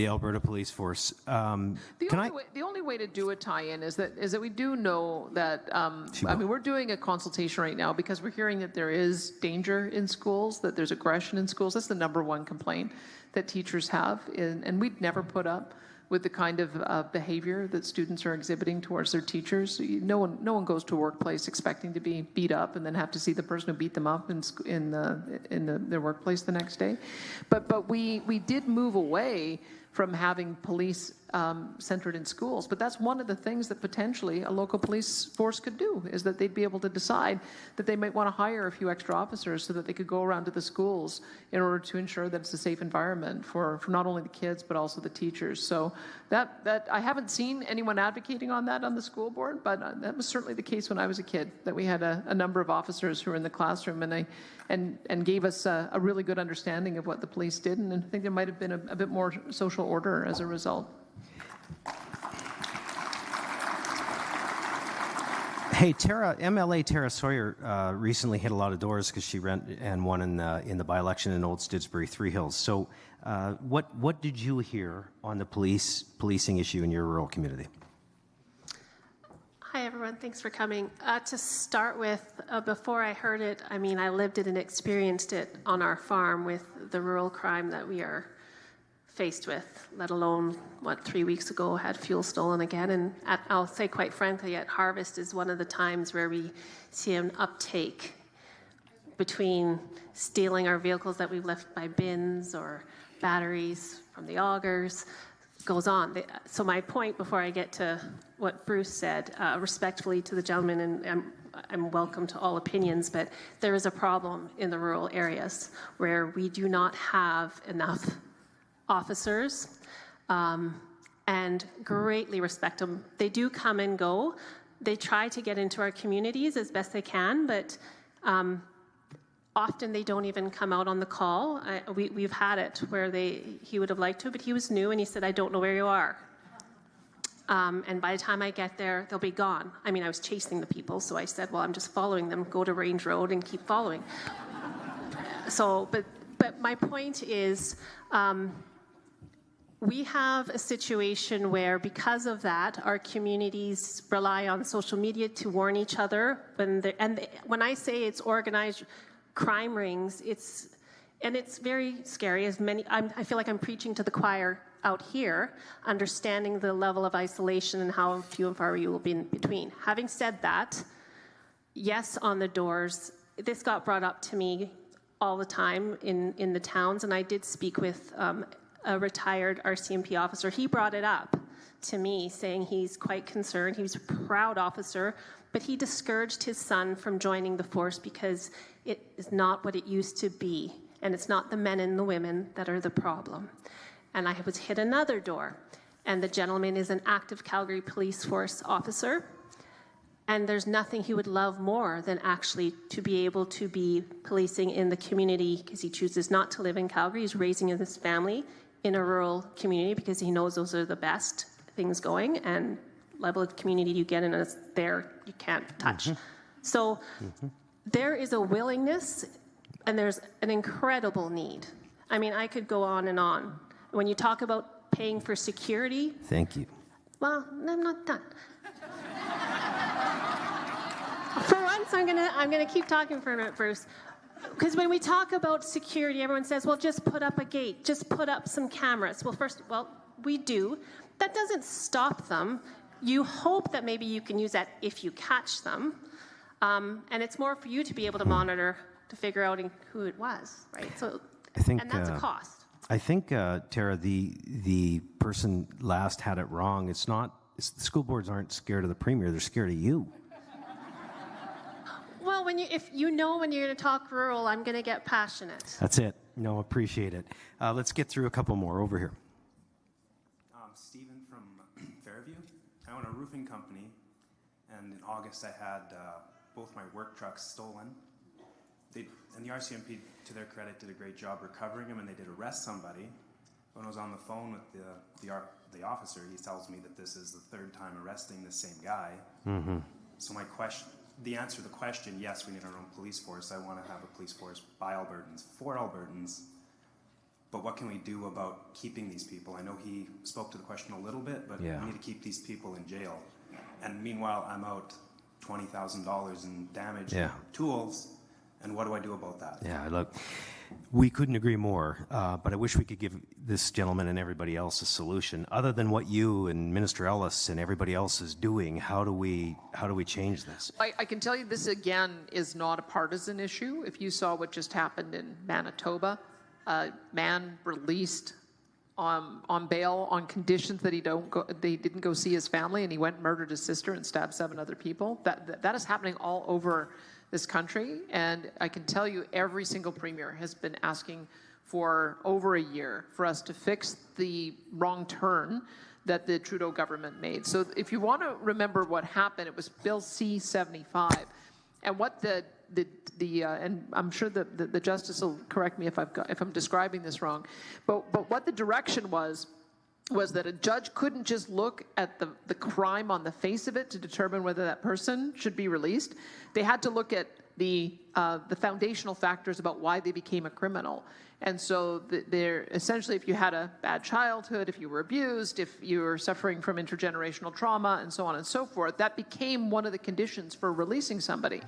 A: Alberta Police Force.
C: The only way to do a tie-in is that we do know that. I mean, we're doing a consultation right now because we're hearing that there is danger in schools, that there's aggression in schools. That's the #1 complaint that teachers have, and we'd never put up with the kind of behavior that students are exhibiting towards their teachers. No one goes to a workplace expecting to be beat up and then have to see the person who beat them up in their workplace the next day. But we did move away from having police centered in schools. But that's one of the things that potentially a local police force could do, is that they'd be able to decide that they might want to hire a few extra officers so that they could go around to the schools in order to ensure that it's a safe environment for not only the kids but also the teachers. So that I haven't seen anyone advocating on that on the school board, but that was certainly the case when I was a kid, that we had a number of officers who were in the classroom and gave us a really good understanding of what the police did, and I think there might have been a bit more social order as a result.
A: Hey, MLA Tara Sawyer recently hit a lot of doors because she ran and won in the by-election in Old Stittsbury, Three Hills. So what did you hear on the policing issue in your rural community?
K: Hi, everyone. Thanks for coming. To start with, before I heard it, I mean, I lived it and experienced it on our farm with the rural crime that we are faced with, let alone, 3 weeks ago had fuel stolen again. And I'll say quite frankly, at harvest is one of the times where we see an uptake between stealing our vehicles that we've left by bins or batteries from the augers, goes on. So my point before I get to what Bruce said, respectfully to the gentleman, and I'm welcome to all opinions, but there is a problem in the rural areas where we do not have enough officers, and greatly respect them. They do come and go. They try to get into our communities as best they can, but often they don't even come out on the call. We've had it where he would have liked to, but he was new and he said, "I don't know where you are." And by the time I get there, they'll be gone. I mean, I was chasing the people, so I said, well, I'm just following them. Go to Range Road and keep following. So, but my point is, we have a situation where, because of that, our communities rely on social media to warn each other. When I say it's organized crime rings, it's very scary. I feel like I'm preaching to the choir out here, understanding the level of isolation and how few and far you will be in between. Having said that, yes, on the doors, this got brought up to me all the time in the towns, and I did speak with a retired RCMP officer. He brought it up to me, saying he's quite concerned. He was a proud officer, but he discouraged his son from joining the force because it is not what it used to be, and it's not the men and the women that are the problem. And I was hit another door, and the gentleman is an active Calgary Police Force officer, and there's nothing he would love more than actually to be able to be policing in the community, because he chooses not to live in Calgary. He's raising his family in a rural community because he knows those are the best things going, and level of community you get in there you can't touch. Mm-hmm. So there is a willingness, and there's an incredible need. I mean, I could go on and on. When you talk about paying for security...
A: Thank you.
K: Well, I'm not done. For once, I'm gonna keep talking for a minute, Bruce. Because when we talk about security, everyone says, well, just put up a gate, just put up some cameras. Well, we do. That doesn't stop them. You hope that maybe you can use that if you catch them. And it's more for you to be able to monitor to figure out who it was, right? So, and that's a cost.
A: I think, Tara, the person last had it wrong. The school boards aren't scared of the premier, they're scared of you.
K: Well, if you know when you're going to talk rural, I'm going to get passionate.
A: That's it. No, appreciate it. Let's get through a couple more over here.
L: Stephen from Fairview. I own a roofing company, and in August I had both my work trucks stolen. And the RCMP, to their credit, did a great job recovering them, and they did arrest somebody. When I was on the phone with the officer, he tells me that this is the third time arresting the same guy. Mm-hmm. So the answer to the question, yes, we need our own police force. I want to have a police force by Albertans, for Albertans. But what can we do about keeping these people? I know he spoke to the question a little bit, but we need to keep these people in jail. And meanwhile, I'm out $20,000 in damage tools. And what do I do about that?
A: Yeah, look, we couldn't agree more, but I wish we could give this gentleman and everybody else a solution. Other than what you and Minister Ellis and everybody else is doing, how do we change this?
C: I can tell you this, again, is not a partisan issue. If you saw what just happened in Manitoba, a man released on bail on conditions that they didn't go see his family, and he went and murdered his sister and stabbed 7 other people. That is happening all over this country, and I can tell you every single premier has been asking for over a year for us to fix the wrong turn that the Trudeau government made. So if you want to remember what happened, it was Bill C-75, and what and I'm sure the justice will correct me if I'm describing this wrong, but what the direction was that a judge couldn't just look at the crime on the face of it to determine whether that person should be released. They had to look at the foundational factors about why they became a criminal. And so they're essentially, if you had a bad childhood, if you were abused, if you were suffering from intergenerational trauma, and so on and so forth, that became one of the conditions for releasing somebody.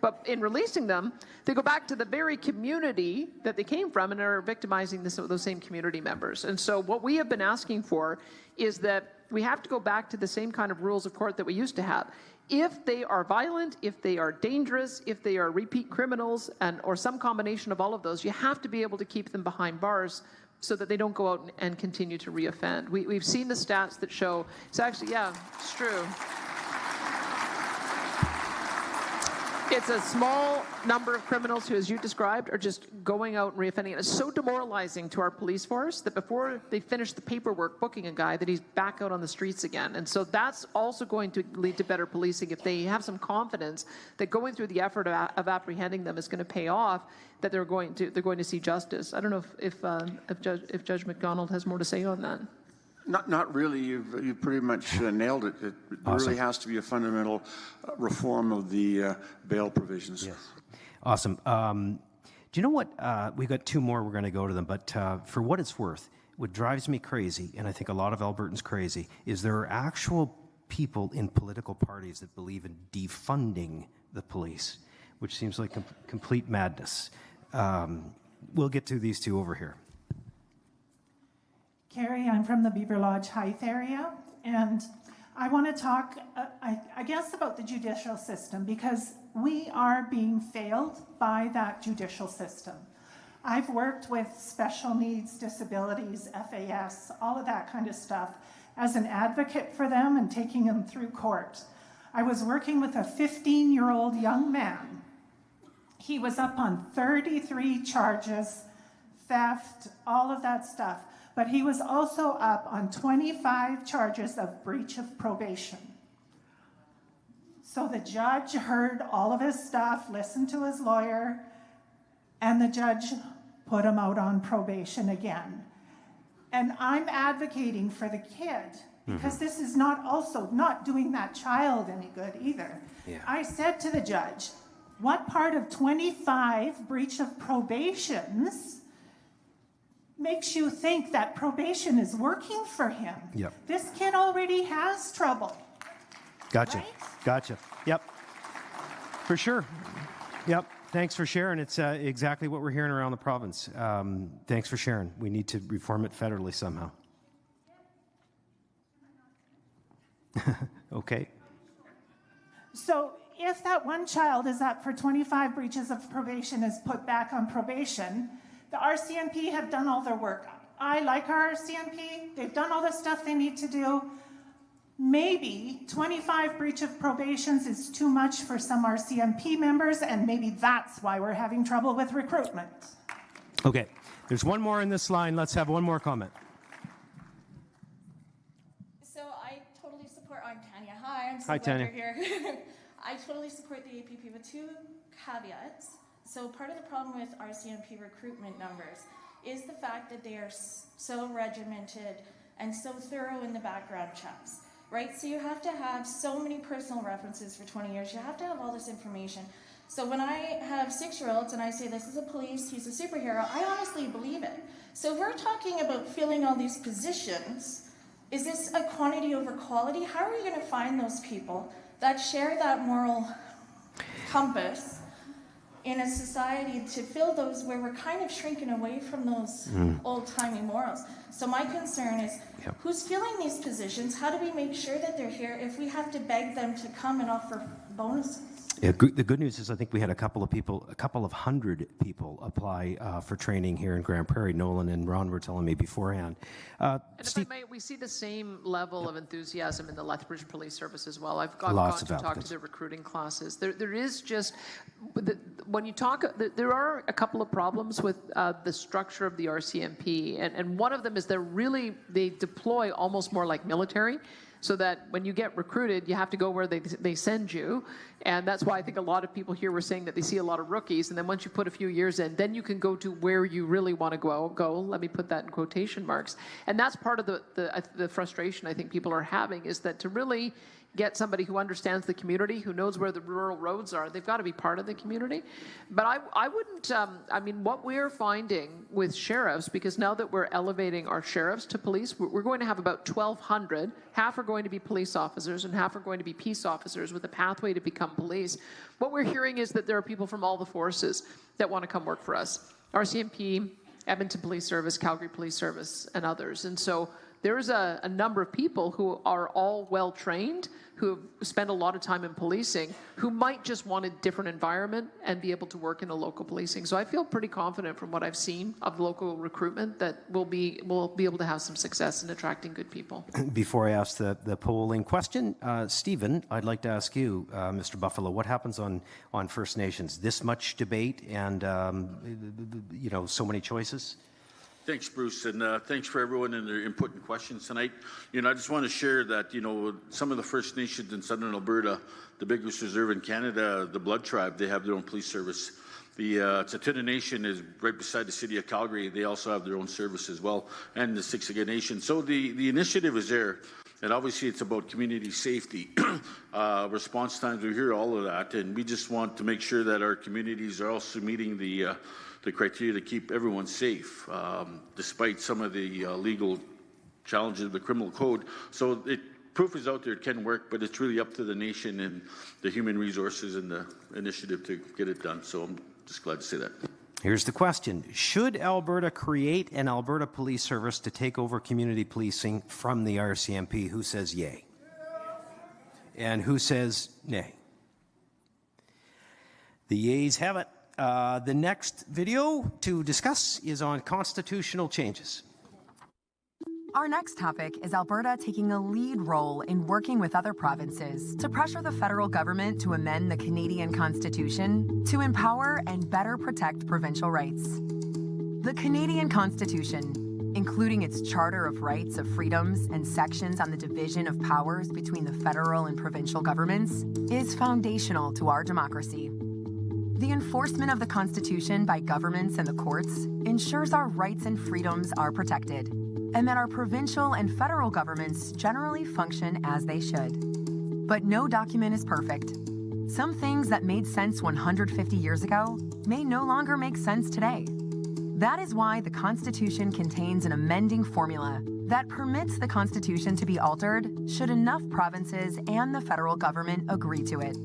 C: But in releasing them, they go back to the very community that they came from and are victimizing those same community members. And so what we have been asking for is that we have to go back to the same kind of rules of court that we used to have. If they are violent, if they are dangerous, if they are repeat criminals, or some combination of all of those, you have to be able to keep them behind bars so that they don't go out and continue to reoffend. We've seen the stats that show, it's actually, it's true. It's a small number of criminals who, as you described, are just going out and reoffending. And it's so demoralizing to our police force that before they finish the paperwork booking a guy, that he's back out on the streets again. And so that's also going to lead to better policing if they have some confidence that going through the effort of apprehending them is going to pay off, that they're going to see justice. I don't know if Judge McDonald has more to say on that.
F: Not really. You've pretty much nailed it. It
A: Awesome.
F: Really has to be a fundamental reform of the bail provisions.
A: Yes. Awesome. Do you know what? We've got 2 more. We're going to go to them. But for what it's worth, what drives me crazy, and I think a lot of Albertans crazy, is there are actual people in political parties that believe in defunding the police, which seems like complete madness. We'll get to these 2 over here.
M: Carrie, I'm from the Beaver Lodge Hythe area, and I want to talk, I guess, about the judicial system, because we are being failed by that judicial system. I've worked with special needs, disabilities, FAS, all of that kind of stuff, as an advocate for them and taking them through court. I was working with a 15-year-old young man. He was up on 33 charges, theft, all of that stuff. But he was also up on 25 charges of breach of probation. So the judge heard all of his stuff, listened to his lawyer, and the judge put him out on probation again. And I'm advocating for the kid, because this is not doing that child any good either.
A: Yeah.
M: I said to the judge, what part of 25 breach of probations makes you think that probation is working for him?
A: Yep.
M: This kid already has trouble.
A: Gotcha.
M: Right?
A: Gotcha. Yep. For sure. Yep. Thanks for sharing. It's exactly what we're hearing around the province. Thanks for sharing. We need to reform it federally somehow. Okay.
M: So if that one child is up for 25 breaches of probation is put back on probation, the RCMP have done all their work. I like our RCMP. They've done all the stuff they need to do. Maybe 25 breach of probations is too much for some RCMP members, and maybe that's why we're having trouble with recruitment.
A: Okay. There's one more in this line. Let's have one more comment.
N: So I totally support, I'm Tanya. Hi, I'm so
A: Hi,
N: glad
A: Tanya.
N: you're here. I totally support the APP with two caveats. So part of the problem with RCMP recruitment numbers is the fact that they are so regimented and so thorough in the background checks, right? So you have to have so many personal references for 20 years. You have to have all this information. So when I have 6-year-olds and I say this is a police, he's a superhero, I honestly believe it. So if we're talking about filling all these positions, is this a quantity over quality? How are we going to find those people that share that moral compass in a society to fill those where we're kind of shrinking away from those old-timey morals? So my concern is, who's filling these positions? How do we make sure that they're here if we have to beg them to come and offer bonuses?
A: Yeah, the good news is I think we had a couple of hundred people apply for training here in Grande Prairie. Nolan and Ron were telling me beforehand.
C: And if I may, we see the same level of enthusiasm in the Lethbridge Police Service as well. I've gone
A: Lots
C: to
A: of
C: talk to the recruiting classes. There is just, when you talk, there are a couple of problems with the structure of the RCMP. And one of them is they deploy almost more like military. So that when you get recruited, you have to go where they send you. And that's why I think a lot of people here were saying that they see a lot of rookies. And then once you put a few years in, then you can go to where you really want to go. Let me put that in quotation marks. And that's part of the frustration I think people are having, is that to really get somebody who understands the community, who knows where the rural roads are, they've got to be part of the community. But I wouldn't, I mean, what we're finding with sheriffs, because now that we're elevating our sheriffs to police, we're going to have about 1,200. Half are going to be police officers and half are going to be peace officers with a pathway to become police. What we're hearing is that there are people from all the forces that want to come work for us. RCMP, Edmonton Police Service, Calgary Police Service, and others. And so there's a number of people who are all well-trained, who have spent a lot of time in policing, who might just want a different environment and be able to work in a local policing. So I feel pretty confident from what I've seen of local recruitment that we'll be able to have some success in attracting good people.
A: Before I ask the polling question, Stephen, I'd like to ask you, Mr. Buffalo, what happens on First Nations? This much debate and, so many choices?
O: Thanks, Bruce, and thanks for everyone and their input and questions tonight. I just want to share that, some of the First Nations in Southern Alberta, the biggest reserve in Canada, the Blood Tribe, they have their own police service. The Tsuut'ina Nation is right beside the city of Calgary. They also have their own service as well, and the Siksika Nation. So the initiative is there, and obviously it's about community safety, response times. We hear all of that, and we just want to make sure that our communities are also meeting the criteria to keep everyone safe, despite some of the legal challenges of the criminal code. So proof is out there, it can work, but it's really up to the nation and the human resources and the initiative to get it done. So I'm just glad to say that.
A: Here's the question. Should Alberta create an Alberta Police Service to take over community policing from the RCMP? Who says yay? And who says nay? The yeas have it. The next video to discuss is on constitutional changes.
D: Our next topic is Alberta taking a lead role in working with other provinces to pressure the federal government to amend the Canadian Constitution to empower and better protect provincial rights. The Canadian Constitution, including its Charter of Rights of Freedoms and sections on the division of powers between the federal and provincial governments, is foundational to our democracy. The enforcement of the Constitution by governments and the courts ensures our rights and freedoms are protected, and that our provincial and federal governments generally function as they should. But no document is perfect. Some things that made sense 150 years ago may no longer make sense today. That is why the Constitution contains an amending formula that permits the Constitution to be altered should enough provinces and the federal government agree to it.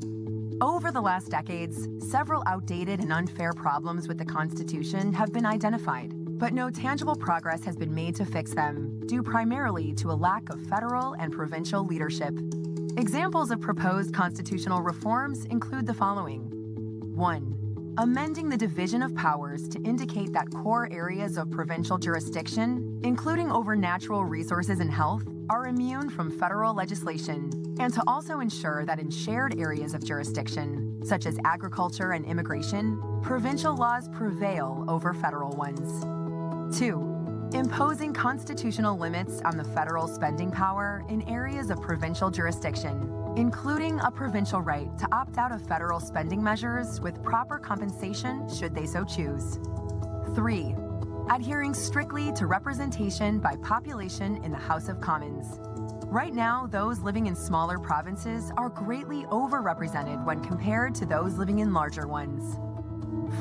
D: Over the last decades, several outdated and unfair problems with the Constitution have been identified, but no tangible progress has been made to fix them, due primarily to a lack of federal and provincial leadership. Examples of proposed constitutional reforms include the following. 1. Amending the division of powers to indicate that core areas of provincial jurisdiction, including over natural resources and health, are immune from federal legislation, and to also ensure that in shared areas of jurisdiction, such as agriculture and immigration, provincial laws prevail over federal ones. 2. Imposing constitutional limits on the federal spending power in areas of provincial jurisdiction, including a provincial right to opt out of federal spending measures with proper compensation should they so choose. 3. Adhering strictly to representation by population in the House of Commons. Right now, those living in smaller provinces are greatly overrepresented when compared to those living in larger ones.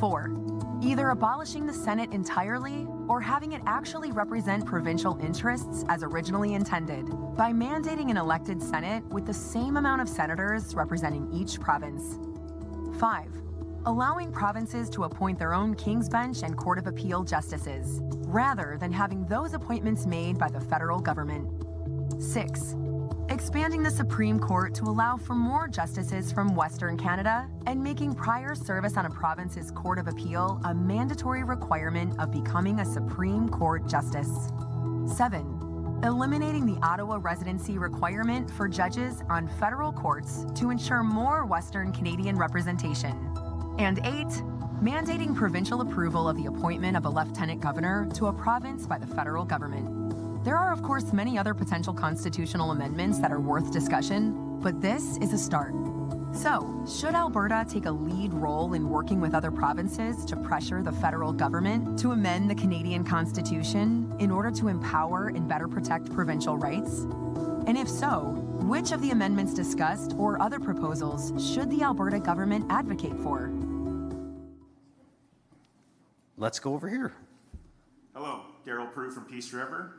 D: 4. Either abolishing the Senate entirely or having it actually represent provincial interests as originally intended by mandating an elected Senate with the same amount of senators representing each province. 5. Allowing provinces to appoint their own King's Bench and Court of Appeal justices, rather than having those appointments made by the federal government. 6. Expanding the Supreme Court to allow for more justices from Western Canada and making prior service on a province's Court of Appeal a mandatory requirement of becoming a Supreme Court justice. 7. Eliminating the Ottawa residency requirement for judges on federal courts to ensure more Western Canadian representation. And 8. Mandating provincial approval of the appointment of a lieutenant governor to a province by the federal government. There are, of course, many other potential constitutional amendments that are worth discussion, but this is a start. So, should Alberta take a lead role in working with other provinces to pressure the federal government to amend the Canadian Constitution in order to empower and better protect provincial rights? And if so, which of the amendments discussed or other proposals should the Alberta government advocate for?
A: Let's go over here.
P: Hello, Daryl Prue from Peace River.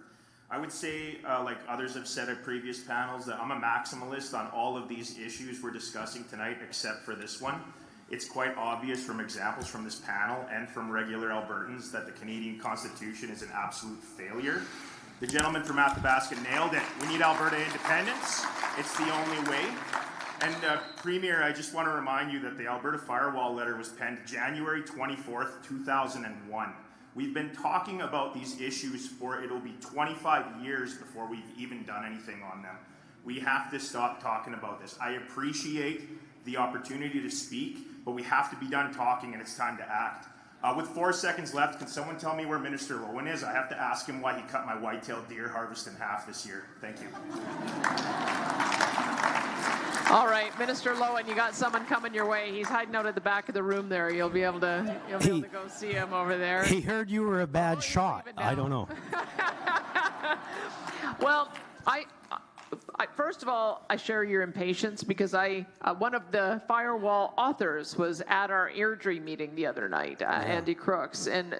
P: I would say, like others have said at previous panels, that I'm a maximalist on all of these issues we're discussing tonight, except for this one. It's quite obvious from examples from this panel and from regular Albertans that the Canadian Constitution is an absolute failure. The gentleman from Athabasca nailed it. We need Alberta independence. It's the only way. And Premier, I just want to remind you that the Alberta Firewall letter was penned January 24th, 2001. We've been talking about these issues for it'll be 25 years before we've even done anything on them. We have to stop talking about this. I appreciate the opportunity to speak, but we have to be done talking and it's time to act. With 4 seconds left, can someone tell me where Minister Lowen is? I have to ask him why he cut my white-tailed deer harvest in half this year. Thank you.
C: All right, Minister Lowen, you got someone coming your way. He's hiding out at the back of the room there. You'll be able to go see him over there.
A: He heard you were a bad shot. I don't know.
C: Well, first of all, I share your impatience because one of the Firewall authors was at our Airdrie meeting the other night, Andy Crooks, and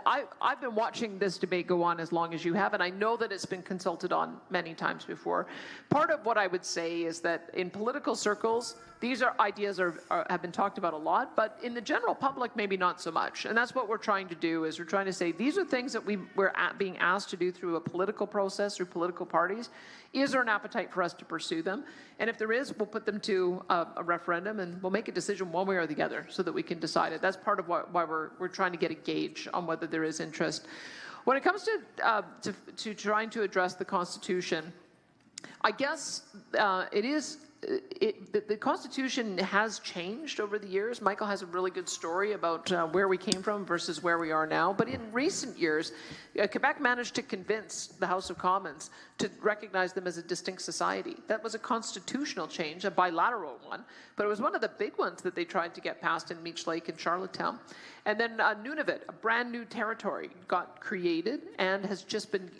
C: I've been watching this debate go on as long as you have, and I know that it's been consulted on many times before. Part of what I would say is that in political circles, these ideas have been talked about a lot, but in the general public, maybe not so much. And that's what we're trying to do, is we're trying to say these are things that we're being asked to do through a political process, through political parties. Is there an appetite for us to pursue them? And if there is, we'll put them to a referendum and we'll make a decision one way or the other so that we can decide it. That's part of why we're trying to get a gauge on whether there is interest. When it comes to trying to address the Constitution, I guess the Constitution has changed over the years. Michael has a really good story about where we came from versus where we are now. But in recent years, Quebec managed to convince the House of Commons to recognize them as a distinct society. That was a constitutional change, a bilateral one, but it was one of the big ones that they tried to get passed in Meech Lake and Charlottetown. And then Nunavut, a brand new territory, got created and has just been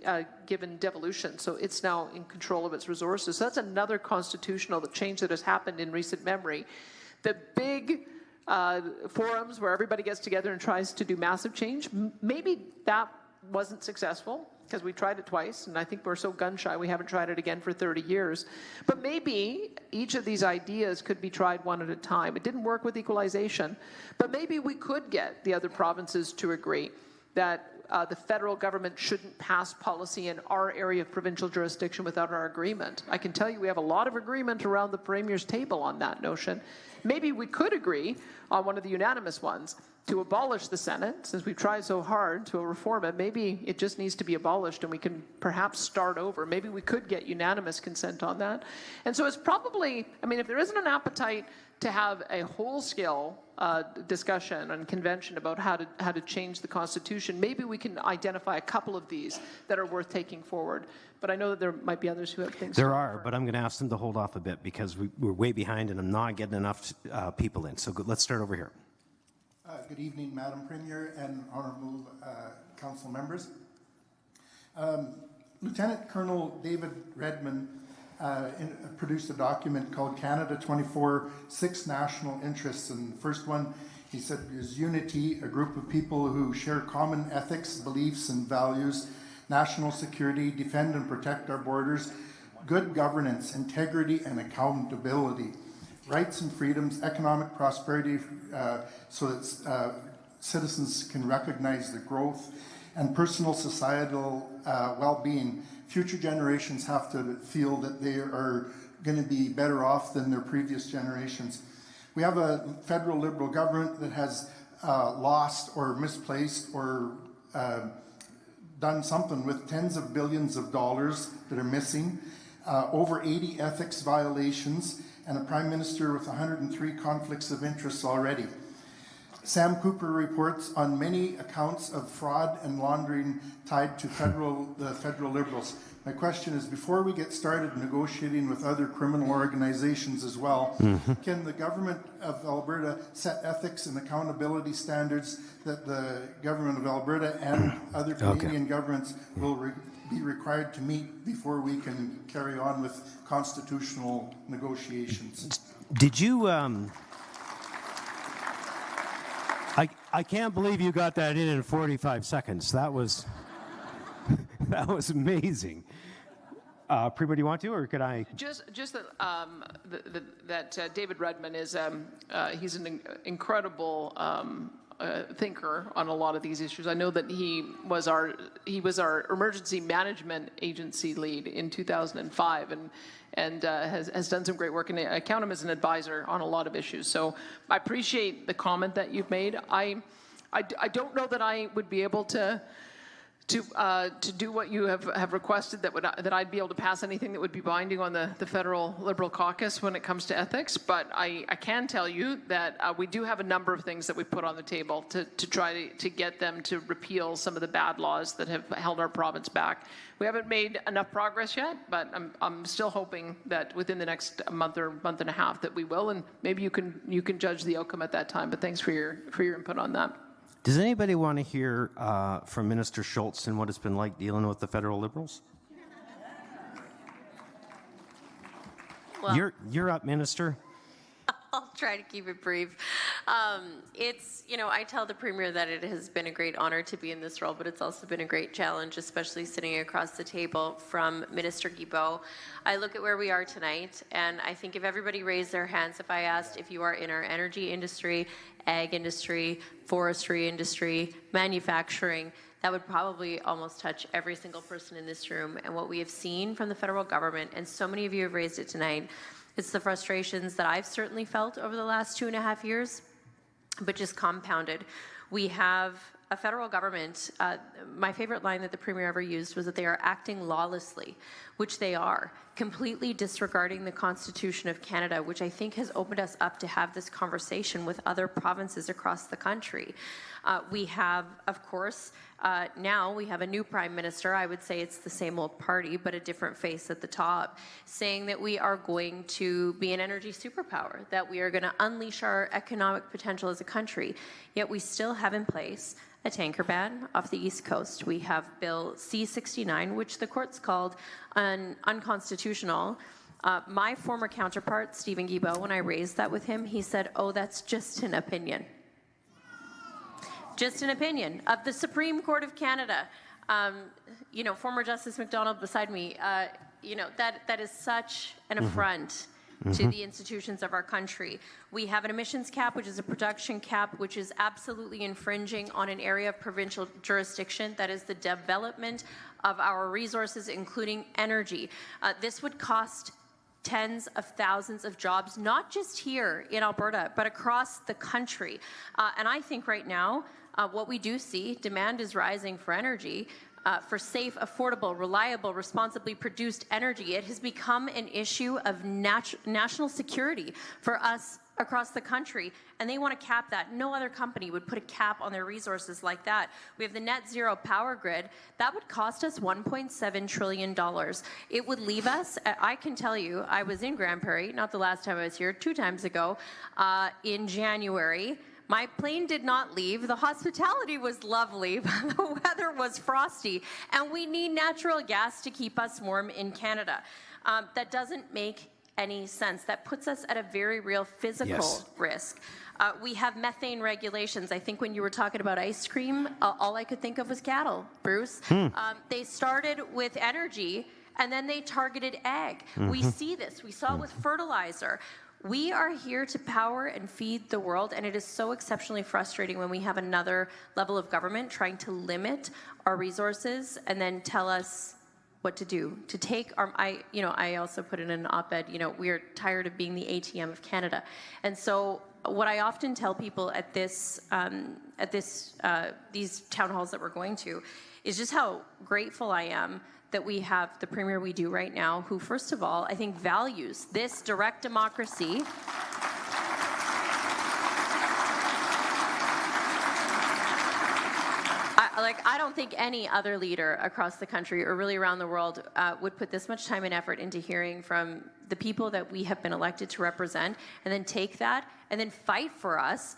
C: given devolution. So it's now in control of its resources. So that's another constitutional change that has happened in recent memory. The big forums where everybody gets together and tries to do massive change, maybe that wasn't successful. because we tried it twice, and I think we're so gun-shy we haven't tried it again for 30 years. But maybe each of these ideas could be tried one at a time. It didn't work with equalization, but maybe we could get the other provinces to agree that the federal government shouldn't pass policy in our area of provincial jurisdiction without our agreement. I can tell you we have a lot of agreement around the Premier's table on that notion. Maybe we could agree on one of the unanimous ones to abolish the Senate, since we've tried so hard to reform it. Maybe it just needs to be abolished and we can perhaps start over. Maybe we could get unanimous consent on that. And so it's probably, I mean, if there isn't an appetite to have a whole-scale discussion and convention about how to change the Constitution, maybe we can identify a couple of these that are worth taking forward. But I know that there might be others who have things.
A: There are, but I'm going to ask them to hold off a bit because we're way behind and I'm not getting enough people in. So let's start over here.
Q: Good evening, Madam Premier and honourable council members. Lieutenant Colonel David Redman produced a document called Canada 24 6 National Interests. And the first one, he said, is unity, a group of people who share common ethics, beliefs, and values, national security, defend and protect our borders, good governance, integrity, and accountability, rights and freedoms, economic prosperity, so that citizens can recognize the growth, and personal societal well-being. Future generations have to feel that they are going to be better off than their previous generations. We have a federal Liberal government that has lost or misplaced or done something with tens of billions of dollars that are missing, over 80 ethics violations, and a Prime Minister with 103 conflicts of interest already. Sam Cooper reports on many accounts of fraud and laundering tied to the federal Liberals. My question is, before we get started negotiating with other criminal organizations as well, can the government of Alberta set ethics and accountability standards that the government of Alberta and other Canadian governments will be required to meet before we can carry on with constitutional negotiations?
A: Did you... I can't believe you got that in 45 seconds. That was that was amazing. Premier, do you want to, or could I?
C: Just that David Redman is he's an incredible thinker on a lot of these issues. I know that he was our emergency management agency lead in 2005, and has done some great work, and I count him as an advisor on a lot of issues. So I appreciate the comment that you've made. I don't know that I would be able to do what you have requested, that I'd be able to pass anything that would be binding on the federal Liberal caucus when it comes to ethics, but I can tell you that we do have a number of things that we put on the table to try to get them to repeal some of the bad laws that have held our province back. We haven't made enough progress yet, but I'm still hoping that within the next month or month and a half that we will, and maybe you can judge the outcome at that time. But thanks for your input on that.
A: Does anybody want to hear from Minister Schultz and what it's been like dealing with the federal Liberals?
R: Well,
A: you're up, Minister.
R: I'll try to keep it brief. I tell the Premier that it has been a great honor to be in this role, but it's also been a great challenge, especially sitting across the table from Minister Guilbeault. I look at where we are tonight, and I think if everybody raised their hands, if I asked if you are in our energy industry, ag industry, forestry industry, manufacturing, that would probably almost touch every single person in this room. And what we have seen from the federal government, and so many of you have raised it tonight, it's the frustrations that I've certainly felt over the last 2.5 years, but just compounded. We have a federal government, my favorite line that the Premier ever used was that they are acting lawlessly, which they are, completely disregarding the Constitution of Canada, which I think has opened us up to have this conversation with other provinces across the country. We have, of course, now we have a new Prime Minister. I would say it's the same old party, but a different face at the top, saying that we are going to be an energy superpower, that we are going to unleash our economic potential as a country. Yet we still have in place a tanker ban off the East Coast. We have Bill C-69, which the courts called unconstitutional. My former counterpart, Stephen Guilbeault, when I raised that with him, he said, "Oh, that's just an opinion." Just an opinion of the Supreme Court of Canada. You know, former Justice McDonald beside me, you know, that is such an affront to the institutions of our country. We have an emissions cap, which is a production cap, which is absolutely infringing on an area of provincial jurisdiction, that is the development of our resources, including energy. This would cost tens of thousands of jobs, not just here in Alberta, but across the country. And I think right now, what we do see, demand is rising for energy, for safe, affordable, reliable, responsibly produced energy. It has become an issue of national security for us across the country, and they want to cap that. No other company would put a cap on their resources like that. We have the net zero power grid. That would cost us $1.7 trillion. It would leave us, I can tell you, I was in Grande Prairie, not the last time I was here, 2 times ago, in January. My plane did not leave. The hospitality was lovely, but the weather was frosty, and we need natural gas to keep us warm in Canada. That doesn't make any sense. That puts us at a very real physical risk. We have methane regulations. I think when you were talking about ice cream, all I could think of was cattle, Bruce. They started with energy, and then they targeted ag. We see this. We saw it with fertilizer. We are here to power and feed the world, and it is so exceptionally frustrating when we have another level of government trying to limit our resources and then tell us what to do. To take our, I also put in an op-ed, we are tired of being the ATM of Canada. And so what I often tell people at these town halls that we're going to is just how grateful I am that we have the Premier we do right now, who, first of all, I think values this direct democracy. I don't think any other leader across the country or really around the world would put this much time and effort into hearing from the people that we have been elected to represent, and then take that and then fight for us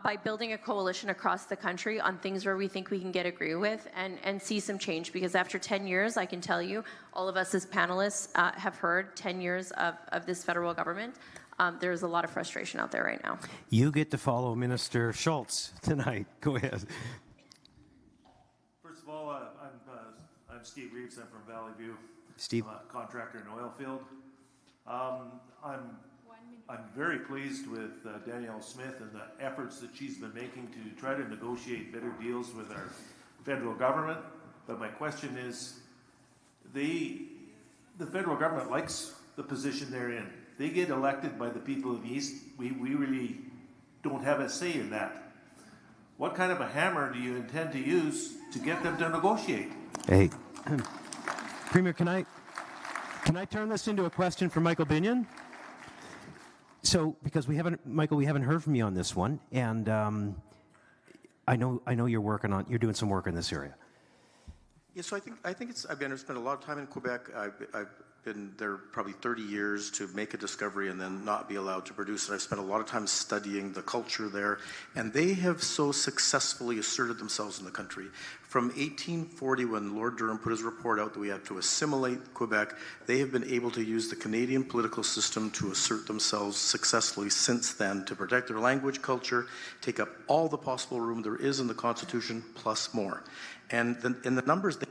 R: by building a coalition across the country on things where we think we can get agree with and see some change. Because after 10 years, I can tell you, all of us as panelists have heard 10 years of this federal government. There's a lot of frustration out there right now.
A: You get to follow Minister Schultz tonight. Go ahead.
I: First of all, I'm Steve Reeves. I'm from Valley View.
A: Steve.
I: I'm a contractor in oil field. I'm very pleased with Danielle Smith and the efforts that she's been making to try to negotiate better deals with our federal government. But my question is, the federal government likes the position they're in. They get elected by the people of the East. We really don't have a say in that. What kind of a hammer do you intend to use to get them to negotiate?
A: Hey, Premier, can I turn this into a question for Michael Binion? So, because we haven't heard from you on this one, and I know you're doing some work in this area.
S: Yeah, so I think I've spent a lot of time in Quebec. I've been there probably 30 years to make a discovery and then not be allowed to produce it. I've spent a lot of time studying the culture there, and they have so successfully asserted themselves in the country. From 1840, when Lord Durham put his report out that we had to assimilate Quebec, they have been able to use the Canadian political system to assert themselves successfully since then, to protect their language, culture, take up all the possible room there is in the Constitution, plus more. And in the numbers, they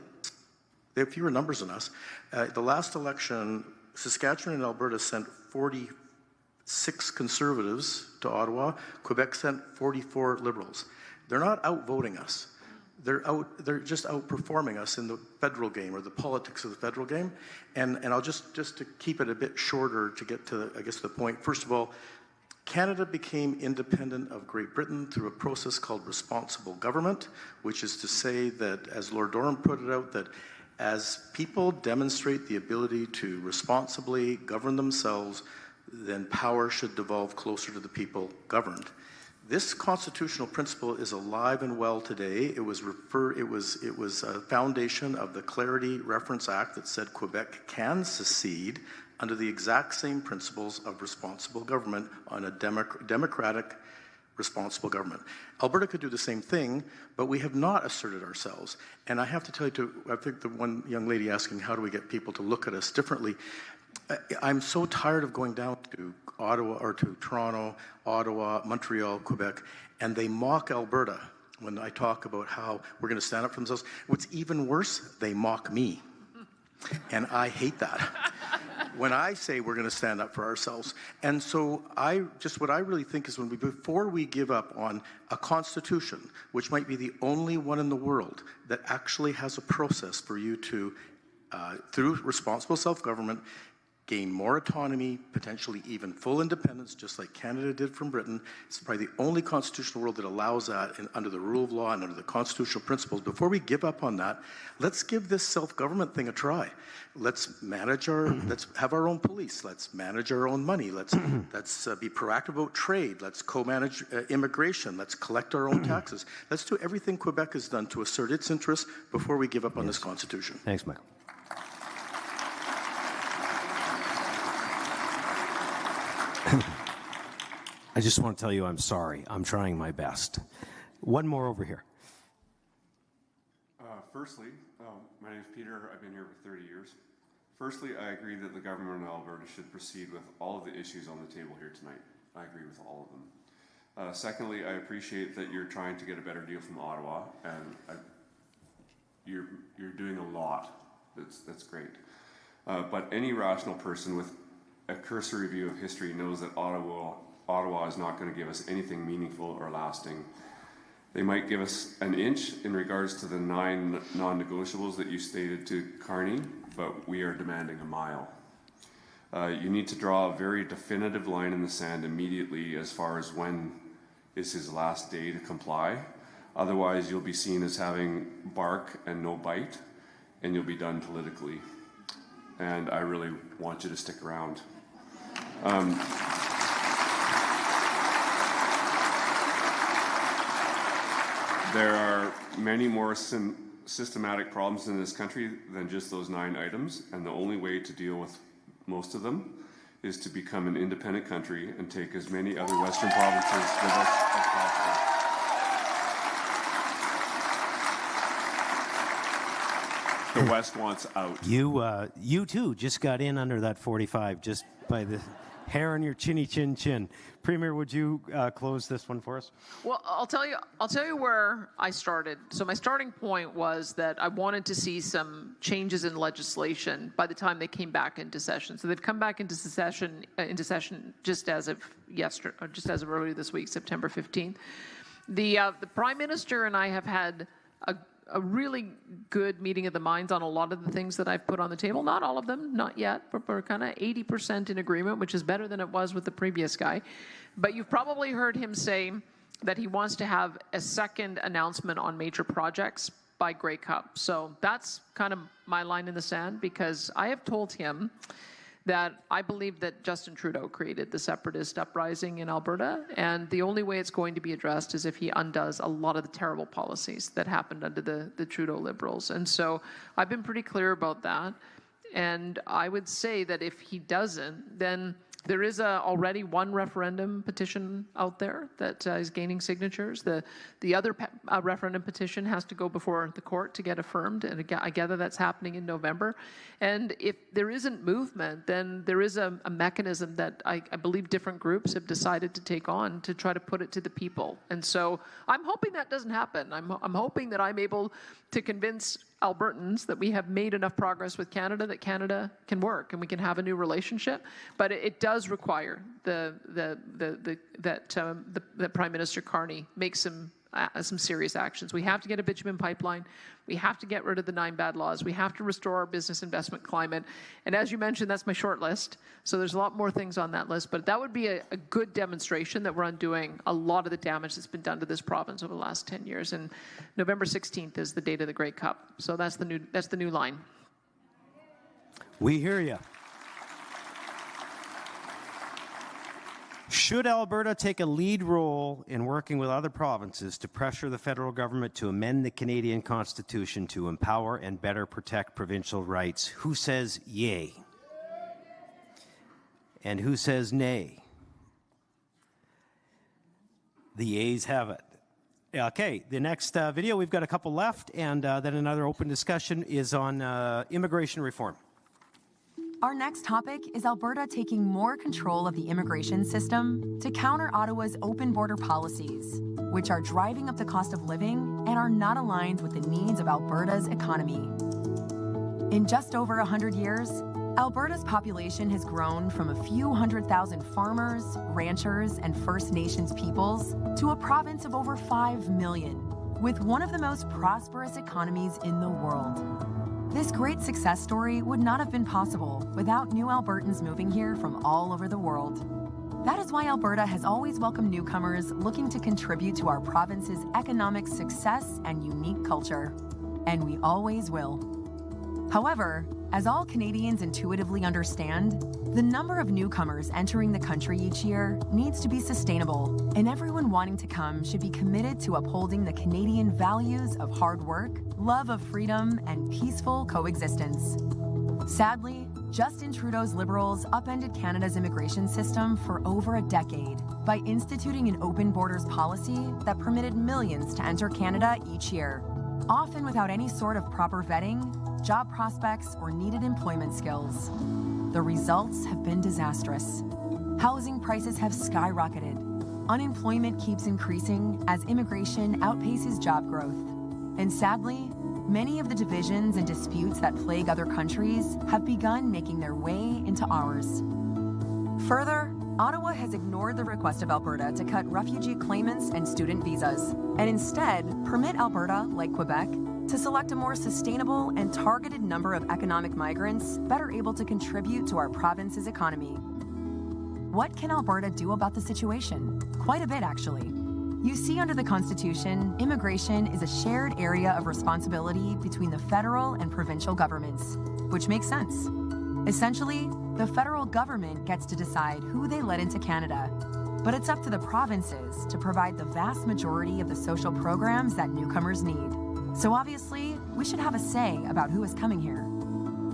S: have fewer numbers than us. The last election, Saskatchewan and Alberta sent 46 Conservatives to Ottawa. Quebec sent 44 Liberals. They're not outvoting us. They're just outperforming us in the federal game, or the politics of the federal game. And I'll just to keep it a bit shorter to get to, I guess, the point. First of all, Canada became independent of Great Britain through a process called responsible government, which is to say that, as Lord Durham put it out, that as people demonstrate the ability to responsibly govern themselves, then power should devolve closer to the people governed. This constitutional principle is alive and well today. It was a foundation of the Clarity Reference Act that said Quebec can secede under the exact same principles of responsible government on a democratic, responsible government. Alberta could do the same thing, but we have not asserted ourselves. And I have to tell you, I think the one young lady asking, how do we get people to look at us differently? I'm so tired of going down to Ottawa, or to Toronto, Ottawa, Montreal, Quebec, and they mock Alberta. when I talk about how we're going to stand up for themselves. What's even worse, they mock me. And I hate that. When I say we're going to stand up for ourselves. And so what I really think is before we give up on a constitution, which might be the only one in the world that actually has a process for you to, through responsible self-government, gain more autonomy, potentially even full independence, just like Canada did from Britain. It's probably the only constitutional world that allows that under the rule of law and under the constitutional principles. Before we give up on that, let's give this self-government thing a try. Let's have our own police. Let's manage our own money. Let's be proactive about trade. Let's co-manage immigration. Let's collect our own taxes. Let's do everything Quebec has done to assert its interests before we give up on this constitution.
A: Thanks, Michael. I just want to tell you I'm sorry. I'm trying my best. One more over here.
T: Firstly, my name is Peter. I've been here for 30 years. Firstly, I agree that the government of Alberta should proceed with all of the issues on the table here tonight. I agree with all of them. Secondly, I appreciate that you're trying to get a better deal from Ottawa, and you're doing a lot. That's great. But any rational person with a cursory view of history knows that Ottawa is not going to give us anything meaningful or lasting. They might give us an inch in regards to the 9 non-negotiables that you stated to Carney, but we are demanding a mile. You need to draw a very definitive line in the sand immediately as far as when is his last day to comply. Otherwise, you'll be seen as having bark and no bite, and you'll be done politically. And I really want you to stick around. There are many more systematic problems in this country than just those 9 items, and the only way to deal with most of them is to become an independent country and take as many other Western provinces with us as possible. The West wants out.
A: You too just got in under that 45 just by the hair on your chinny chin. Premier, would you close this one for us?
C: Well, I'll tell you where I started. So my starting point was that I wanted to see some changes in legislation by the time they came back into session. So they've come back into session just as of yesterday, or just as of earlier this week, September 15th. The Prime Minister and I have had a really good meeting of the minds on a lot of the things that I've put on the table. Not all of them, not yet, but we're kind of 80% in agreement, which is better than it was with the previous guy. But you've probably heard him say that he wants to have a second announcement on major projects by Grey Cup. So that's kind of my line in the sand, because I have told him that I believe that Justin Trudeau created the separatist uprising in Alberta, and the only way it's going to be addressed is if he undoes a lot of the terrible policies that happened under the Trudeau Liberals. And so I've been pretty clear about that, and I would say that if he doesn't, then there is already one referendum petition out there that is gaining signatures. The other referendum petition has to go before the court to get affirmed, and I gather that's happening in November. And if there isn't movement, then there is a mechanism that I believe different groups have decided to take on to try to put it to the people. And so I'm hoping that doesn't happen. I'm hoping that I'm able to convince Albertans that we have made enough progress with Canada that Canada can work and we can have a new relationship. But it does require that Prime Minister Carney makes some serious actions. We have to get a bitumen pipeline. We have to get rid of the 9 bad laws. We have to restore our business investment climate. And as you mentioned, that's my short list. So there's a lot more things on that list. But that would be a good demonstration that we're undoing a lot of the damage that's been done to this province over the last 10 years. And November 16th is the date of the Grey Cup. So that's the new line.
A: We hear you. Should Alberta take a lead role in working with other provinces to pressure the federal government to amend the Canadian Constitution to empower and better protect provincial rights? Who says yay? And who says nay? The yeas have it. Okay, the next video, we've got a couple left, and then another open discussion is on immigration reform.
D: Our next topic is Alberta taking more control of the immigration system to counter Ottawa's open border policies, which are driving up the cost of living and are not aligned with the needs of Alberta's economy. In just over 100 years, Alberta's population has grown from a few 100,000 farmers, ranchers, and First Nations peoples to a province of over 5 million, with one of the most prosperous economies in the world. This great success story would not have been possible without new Albertans moving here from all over the world. That is why Alberta has always welcomed newcomers looking to contribute to our province's economic success and unique culture. And we always will. However, as all Canadians intuitively understand, the number of newcomers entering the country each year needs to be sustainable, and everyone wanting to come should be committed to upholding the Canadian values of hard work, love of freedom, and peaceful coexistence. Sadly, Justin Trudeau's Liberals upended Canada's immigration system for over a decade by instituting an open borders policy that permitted millions to enter Canada each year, often without any sort of proper vetting, job prospects, or needed employment skills. The results have been disastrous. Housing prices have skyrocketed. Unemployment keeps increasing as immigration outpaces job growth. And sadly, many of the divisions and disputes that plague other countries have begun making their way into ours. Further, Ottawa has ignored the request of Alberta to cut refugee claimants and student visas, and instead permit Alberta, like Quebec, to select a more sustainable and targeted number of economic migrants better able to contribute to our province's economy. What can Alberta do about the situation? Quite a bit, actually. You see, under the Constitution, immigration is a shared area of responsibility between the federal and provincial governments, which makes sense. Essentially, the federal government gets to decide who they let into Canada, but it's up to the provinces to provide the vast majority of the social programs that newcomers need. So obviously, we should have a say about who is coming here.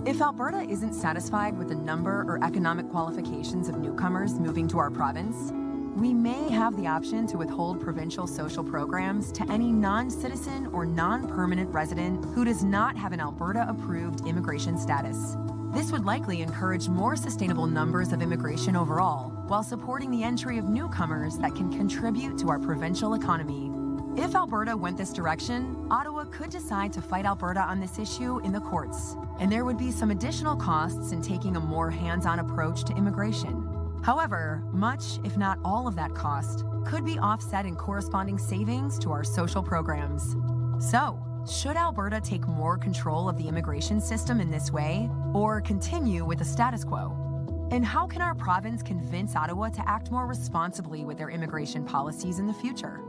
D: If Alberta isn't satisfied with the number or economic qualifications of newcomers moving to our province, we may have the option to withhold provincial social programs to any non-citizen or non-permanent resident who does not have an Alberta-approved immigration status. This would likely encourage more sustainable numbers of immigration overall, while supporting the entry of newcomers that can contribute to our provincial economy. If Alberta went this direction, Ottawa could decide to fight Alberta on this issue in the courts, and there would be some additional costs in taking a more hands-on approach to immigration. However, much, if not all of that cost, could be offset in corresponding savings to our social programs. So, should Alberta take more control of the immigration system in this way, or continue with the status quo? And how can our province convince Ottawa to act more responsibly with their immigration policies in the future?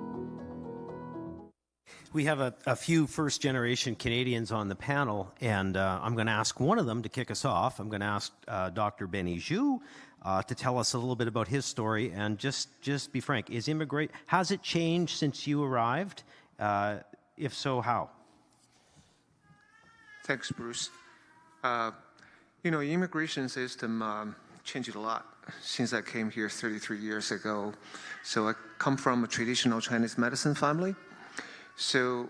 A: We have a few first-generation Canadians on the panel, and I'm going to ask one of them to kick us off. I'm going to ask Dr. Benny Zhu to tell us a little bit about his story, and just be frank, has it changed since you arrived? If so, how?
U: Thanks, Bruce. Immigration system changed a lot since I came here 33 years ago. So I come from a traditional Chinese medicine family. So,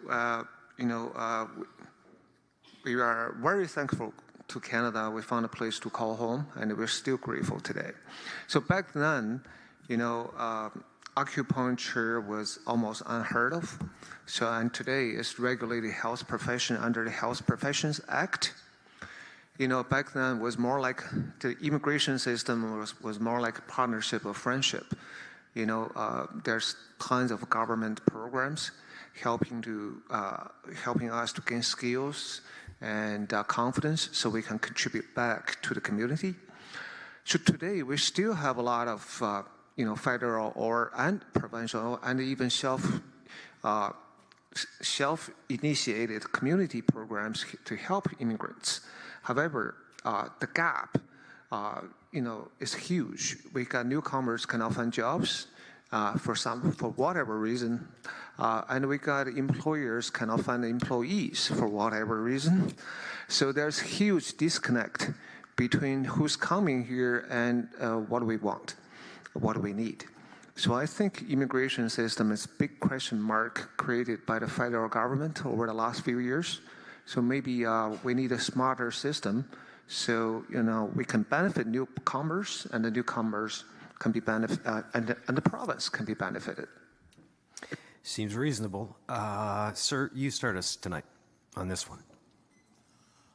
U: we are very thankful to Canada. We found a place to call home, and we're still grateful today. So back then, acupuncture was almost unheard of. So, and today it's regulated health profession under the Health Professions Act. Back then was more like the immigration system was more like a partnership of friendship. There's tons of government programs helping us to gain skills and confidence so we can contribute back to the community. So today we still have a lot of federal and provincial and even self-initiated community programs to help immigrants. However, the gap is huge. We got newcomers cannot find jobs for whatever reason. And we got employers cannot find employees for whatever reason. So there's huge disconnect between who's coming here and what we want, what we need. So I think immigration system is a big question mark created by the federal government over the last few years. So maybe we need a smarter system So, we can benefit newcomers, and the newcomers can be and the province can be benefited.
A: Seems reasonable. Sir, you start us tonight on this one.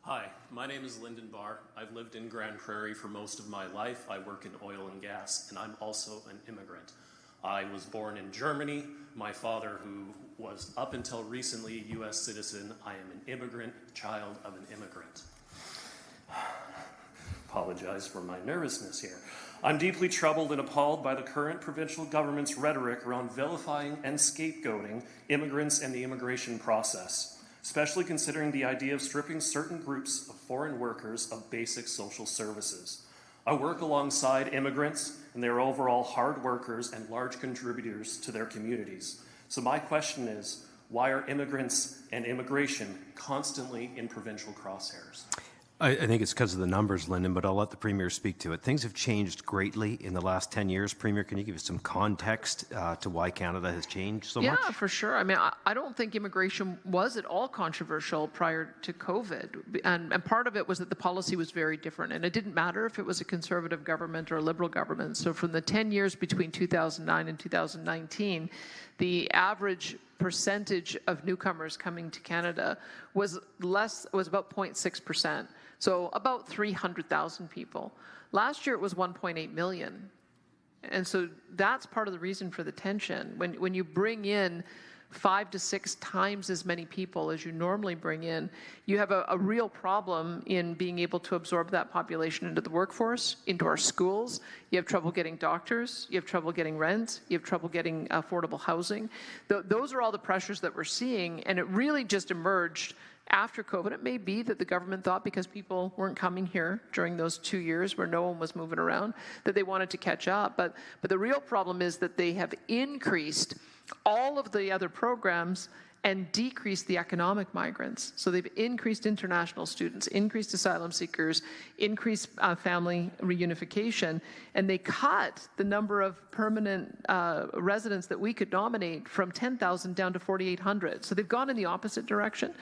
B: Hi, my name is Lyndon Barr. I've lived in Grande Prairie for most of my life. I work in oil and gas, and I'm also an immigrant. I was born in Germany. My father, who was up until recently a U.S. citizen, I am an immigrant, child of an immigrant. Apologize for my nervousness here. I'm deeply troubled and appalled by the current provincial government's rhetoric around vilifying and scapegoating immigrants and the immigration process, especially considering the idea of stripping certain groups of foreign workers of basic social services. I work alongside immigrants, and they're overall hard workers and large contributors to their communities. So my question is, why are immigrants and immigration constantly in provincial crosshairs?
A: I think it's because of the numbers, Lyndon, but I'll let the Premier speak to it. Things have changed greatly in the last 10 years. Premier, can you give us some context to why Canada has changed so much?
C: Yeah, for sure. I mean, I don't think immigration was at all controversial prior to COVID. And part of it was that the policy was very different. And it didn't matter if it was a Conservative government or a Liberal government. So from the 10 years between 2009 and 2019, the average percentage of newcomers coming to Canada was about 0.6%. So about 300,000 people. Last year it was 1.8 million. And so that's part of the reason for the tension. When you bring in 5 to 6 times as many people as you normally bring in, you have a real problem in being able to absorb that population into the workforce, into our schools. You have trouble getting doctors, you have trouble getting rent, you have trouble getting affordable housing. Those are all the pressures that we're seeing, and it really just emerged after COVID. It may be that the government thought because people weren't coming here during those 2 years where no one was moving around, that they wanted to catch up. But the real problem is that they have increased all of the other programs and decreased the economic migrants. So they've increased international students, increased asylum seekers, increased family reunification, and they cut the number of permanent residents that we could nominate from 10,000 down to 4,800. So they've gone in the opposite direction.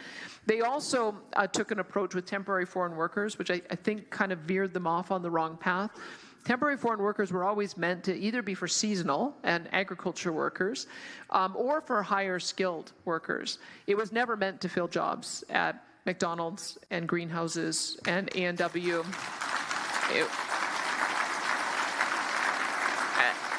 C: They also took an approach with temporary foreign workers, which I think kind of veered them off on the wrong path. Temporary foreign workers were always meant to either be for seasonal and agriculture workers or for higher skilled workers. It was never meant to fill jobs at McDonald's and greenhouses and A&W.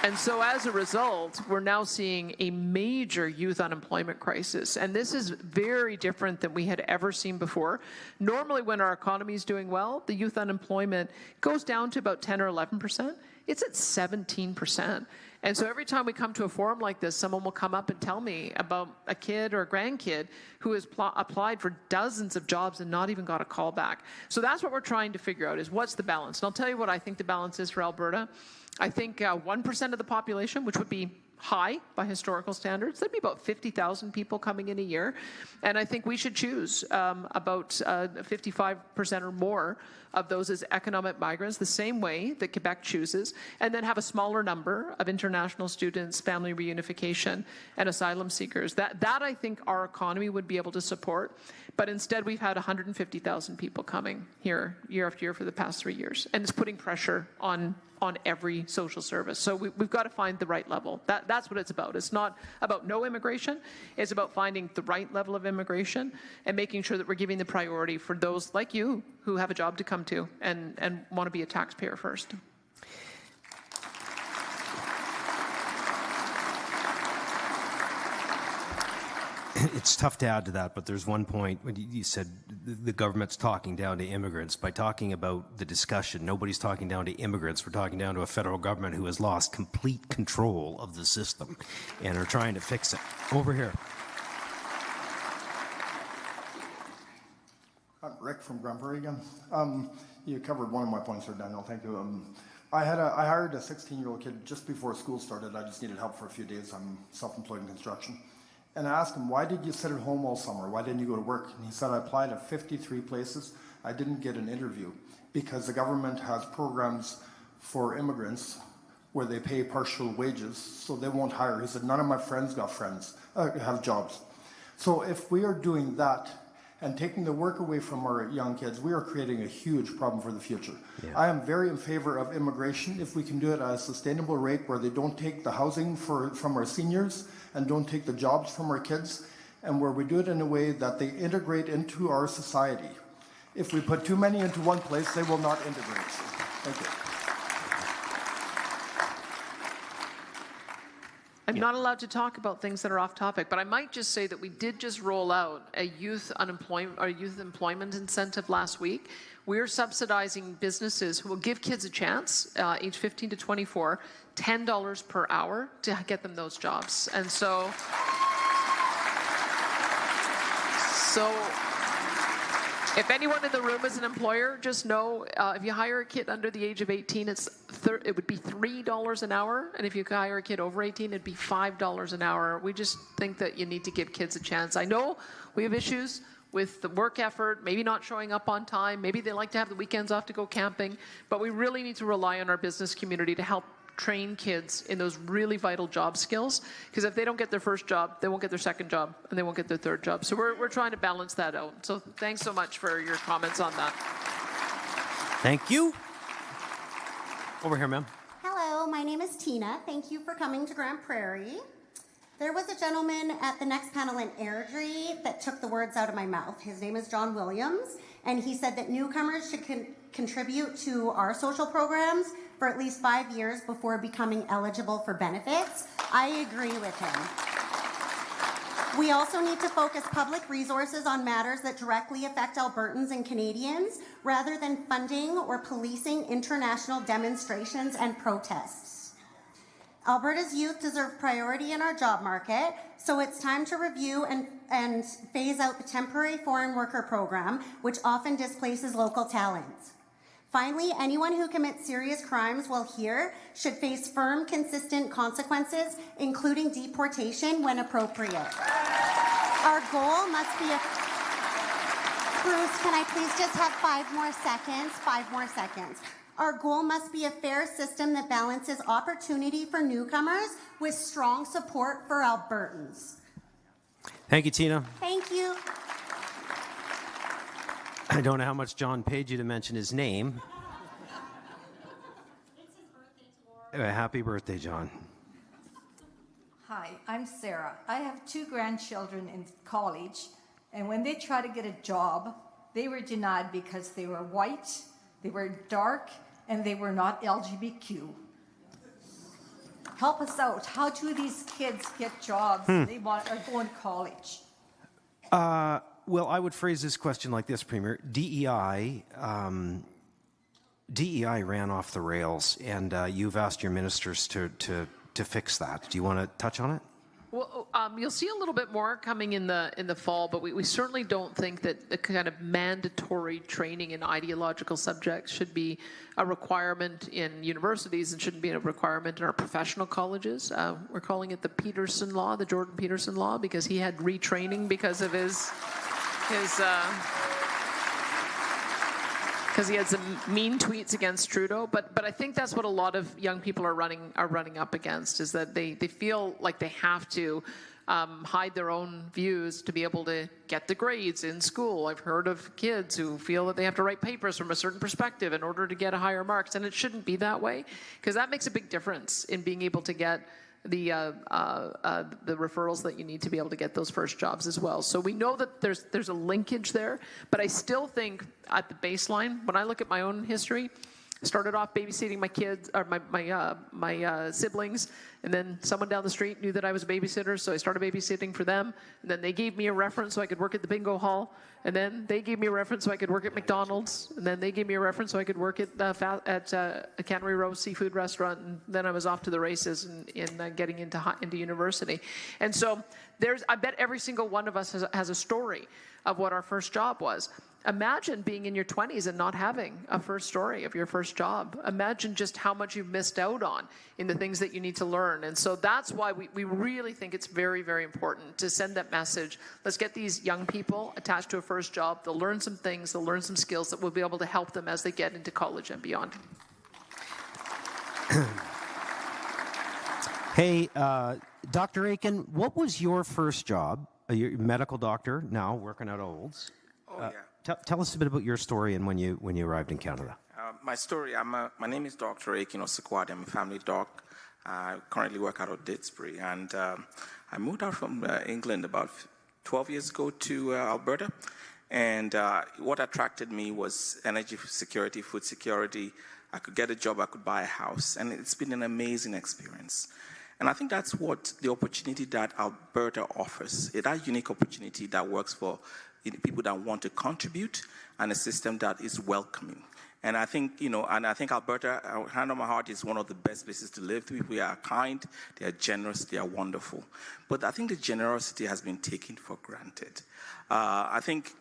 C: And so as a result, we're now seeing a major youth unemployment crisis. And this is very different than we had ever seen before. Normally, when our economy is doing well, the youth unemployment goes down to about 10 or 11%. It's at 17%. And so every time we come to a forum like this, someone will come up and tell me about a kid or a grandkid who has applied for dozens of jobs and not even got a call back. So that's what we're trying to figure out, is what's the balance. And I'll tell you what I think the balance is for Alberta. I think 1% of the population, which would be high by historical standards, that'd be about 50,000 people coming in a year. And I think we should choose about 55% or more of those as economic migrants, the same way that Quebec chooses, and then have a smaller number of international students, family reunification, and asylum seekers. That I think our economy would be able to support. But instead, we've had 150,000 people coming here year after year for the past 3 years. And it's putting pressure on every social service. So we've got to find the right level. That's what it's about. It's not about no immigration. It's about finding the right level of immigration and making sure that we're giving the priority for those like you who have a job to come to and want to be a taxpayer first.
A: It's tough to add to that, but there's one point when you said the government's talking down to immigrants. By talking about the discussion, nobody's talking down to immigrants. We're talking down to a federal government who has lost complete control of the system and are trying to fix it. Over here.
H: I'm Rick from Grande Prairie again. You covered one of my points there, Daniel. Thank you. I hired a 16-year-old kid just before school started. I just needed help for a few days. I'm self-employed in construction. And I asked him, why did you sit at home all summer? Why didn't you go to work? And he said, I applied at 53 places. I didn't get an interview because the government has programs for immigrants where they pay partial wages, so they won't hire. He said, none of my friends have jobs. So if we are doing that, and taking the work away from our young kids, we are creating a huge problem for the future.
A: Yeah.
H: I am very in favor of immigration if we can do it at a sustainable rate where they don't take the housing from our seniors and don't take the jobs from our kids, and where we do it in a way that they integrate into our society. If we put too many into one place, they will not integrate. Thank you.
C: I'm not allowed to talk about things that are off topic, but I might just say that we did just roll out a youth employment incentive last week. We're subsidizing businesses who will give kids a chance, age 15 to 24, $10 per hour to get them those jobs. And so if anyone in the room is an employer, just know if you hire a kid under the age of 18, it would be $3 an hour. And if you hire a kid over 18, it'd be $5 an hour. We just think that you need to give kids a chance. I know we have issues with the work effort, maybe not showing up on time, maybe they like to have the weekends off to go camping, but we really need to rely on our business community to help train kids in those really vital job skills, because if they don't get their first job, they won't get their second job, and they won't get their third job. So we're trying to balance that out. So thanks so much for your comments on that.
A: Thank you. Over here, ma'am.
E: Hello, my name is Tina. Thank you for coming to Grande Prairie. There was a gentleman at the next panel in Airdrie that took the words out of my mouth. His name is John Williams, and he said that newcomers should contribute to our social programs for at least 5 years before becoming eligible for benefits. I agree with him. We also need to focus public resources on matters that directly affect Albertans and Canadians, rather than funding or policing international demonstrations and protests. Alberta's youth deserve priority in our job market, so it's time to review and phase out the temporary foreign worker program, which often displaces local talents. Finally, anyone who commits serious crimes while here should face firm, consistent consequences, including deportation when appropriate. Our goal must be a... Bruce, can I please just have 5 more seconds? 5 more seconds. Our goal must be a fair system that balances opportunity for newcomers with strong support for Albertans.
A: Thank you, Tina.
E: Thank you.
A: I don't know how much John paid you to mention his name. Happy birthday, John.
V: Hi, I'm Sarah. I have 2 grandchildren in college, and when they try to get a job, they were denied because they were white, they were dark, and they were not LGBTQ. Help us out. How do these kids get jobs they are going to college?
A: Well, I would phrase this question like this, Premier. DEI ran off the rails, and you've asked your ministers to fix that. Do you want to touch on it?
C: Well, you'll see a little bit more coming in the fall, but we certainly don't think that the kind of mandatory training in ideological subjects should be a requirement in universities and shouldn't be a requirement in our professional colleges. We're calling it the Peterson Law, the Jordan Peterson Law, because he had retraining because of his because he had some mean tweets against Trudeau. But I think that's what a lot of young people are running up against, is that they feel like they have to hide their own views to be able to get the grades in school. I've heard of kids who feel that they have to write papers from a certain perspective in order to get a higher marks, and it shouldn't be that way, because that makes a big difference in being able to get the referrals that you need to be able to get those first jobs as well. So we know that there's a linkage there, but I still think at the baseline, when I look at my own history, I started off babysitting my kids, or my siblings, and then someone down the street knew that I was a babysitter, so I started babysitting for them, and then they gave me a reference so I could work at the bingo hall, and then they gave me a reference so I could work at McDonald's, and then they gave me a reference so I could work at a Cannery Row seafood restaurant, and then I was off to the races in getting into university. And so I bet every single one of us has a story of what our first job was. Imagine being in your 20s and not having a first story of your first job. Imagine just how much you've missed out on in the things that you need to learn. And so that's why we really think it's very, very important to send that message. Let's get these young people attached to a first job. They'll learn some things, they'll learn some skills that will be able to help them as they get into college and beyond.
A: Hey, Dr. Aiken, what was your first job? You're a medical doctor now, working at Olds. Tell us a bit about your story and when you arrived in Canada.
G: My story, my name is Dr. Aikin Osekwadi. I'm a family doc. I currently work out of Didsbury. And I moved out from England about 12 years ago to Alberta. And what attracted me was energy security, food security. I could get a job, I could buy a house. And it's been an amazing experience. And I think that's what the opportunity that Alberta offers, that unique opportunity that works for people that want to contribute and a system that is welcoming. And I think, Alberta, hand on my heart, is one of the best places to live. People are kind, they are generous, they are wonderful. But I think the generosity has been taken for granted. I think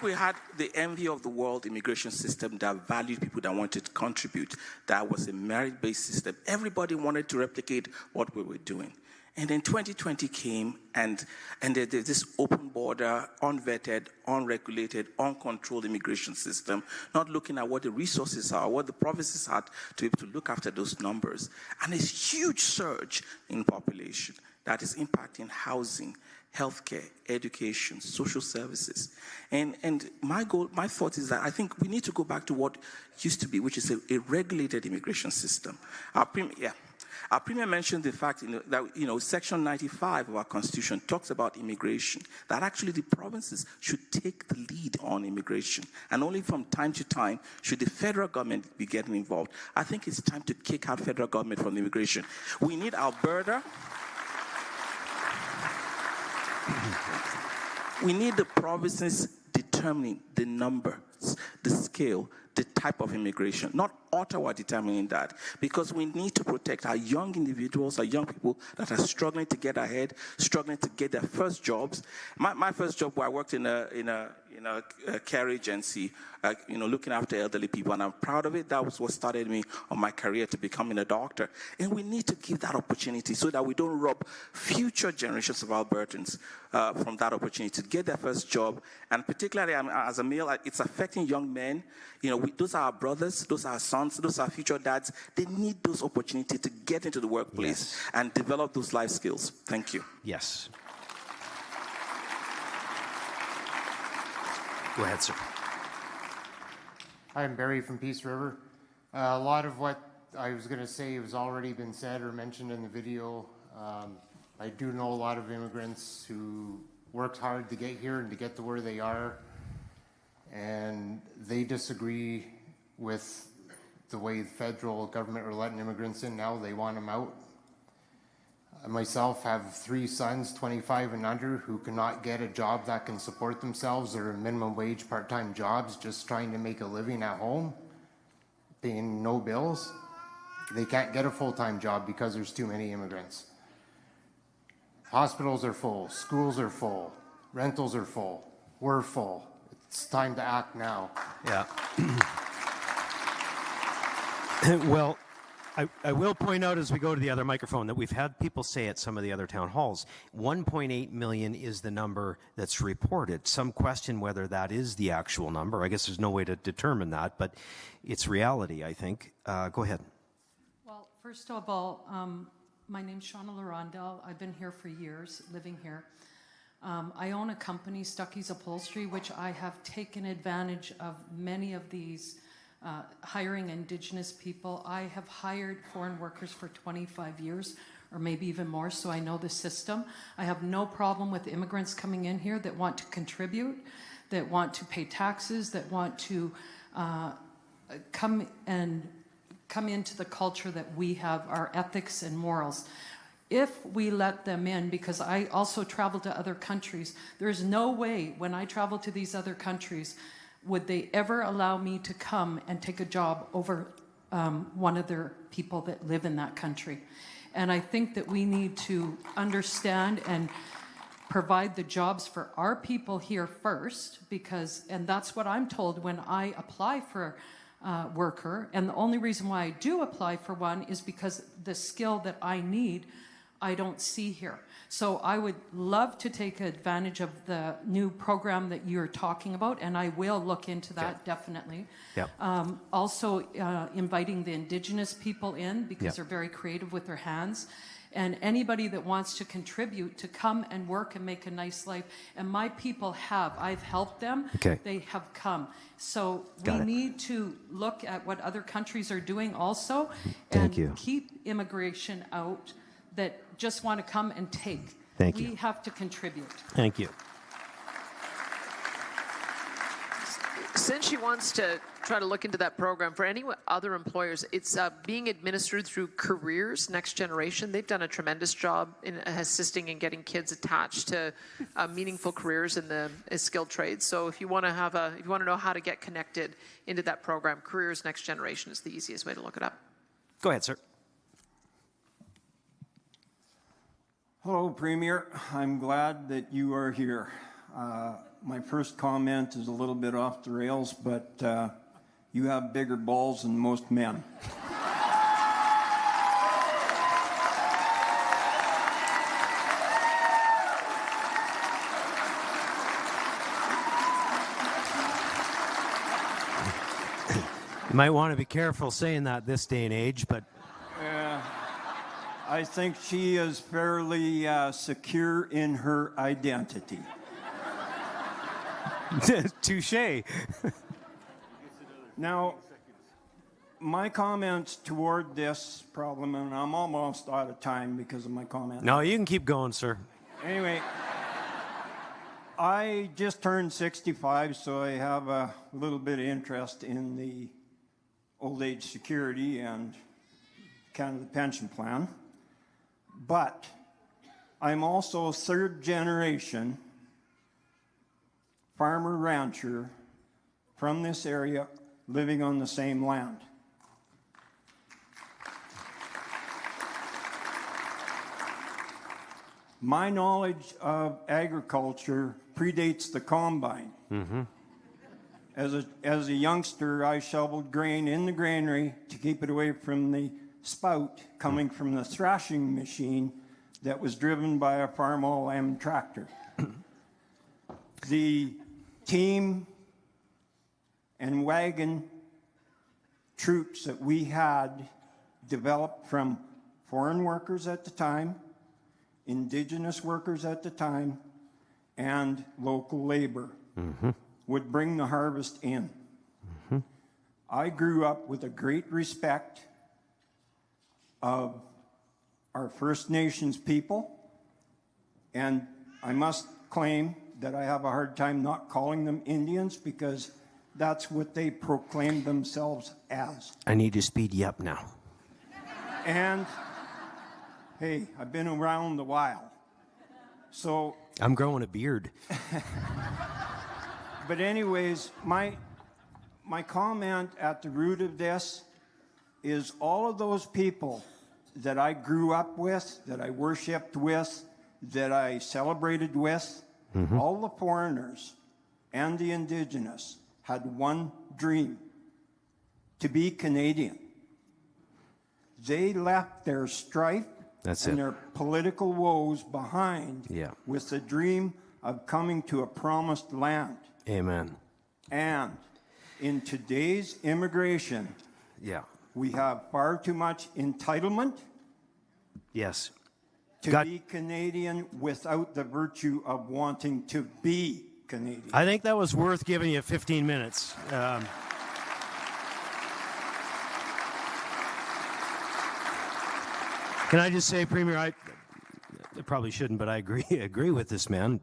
G: we had the envy of the world immigration system that valued people that wanted to contribute. That was a merit-based system. Everybody wanted to replicate what we were doing. And then 2020 came, and there's this open border, unvetted, unregulated, uncontrolled immigration system, not looking at what the resources are, what the provinces had to be able to look after those numbers. And a huge surge in population that is impacting housing, healthcare, education, social services. And my thought is that I think we need to go back to what used to be, which is a regulated immigration system. Our Premier mentioned the fact that Section 95 of our Constitution talks about immigration, that actually the provinces should take the lead on immigration, and only from time to time should the federal government be getting involved. I think it's time to kick out federal government from immigration. We need Alberta. We need the provinces determining the numbers, the scale, the type of immigration, not Ottawa determining that, because we need to protect our young individuals, our young people that are struggling to get ahead, struggling to get their first jobs. My first job, where I worked in a care agency, looking after elderly people, and I'm proud of it. That was what started me on my career to becoming a doctor. And we need to give that opportunity so that we don't rob future generations of Albertans from that opportunity to get their first job. And particularly as a male, it's affecting young men. Those are our brothers, those are our sons, those are our future dads. They need those opportunities to get into the workplace and develop those life skills. Thank you.
A: Yes. Go ahead, sir.
J: Hi, I'm Barry from Peace River. A lot of what I was going to say has already been said or mentioned in the video. I do know a lot of immigrants who worked hard to get here and to get to where they are, and they disagree with the way the federal government are letting immigrants in now. They want them out. I myself have 3 sons, 25 and under, who cannot get a job that can support themselves or minimum wage part-time jobs, just trying to make a living at home, paying no bills. They can't get a full-time job because there's too many immigrants. Hospitals are full, schools are full, rentals are full, we're full. It's time to act now.
A: Yeah. Well, I will point out as we go to the other microphone that we've had people say at some of the other town halls, 1.8 million is the number that's reported. Some question whether that is the actual number. I guess there's no way to determine that, but it's reality, I think. Go ahead.
W: Well, first of all, my name's Shauna Larondel. I've been here for years, living here. I own a company, Stuckey's Upholstery, which I have taken advantage of many of these hiring Indigenous people. I have hired foreign workers for 25 years, or maybe even more, so I know the system. I have no problem with immigrants coming in here that want to contribute, that want to pay taxes, that want to come into the culture that we have, our ethics and morals. If we let them in, because I also travel to other countries, there's no way when I travel to these other countries would they ever allow me to come and take a job over one of their people that live in that country. And I think that we need to understand and provide the jobs for our people here first, and that's what I'm told when I apply for a worker. And the only reason why I do apply for one is because the skill that I need I don't see here. So I would love to take advantage of the new program that you're talking about, and I will look into that definitely.
A: Yep.
W: Also inviting the Indigenous people in because
A: Yep.
W: they're very creative with their hands. And anybody that wants to contribute to come and work and make a nice life. And my people I've helped them.
A: Okay.
W: They have come. So
A: Got
W: we
A: it.
W: need to look at what other countries are doing also.
A: Thank you.
W: Keep immigration out that just want to come and take.
A: Thank
W: we
A: you.
W: have to contribute.
A: Thank you.
C: Since she wants to try to look into that program, for any other employers, it's being administered through Careers Next Generation. They've done a tremendous job in assisting in getting kids attached to meaningful careers in the skilled trades. So if you want to know how to get connected into that program, Careers Next Generation is the easiest way to look it up.
A: Go ahead, sir.
F: Hello, Premier. I'm glad that you are here. My first comment is a little bit off the rails, but you have bigger balls than most men.
A: You might want to be careful saying that this day and age, but
F: I think she is fairly secure in her identity.
A: touche.
F: Now, my comments toward this problem, and I'm almost out of time because of my comment.
A: No, you can keep going, sir.
F: Anyway, I just turned 65, so I have a little bit of interest in the old age security and kind of the pension plan. But I'm also third generation farmer rancher from this area living on the same land. My knowledge of agriculture predates the combine.
A: Mm-hmm.
F: As a youngster, I shoveled grain in the granary to keep it away from the spout coming from the thrashing machine that was driven by a Farm All M tractor. The team and wagon troops that we had developed from foreign workers at the time, Indigenous workers at the time, and local labor would bring the harvest in. I grew up with a great respect of our First Nations people, and I must claim that I have a hard time not calling them Indians because that's what they proclaim themselves as.
A: I need to speed you up now.
F: And hey, I've been around a while. So
A: I'm growing a beard.
F: But anyways, my comment at the root of this is all of those people that I grew up with, that I worshiped with, that I celebrated with, all the foreigners and the Indigenous had one dream: to be Canadian. They left their strife and their political woes behind with the dream of coming to a promised land.
A: Amen.
F: And in today's immigration, we have far too much entitlement.
A: Yes.
F: To be Canadian without the virtue of wanting to be Canadian.
A: I think that was worth giving you 15 minutes. Can I just say, Premier, I probably shouldn't, but I agree with this man.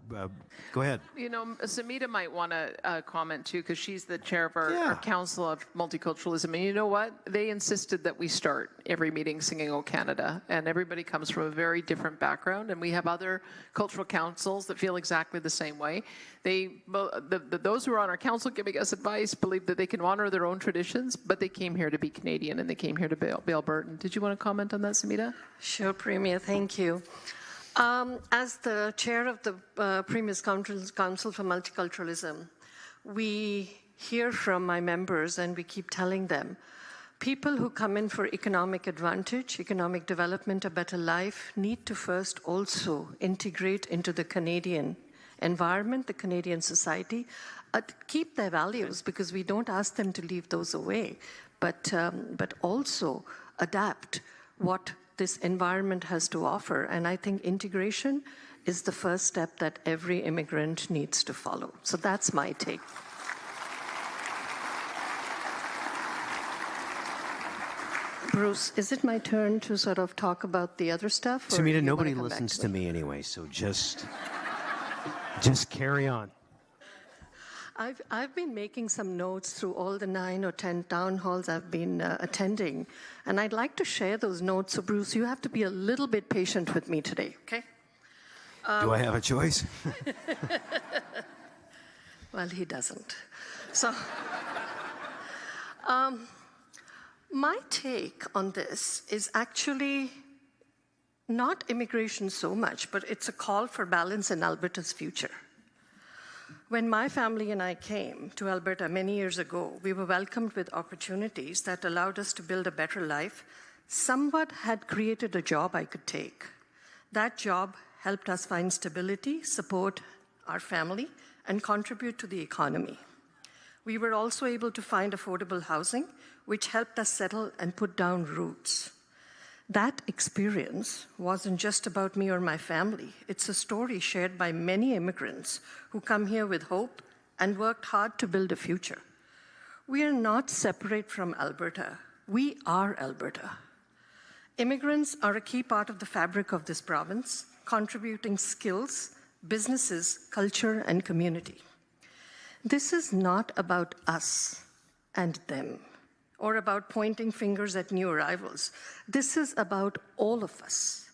A: Go ahead.
C: You know, Samita might want to comment too, because she's the chair of our Council of Multiculturalism. And you know what? They insisted that we start every meeting singing "O Canada," and everybody comes from a very different background. And we have other cultural councils that feel exactly the same way. Those who are on our council giving us advice believe that they can honor their own traditions, but they came here to be Canadian and they came here to be Albertan. Did you want to comment on that, Samita?
K: Sure, Premier. Thank you. As the chair of the Premier's Council for Multiculturalism, we hear from my members and we keep telling them People who come in for economic advantage, economic development, a better life, need to first also integrate into the Canadian environment, the Canadian society, keep their values, because we don't ask them to leave those away, but also adapt what this environment has to offer. And I think integration is the first step that every immigrant needs to follow. So that's my take. Bruce, is it my turn to sort of talk about the other stuff?
A: Sumita, nobody listens to me anyway, so just carry on.
K: I've been making some notes through all the 9 or 10 town halls I've been attending, and I'd like to share those notes. So, Bruce, you have to be a little bit patient with me today, okay?
A: Do I have a choice?
K: Well, he doesn't. So, my take on this is actually not immigration so much, but it's a call for balance in Alberta's future. When my family and I came to Alberta many years ago, we were welcomed with opportunities that allowed us to build a better life. Somewhat had created a job I could take. That job helped us find stability, support our family, and contribute to the economy. We were also able to find affordable housing, which helped us settle and put down roots. That experience wasn't just about me or my family. It's a story shared by many immigrants who come here with hope and worked hard to build a future. We are not separate from Alberta. We are Alberta. Immigrants are a key part of the fabric of this province, contributing skills, businesses, culture, and community. This is not about us and them, or about pointing fingers at new arrivals. This is about all of us,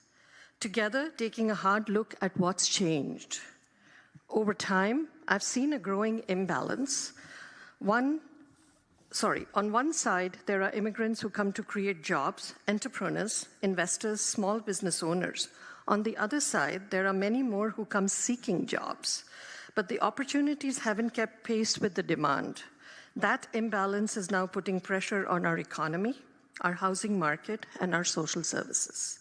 K: together taking a hard look at what's changed. Over time, I've seen a growing imbalance. On one side, there are immigrants who come to create jobs, entrepreneurs, investors, small business owners. On the other side, there are many more who come seeking jobs, but the opportunities haven't kept pace with the demand. That imbalance is now putting pressure on our economy, our housing market, and our social services.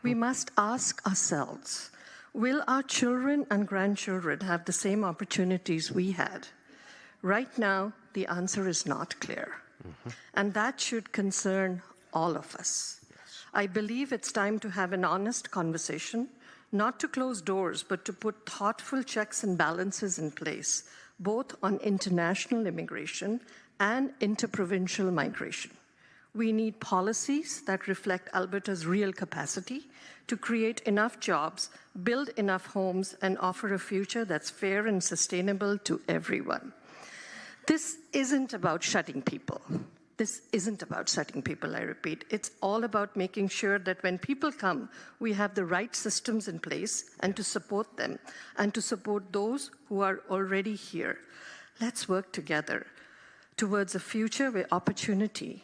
K: We must ask ourselves, will our children and grandchildren have the same opportunities we had? Right now, the answer is not clear. And that should concern all of us. Yes. I believe it's time to have an honest conversation, not to close doors, but to put thoughtful checks and balances in place, both on international immigration and interprovincial migration. We need policies that reflect Alberta's real capacity to create enough jobs, build enough homes, and offer a future that's fair and sustainable to everyone. This isn't about shutting people. This isn't about shutting people, I repeat. It's all about making sure that when people come, we have the right systems in place and to support them and to support those who are already here. Let's work together towards a future where opportunity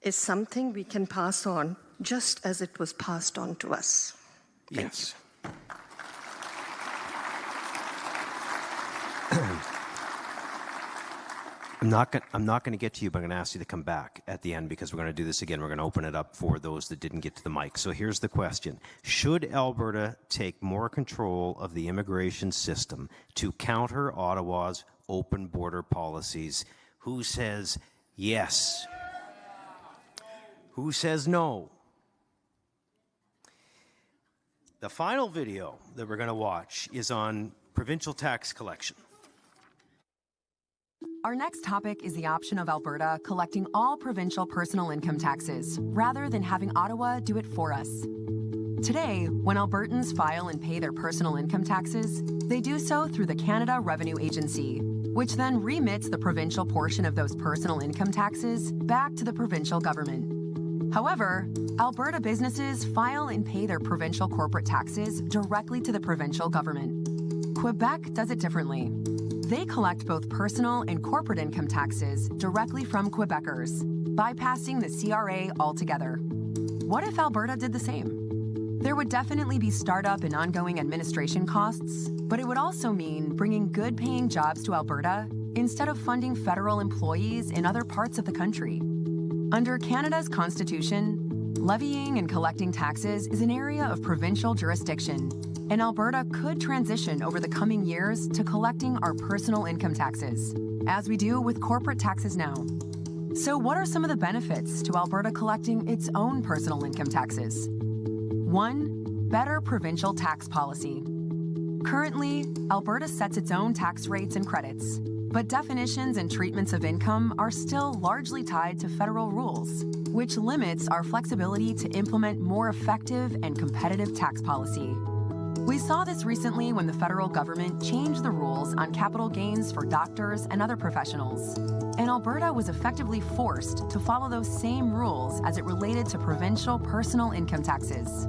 K: is something we can pass on just as it was passed on to us. Thank you.
A: I'm not going to get to you, but I'm going to ask you to come back at the end because we're going to do this again. We're going to open it up for those that didn't get to the mic. So here's the question. Should Alberta take more control of the immigration system to counter Ottawa's open border policies? Who says yes? Who says no? The final video that we're going to watch is on provincial tax collection.
D: Our next topic is the option of Alberta collecting all provincial personal income taxes, rather than having Ottawa do it for us. Today, when Albertans file and pay their personal income taxes, they do so through the Canada Revenue Agency, which then remits the provincial portion of those personal income taxes back to the provincial government. However, Alberta businesses file and pay their provincial corporate taxes directly to the provincial government. Quebec does it differently. They collect both personal and corporate income taxes directly from Quebecers, bypassing the CRA altogether. What if Alberta did the same? There would definitely be startup and ongoing administration costs, but it would also mean bringing good-paying jobs to Alberta instead of funding federal employees in other parts of the country. Under Canada's Constitution, levying and collecting taxes is an area of provincial jurisdiction, and Alberta could transition over the coming years to collecting our personal income taxes, as we do with corporate taxes now. So what are some of the benefits to Alberta collecting its own personal income taxes? 1. Better provincial tax policy. Currently, Alberta sets its own tax rates and credits, but definitions and treatments of income are still largely tied to federal rules, which limits our flexibility to implement more effective and competitive tax policy. We saw this recently when the federal government changed the rules on capital gains for doctors and other professionals, and Alberta was effectively forced to follow those same rules as it related to provincial personal income taxes.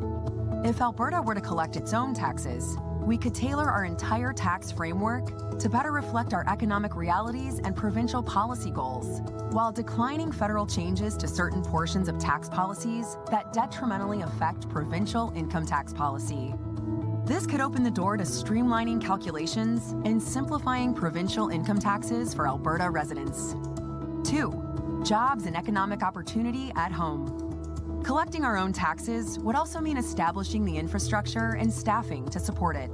D: If Alberta were to collect its own taxes, we could tailor our entire tax framework to better reflect our economic realities and provincial policy goals, while declining federal changes to certain portions of tax policies that detrimentally affect provincial income tax policy. This could open the door to streamlining calculations and simplifying provincial income taxes for Alberta residents. 2. Jobs and economic opportunity at home. Collecting our own taxes would also mean establishing the infrastructure and staffing to support it,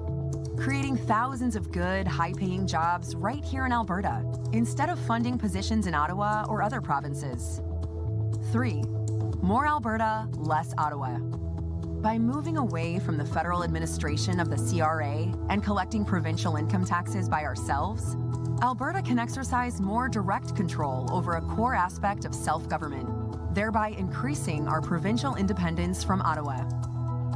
D: creating thousands of good, high-paying jobs right here in Alberta, instead of funding positions in Ottawa or other provinces. 3. More Alberta, less Ottawa. By moving away from the federal administration of the CRA and collecting provincial income taxes by ourselves, Alberta can exercise more direct control over a core aspect of self-government, thereby increasing our provincial independence from Ottawa.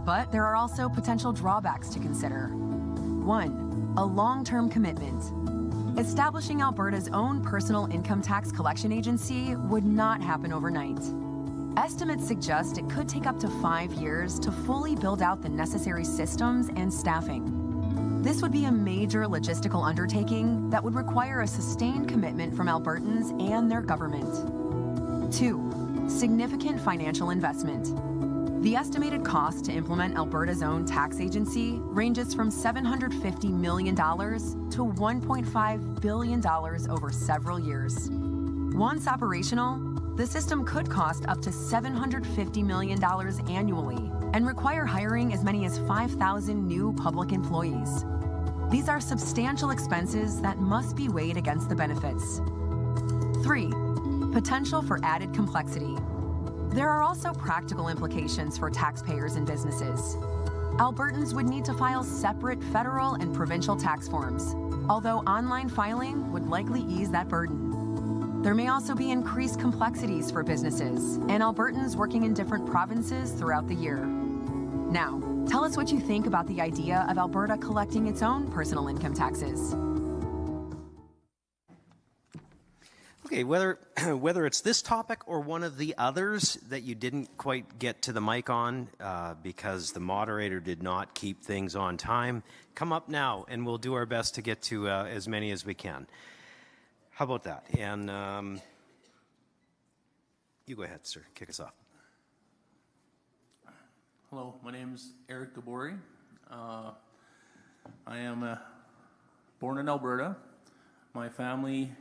D: But there are also potential drawbacks to consider. 1. A long-term commitment. Establishing Alberta's own personal income tax collection agency would not happen overnight. Estimates suggest it could take up to 5 years to fully build out the necessary systems and staffing. This would be a major logistical undertaking that would require a sustained commitment from Albertans and their government. 2. Significant financial investment. The estimated cost to implement Alberta's own tax agency ranges from $750 million to $1.5 billion over several years. Once operational, the system could cost up to $750 million annually and require hiring as many as 5,000 new public employees. These are substantial expenses that must be weighed against the benefits. 3. Potential for added complexity. There are also practical implications for taxpayers and businesses. Albertans would need to file separate federal and provincial tax forms, although online filing would likely ease that burden. There may also be increased complexities for businesses and Albertans working in different provinces throughout the year. Now, tell us what you think about the idea of Alberta collecting its own personal income taxes.
A: Okay, whether it's this topic or one of the others that you didn't quite get to the mic on because the moderator did not keep things on time, come up now and we'll do our best to get to as many as we can. How about that? And you go ahead, sir. Kick us off.
L: Hello, my name is Eric Gabori. I am born in Alberta. My family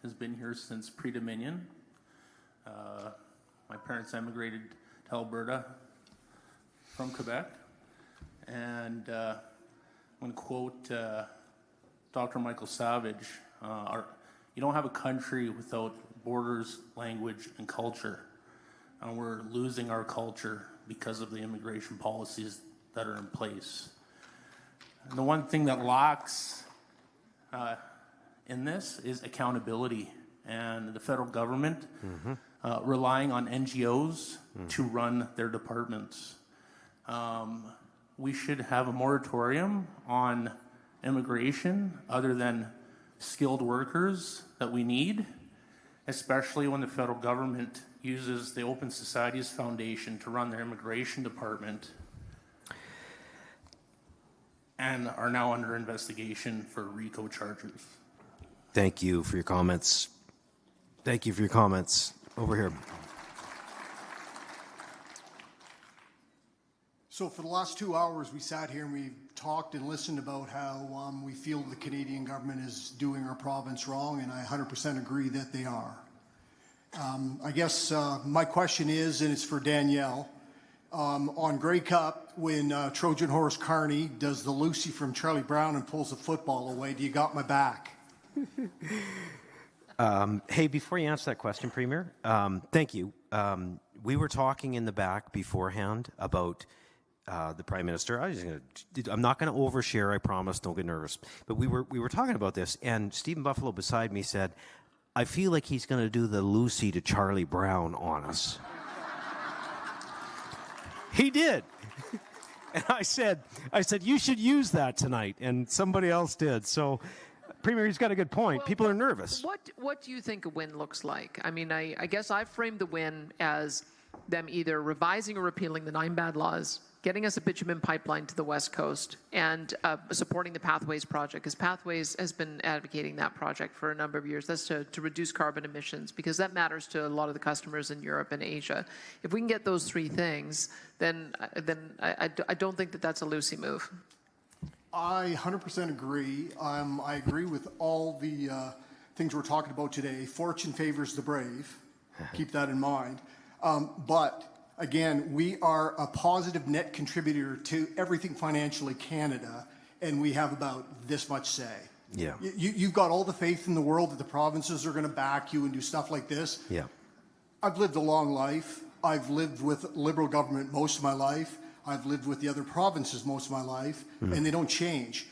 L: has been here since pre-Dominion. My parents emigrated to Alberta from Quebec. And I'm going to quote Dr. Michael Savage, you don't have a country without borders, language, and culture. And we're losing our culture because of the immigration policies that are in place. And the one thing that lacks in this is accountability, and the federal government relying on NGOs to run their departments. We should have a moratorium on immigration other than skilled workers that we need, especially when the federal government uses the Open Societies Foundation to run their immigration department and are now under investigation for RICO charges.
A: Thank you for your comments. Thank you for your comments. Over here.
M: So for the last 2 hours, we sat here and we talked and listened about how we feel the Canadian government is doing our province wrong, and I 100% agree that they are. I guess my question is, and it's for Danielle, on Grey Cup, when Trojan Horse Carney does the Lucy from Charlie Brown and pulls the football away, do you got my back?
A: Hey, before you answer that question, Premier, thank you. We were talking in the back beforehand about the Prime Minister. I'm not going to overshare, I promise, don't get nervous. But we were talking about this, and Stephen Buffalo beside me said, I feel like he's going to do the Lucy to Charlie Brown on us. He did. And I said, you should use that tonight. And somebody else did. So, Premier, he's got a good point. People are nervous.
C: What do you think a win looks like? I mean, I guess I framed the win as them either revising or repealing the 9 bad laws, getting us a bitumen pipeline to the West Coast, and supporting the Pathways project, because Pathways has been advocating that project for a number of years. That's to reduce carbon emissions, because that matters to a lot of the customers in Europe and Asia. If we can get those 3 things, then I don't think that that's a Lucy move.
M: I 100% agree. I agree with all the things we're talking about today. Fortune favors the brave. Keep that in mind. But again, we are a positive net contributor to everything financially Canada, and we have about this much say.
A: Yeah.
M: You've got all the faith in the world that the provinces are going to back you and do stuff like this.
A: Yeah.
M: I've lived a long life. I've lived with Liberal government most of my life. I've lived with the other provinces most of my life, and they don't change.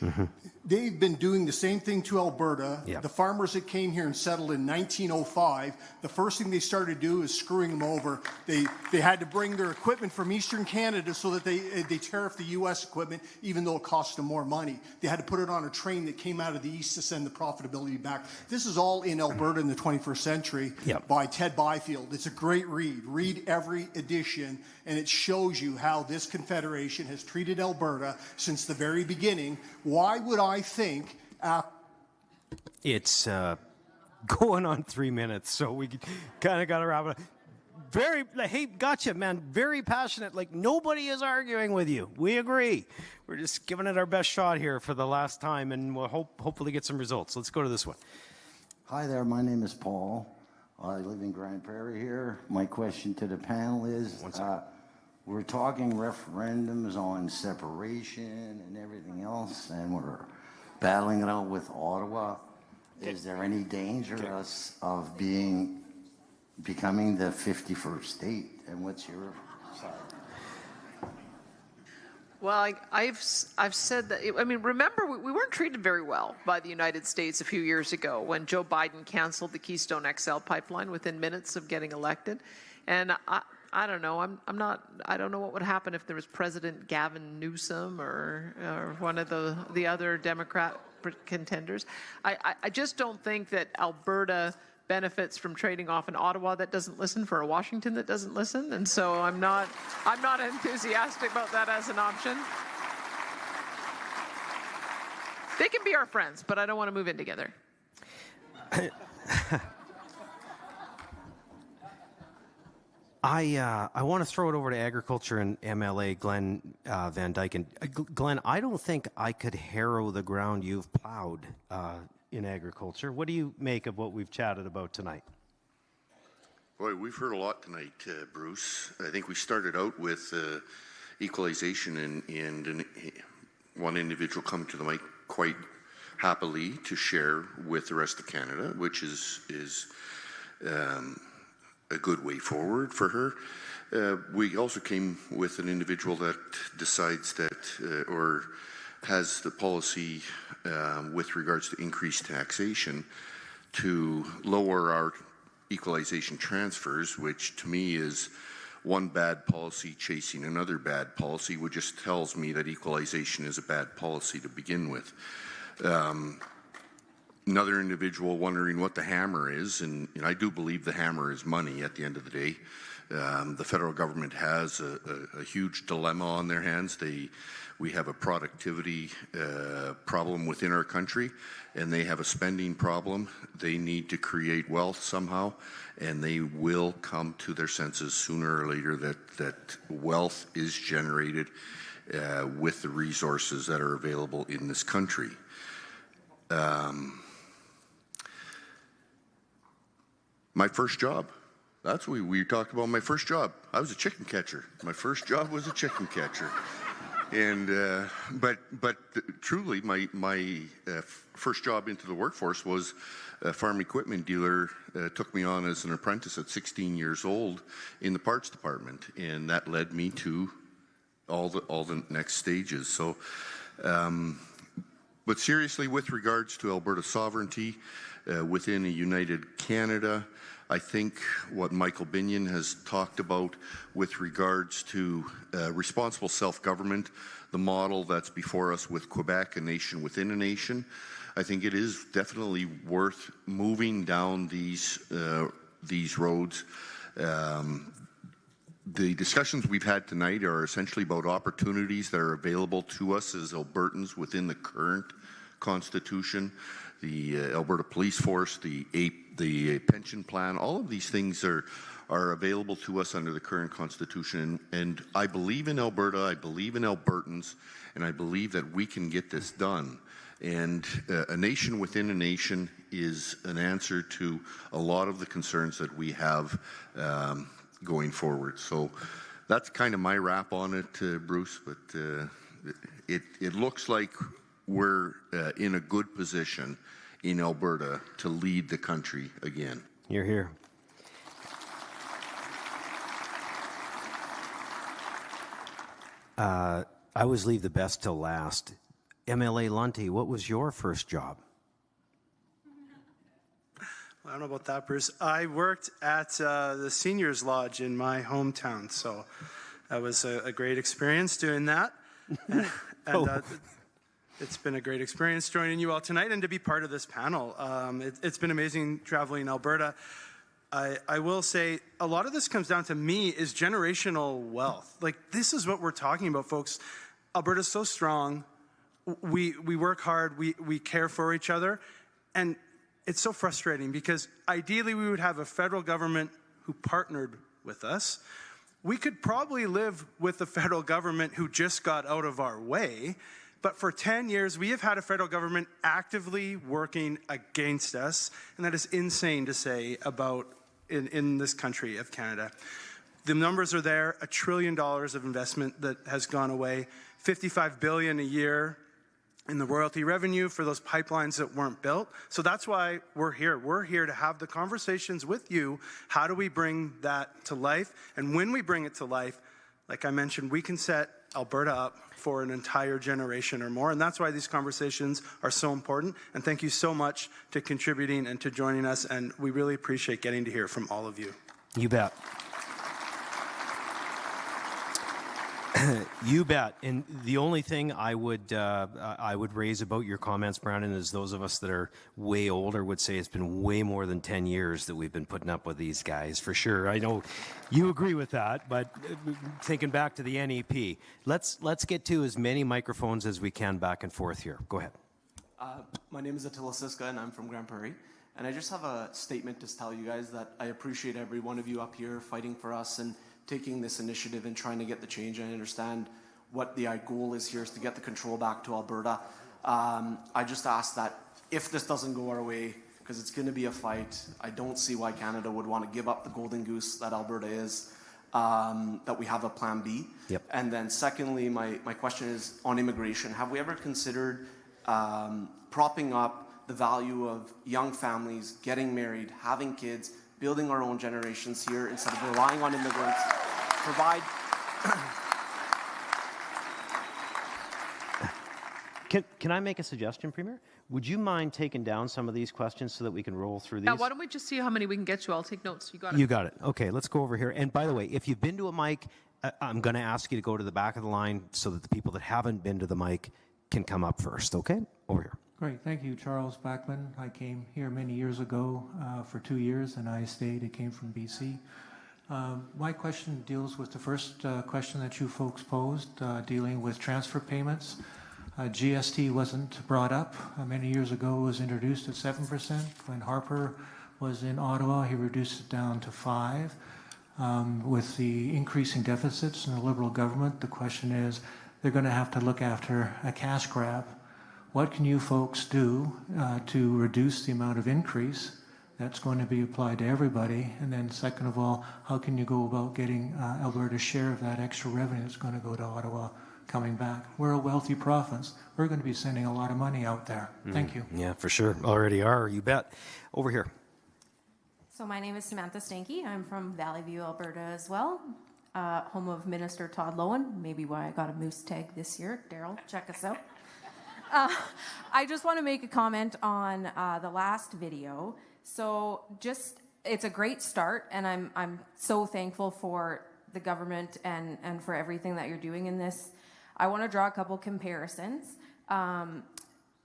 M: They've been doing the same thing to Alberta.
A: Yeah.
M: The farmers that came here and settled in 1905, the first thing they started to do is screwing them over. They had to bring their equipment from Eastern Canada so that they tariffed the U.S. equipment, even though it cost them more money. They had to put it on a train that came out of the east to send the profitability back. This is all in Alberta in the 21st century by Ted Byfield. It's a great read. Read every edition, and it shows you how this Confederation has treated Alberta since the very beginning. Why would I think...
A: It's going on 3 minutes, so we kind of got to wrap it up. Hey, gotcha, man. Very passionate. Like, nobody is arguing with you. We agree. We're just giving it our best shot here for the last time, and we'll hopefully get some results. Let's go to this one.
N: Hi there. My name is Paul. I live in Grande Prairie here. My question to the panel is, we're talking referendums on separation and everything else, and we're battling it out with Ottawa. Is there any danger of becoming the 51st state? And what's your side?
C: Well, I've said that. I mean, remember, we weren't treated very well by the United States a few years ago when Joe Biden canceled the Keystone XL pipeline within minutes of getting elected, and I don't know. I don't know what would happen if there was President Gavin Newsom or one of the other Democrat contenders. I just don't think that Alberta benefits from trading off an Ottawa that doesn't listen for a Washington that doesn't listen, and so I'm not enthusiastic about that as an option. They can be our friends, but I don't want to move in together.
A: I want to throw it over to Agriculture and MLA Glenn Van Dyken. Glenn, I don't think I could harrow the ground you've plowed in agriculture. What do you make of what we've chatted about tonight?
O: Boy, we've heard a lot tonight, Bruce. I think we started out with equalization and one individual come to the mic quite happily to share with the rest of Canada, which is a good way forward for her. We also came with an individual that decides that, or has the policy with regards to increased taxation to lower our equalization transfers, which to me is one bad policy chasing another bad policy, which just tells me that equalization is a bad policy to begin with. Another individual wondering what the hammer is, and I do believe the hammer is money at the end of the day. The federal government has a huge dilemma on their hands. We have a productivity problem within our country, and they have a spending problem. They need to create wealth somehow, and they will come to their senses sooner or later that wealth is generated with the resources that are available in this country. My first job That's what we talked about my first job. I was a chicken catcher. My first job was a chicken catcher. And but truly, my first job into the workforce was a farm equipment dealer. Took me on as an apprentice at 16 years old in the parts department, and that led me to all the next stages. So, but seriously, with regards to Alberta sovereignty within a united Canada, I think what Michael Binion has talked about with regards to responsible self-government, the model that's before us with Quebec, a nation within a nation, I think it is definitely worth moving down these roads. The discussions we've had tonight are essentially about opportunities that are available to us as Albertans within the current Constitution, the Alberta Police Force, the pension plan. All of these things are available to us under the current Constitution. And I believe in Alberta, I believe in Albertans, and I believe that we can get this done. And a nation within a nation is an answer to a lot of the concerns that we have going forward. So that's kind of my wrap on it, Bruce, but it looks like we're in a good position in Alberta to lead the country again.
A: You're here. I always leave the best till last. MLA Lunty, what was your first job?
P: I don't know about that, Bruce. I worked at the Seniors Lodge in my hometown, so that was a great experience doing that. And it's been a great experience joining you all tonight and to be part of this panel. It's been amazing traveling Alberta. I will say a lot of this comes down to me is generational wealth. Like, this is what we're talking about, folks. Alberta's so strong. We work hard. We care for each other. And it's so frustrating because ideally we would have a federal government who partnered with us. We could probably live with the federal government who just got out of our way. But for 10 years, we have had a federal government actively working against us. And that is insane to say about in this country of Canada. The numbers are there, $1 trillion of investment that has gone away, $55 billion a year in the royalty revenue for those pipelines that weren't built. So that's why we're here. We're here to have the conversations with you. How do we bring that to life? And when we bring it to life, like I mentioned, we can set Alberta up for an entire generation or more. And that's why these conversations are so important. And thank you so much to contributing and to joining us. And we really appreciate getting to hear from all of you.
A: You bet. You bet. And the only thing I would raise about your comments, Brandon, is those of us that are way older would say it's been way more than 10 years that we've been putting up with these guys, for sure. I know you agree with that, but thinking back to the NEP, let's get to as many microphones as we can back and forth here. Go ahead.
Q: My name is Attila Siska, and I'm from Grande Prairie. And I just have a statement to tell you guys that I appreciate every one of you up here fighting for us and taking this initiative and trying to get the change. I understand what the goal is here is to get the control back to Alberta. I just ask that if this doesn't go our way, because it's going to be a fight, I don't see why Canada would want to give up the golden goose that Alberta is, that we have a plan B.
A: Yep.
Q: And then secondly, my question is on immigration. Have we ever considered propping up the value of young families, getting married, having kids, building our own generations here instead of relying on immigrants, provide...
A: Can I make a suggestion, Premier? Would you mind taking down some of these questions so that we can roll through these?
C: Yeah, why don't we just see how many we can get to? I'll take notes. You got it.
A: You got it. Okay, let's go over here. And by the way, if you've been to a mic, I'm going to ask you to go to the back of the line so that the people that haven't been to the mic can come up first, okay? Over here.
R: Great, thank you, Charles Backman. I came here many years ago for 2 years, and I stayed. I came from BC. My question deals with the first question that you folks posed, dealing with transfer payments. GST wasn't brought up. Many years ago, it was introduced at 7%. When Harper was in Ottawa, he reduced it down to 5%. With the increasing deficits in the Liberal government, the question is, they're going to have to look after a cash grab. What can you folks do to reduce the amount of increase that's going to be applied to everybody? And then second of all, how can you go about getting Alberta's share of that extra revenue that's going to go to Ottawa coming back? We're a wealthy province. We're going to be sending a lot of money out there. Thank you.
A: Yeah, for sure. Already are, you bet. Over here.
I: So my name is Samantha Stanky. I'm from Valley View, Alberta as well, home of Minister Todd Lowen. Maybe why I got a moose tag this year. Daryl, check us out. I just want to make a comment on the last video. So it's a great start, and I'm so thankful for the government and for everything that you're doing in this. I want to draw a couple comparisons.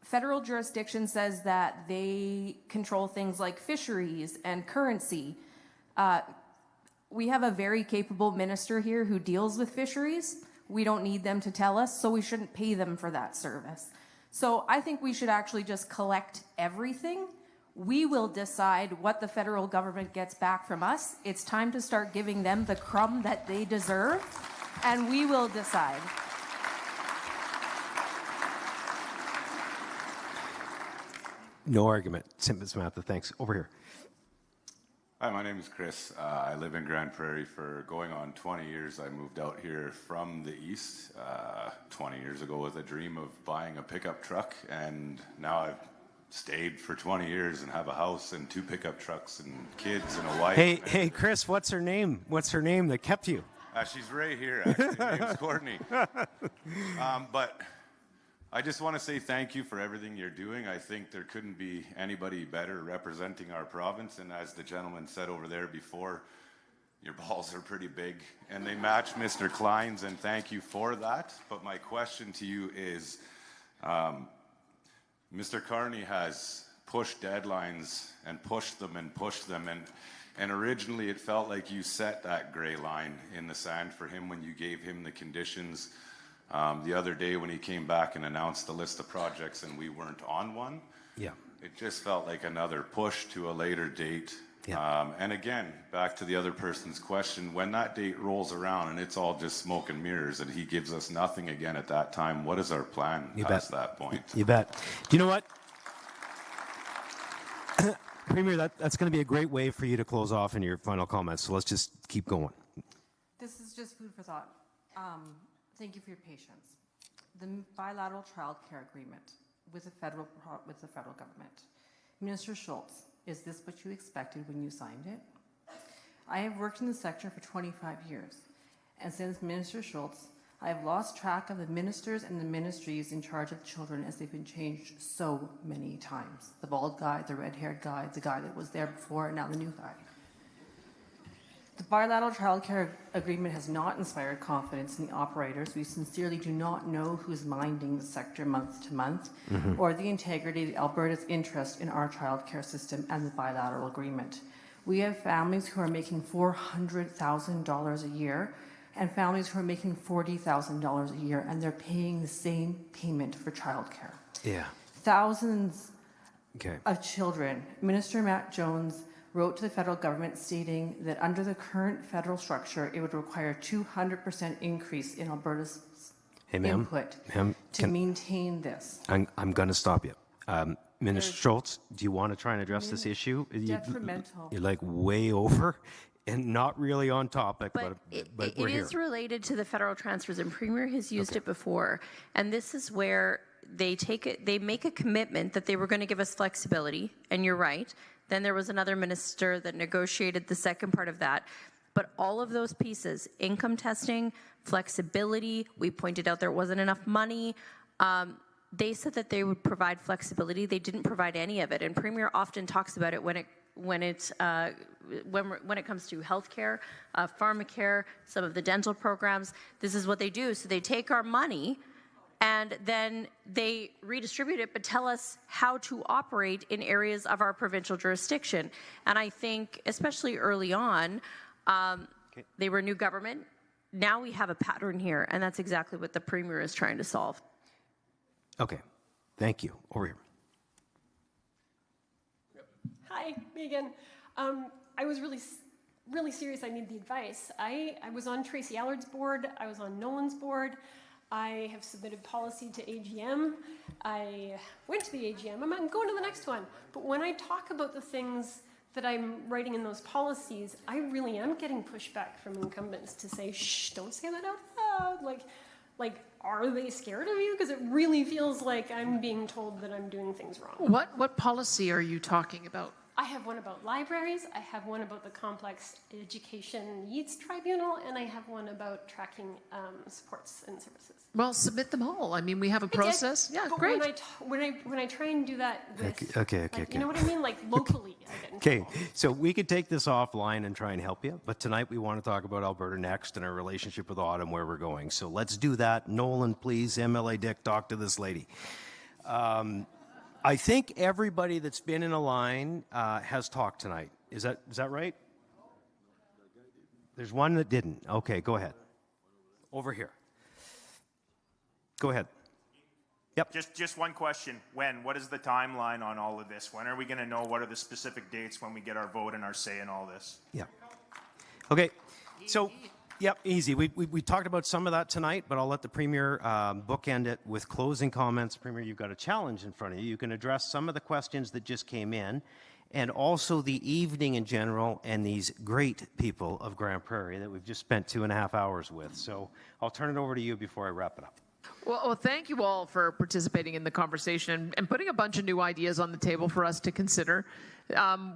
I: Federal jurisdiction says that they control things like fisheries and currency. We have a very capable minister here who deals with fisheries. We don't need them to tell us, so we shouldn't pay them for that service. So I think we should actually just collect everything. We will decide what the federal government gets back from us. It's time to start giving them the crumb that they deserve, and we will decide.
A: No argument. Samantha, thanks. Over here.
S: Hi, my name is Chris. I live in Grande Prairie for going on 20 years. I moved out here from the east 20 years ago with a dream of buying a pickup truck, and now I've stayed for 20 years and have a house and 2 pickup trucks and kids and a wife.
A: Hey, Chris, what's her name? What's her name that kept you?
S: She's right here, actually. Her name's Courtney. But I just want to say thank you for everything you're doing. I think there couldn't be anybody better representing our province. And as the gentleman said over there before, your balls are pretty big and they match Mr. Klein's, and thank you for that. But my question to you is, Mr. Carney has pushed deadlines and pushed them. And originally it felt like you set that gray line in the sand for him when you gave him the conditions the other day when he came back and announced the list of projects and we weren't on one.
A: Yeah.
S: It just felt like another push to a later date.
A: Yeah.
S: And again, back to the other person's question, when that date rolls around and it's all just smoke and mirrors and he gives us nothing again at that time, what is our plan past that point?
A: You bet. Do you know what? Premier, that's going to be a great way for you to close off in your final comments. So let's just keep going.
T: This is just food for thought. Thank you for your patience. The bilateral child care agreement with the federal government. Minister Schultz, is this what you expected when you signed it? I have worked in the sector for 25 years, and since Minister Schultz, I have lost track of the ministers and the ministries in charge of children as they've been changed so many times. The bald guy, the red-haired guy, the guy that was there before, and now the new guy. The bilateral child care agreement has not inspired confidence in the operators. We sincerely do not know who's minding the sector month to month, or the integrity of Alberta's interest in our child care system and the bilateral agreement. We have families who are making $400,000 a year and families who are making $40,000 a year, and they're paying the same payment for child care.
A: Yeah.
T: Thousands of children. Minister Matt Jones wrote to the federal government stating that under the current federal structure, it would require 200% increase in Alberta's input to maintain this.
A: I'm going to stop you. Minister Schultz, do you want to try and address this issue?
T: Detrimental.
A: You're like way over and not really on topic, but we're here.
X: It is related to the federal transfers, and Premier has used it before. And this is where they make a commitment that they were going to give us flexibility, and you're right. Then there was another minister that negotiated the second part of that. But all of those pieces, income testing, flexibility, we pointed out there wasn't enough money. They said that they would provide flexibility. They didn't provide any of it. And Premier often talks about it when it comes to healthcare, pharmacare, some of the dental programs. This is what they do. So they take our money and then they redistribute it, but tell us how to operate in areas of our provincial jurisdiction. And I think, especially early on, they were new government. Now we have a pattern here, and that's exactly what the Premier is trying to solve.
A: Okay, thank you. Over here.
Y: Hi, Megan. I was really serious. I need the advice. I was on Tracy Allard's board. I was on Nolan's board. I have submitted policy to AGM. I went to the AGM. I'm going to the next one. But when I talk about the things that I'm writing in those policies, I really am getting pushback from incumbents to say, shh, don't say that out loud. Like, are they scared of you? Because it really feels like I'm being told that I'm doing things wrong.
C: What policy are you talking about?
Y: I have one about libraries, I have one about the Complex Education Needs Tribunal, and I have one about tracking supports and services.
C: Well, submit them all. I mean, we have a process. Yeah,
Y: but
C: great.
Y: When I try and do that with,
A: Okay.
Y: you know what I mean? Like locally, I get in
A: Okay,
Y: trouble.
A: so we could take this offline and try and help you, but tonight we want to talk about Alberta Next and our relationship with Autumn, where we're going. So let's do that. Nolan, please, MLA Dick, talk to this lady. I think everybody that's been in a line has talked tonight. Is that right? There's one that didn't. Okay, go ahead. Over here. Go ahead. Yep.
B: Just one question. What is the timeline on all of this? When are we going to know what are the specific dates when we get our vote and our say in all this?
A: Yeah. Okay. So, yep, easy. We talked about some of that tonight, but I'll let the Premier bookend it with closing comments. Premier, you've got a challenge in front of you. You can address some of the questions that just came in, and also the evening in general and these great people of Grande Prairie that we've just spent 2.5 hours with. So I'll turn it over to you before I wrap it up.
C: Well, thank you all for participating in the conversation and putting a bunch of new ideas on the table for us to consider.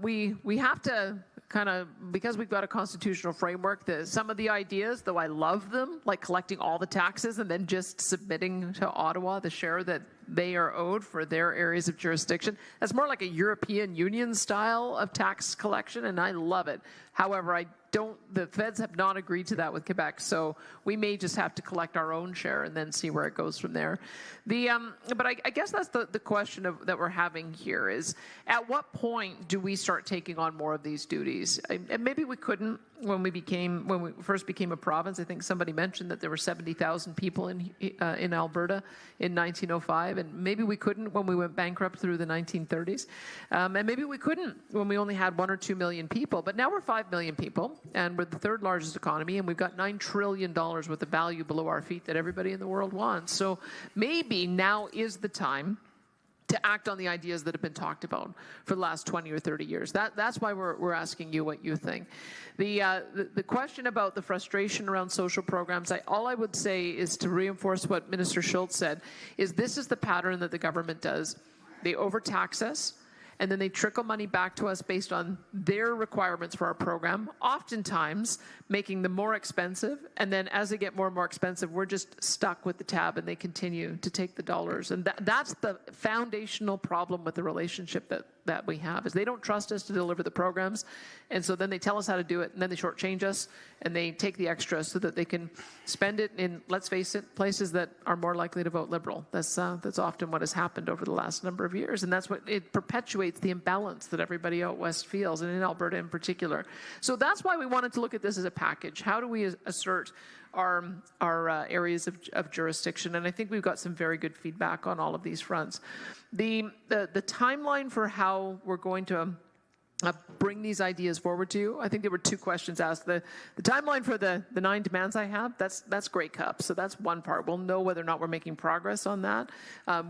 C: We have to kind of, because we've got a constitutional framework, some of the ideas, though I love them, like collecting all the taxes and then just submitting to Ottawa the share that they are owed for their areas of jurisdiction. That's more like a European Union style of tax collection, and I love it. However, the feds have not agreed to that with Quebec, so we may just have to collect our own share and then see where it goes from there. But I guess that's the question that we're having here is, at what point do we start taking on more of these duties? And maybe we couldn't when we first became a province. I think somebody mentioned that there were 70,000 people in Alberta in 1905, and maybe we couldn't when we went bankrupt through the 1930s, and maybe we couldn't when we only had 1 or 2 million people. But now we're 5 million people, and we're the third largest economy, and we've got $9 trillion worth of value below our feet that everybody in the world wants. So maybe now is the time to act on the ideas that have been talked about for the last 20 or 30 years. That's why we're asking you what you think. The question about the frustration around social programs, all I would say is to reinforce what Minister Schultz said, is this is the pattern that the government does. They overtax us, and then they trickle money back to us based on their requirements for our program, oftentimes making them more expensive, and then as they get more and more expensive, we're just stuck with the tab and they continue to take the dollars. And that's the foundational problem with the relationship that we have, is they don't trust us to deliver the programs, and so then they tell us how to do it, and then they shortchange us, and they take the extra so that they can spend it in, let's face it, places that are more likely to vote Liberal. That's often what has happened over the last number of years, and that's what it perpetuates the imbalance that everybody out west feels, and in Alberta in particular. So that's why we wanted to look at this as a package. How do we assert our areas of jurisdiction? And I think we've got some very good feedback on all of these fronts. The timeline for how we're going to bring these ideas forward to you, I think there were 2 questions asked. The timeline for the 9 demands I have, that's Grey Cup, so that's one part. We'll know whether or not we're making progress on that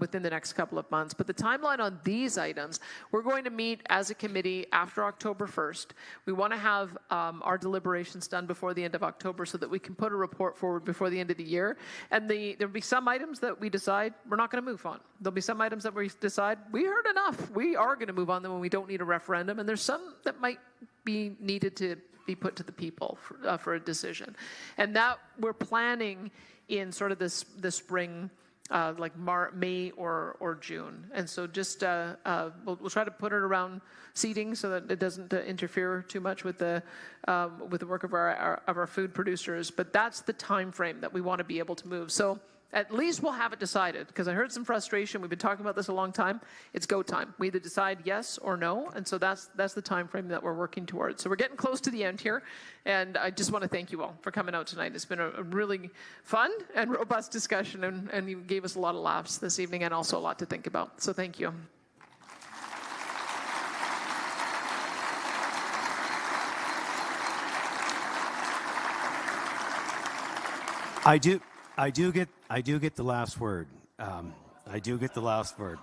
C: within the next couple of months. But the timeline on these items, we're going to meet as a committee after October 1st. We want to have our deliberations done before the end of October so that we can put a report forward before the end of the year. And there'll be some items that we decide we're not going to move on. There'll be some items that we decide we heard enough. We are going to move on them when we don't need a referendum. And there's some that might be needed to be put to the people for a decision. And that we're planning in sort of the spring, like May or June. And so just we'll try to put it around seating so that it doesn't interfere too much with the work of our food producers. But that's the time frame that we want to be able to move. So at least we'll have it decided, because I heard some frustration. We've been talking about this a long time. It's go time. We either decide yes or no, and so that's the time frame that we're working towards. So we're getting close to the end here, and I just want to thank you all for coming out tonight. It's been a really fun and robust discussion, and you gave us a lot of laughs this evening and also a lot to think about. So thank you.
A: I do get the last word. I do get the last word.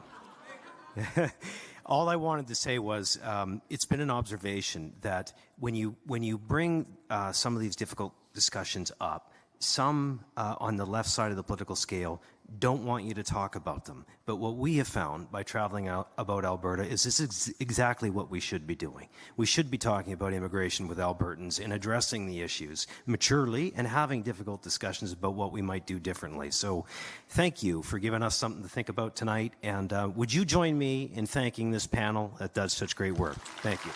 A: all I wanted to say was it's been an observation that when you bring some of these difficult discussions up, some on the left side of the political scale don't want you to talk about them. But what we have found by traveling out about Alberta is this is exactly what we should be doing. We should be talking about immigration with Albertans and addressing the issues maturely and having difficult discussions about what we might do differently. So thank you for giving us something to think about tonight. And would you join me in thanking this panel that does such great work? Thank you.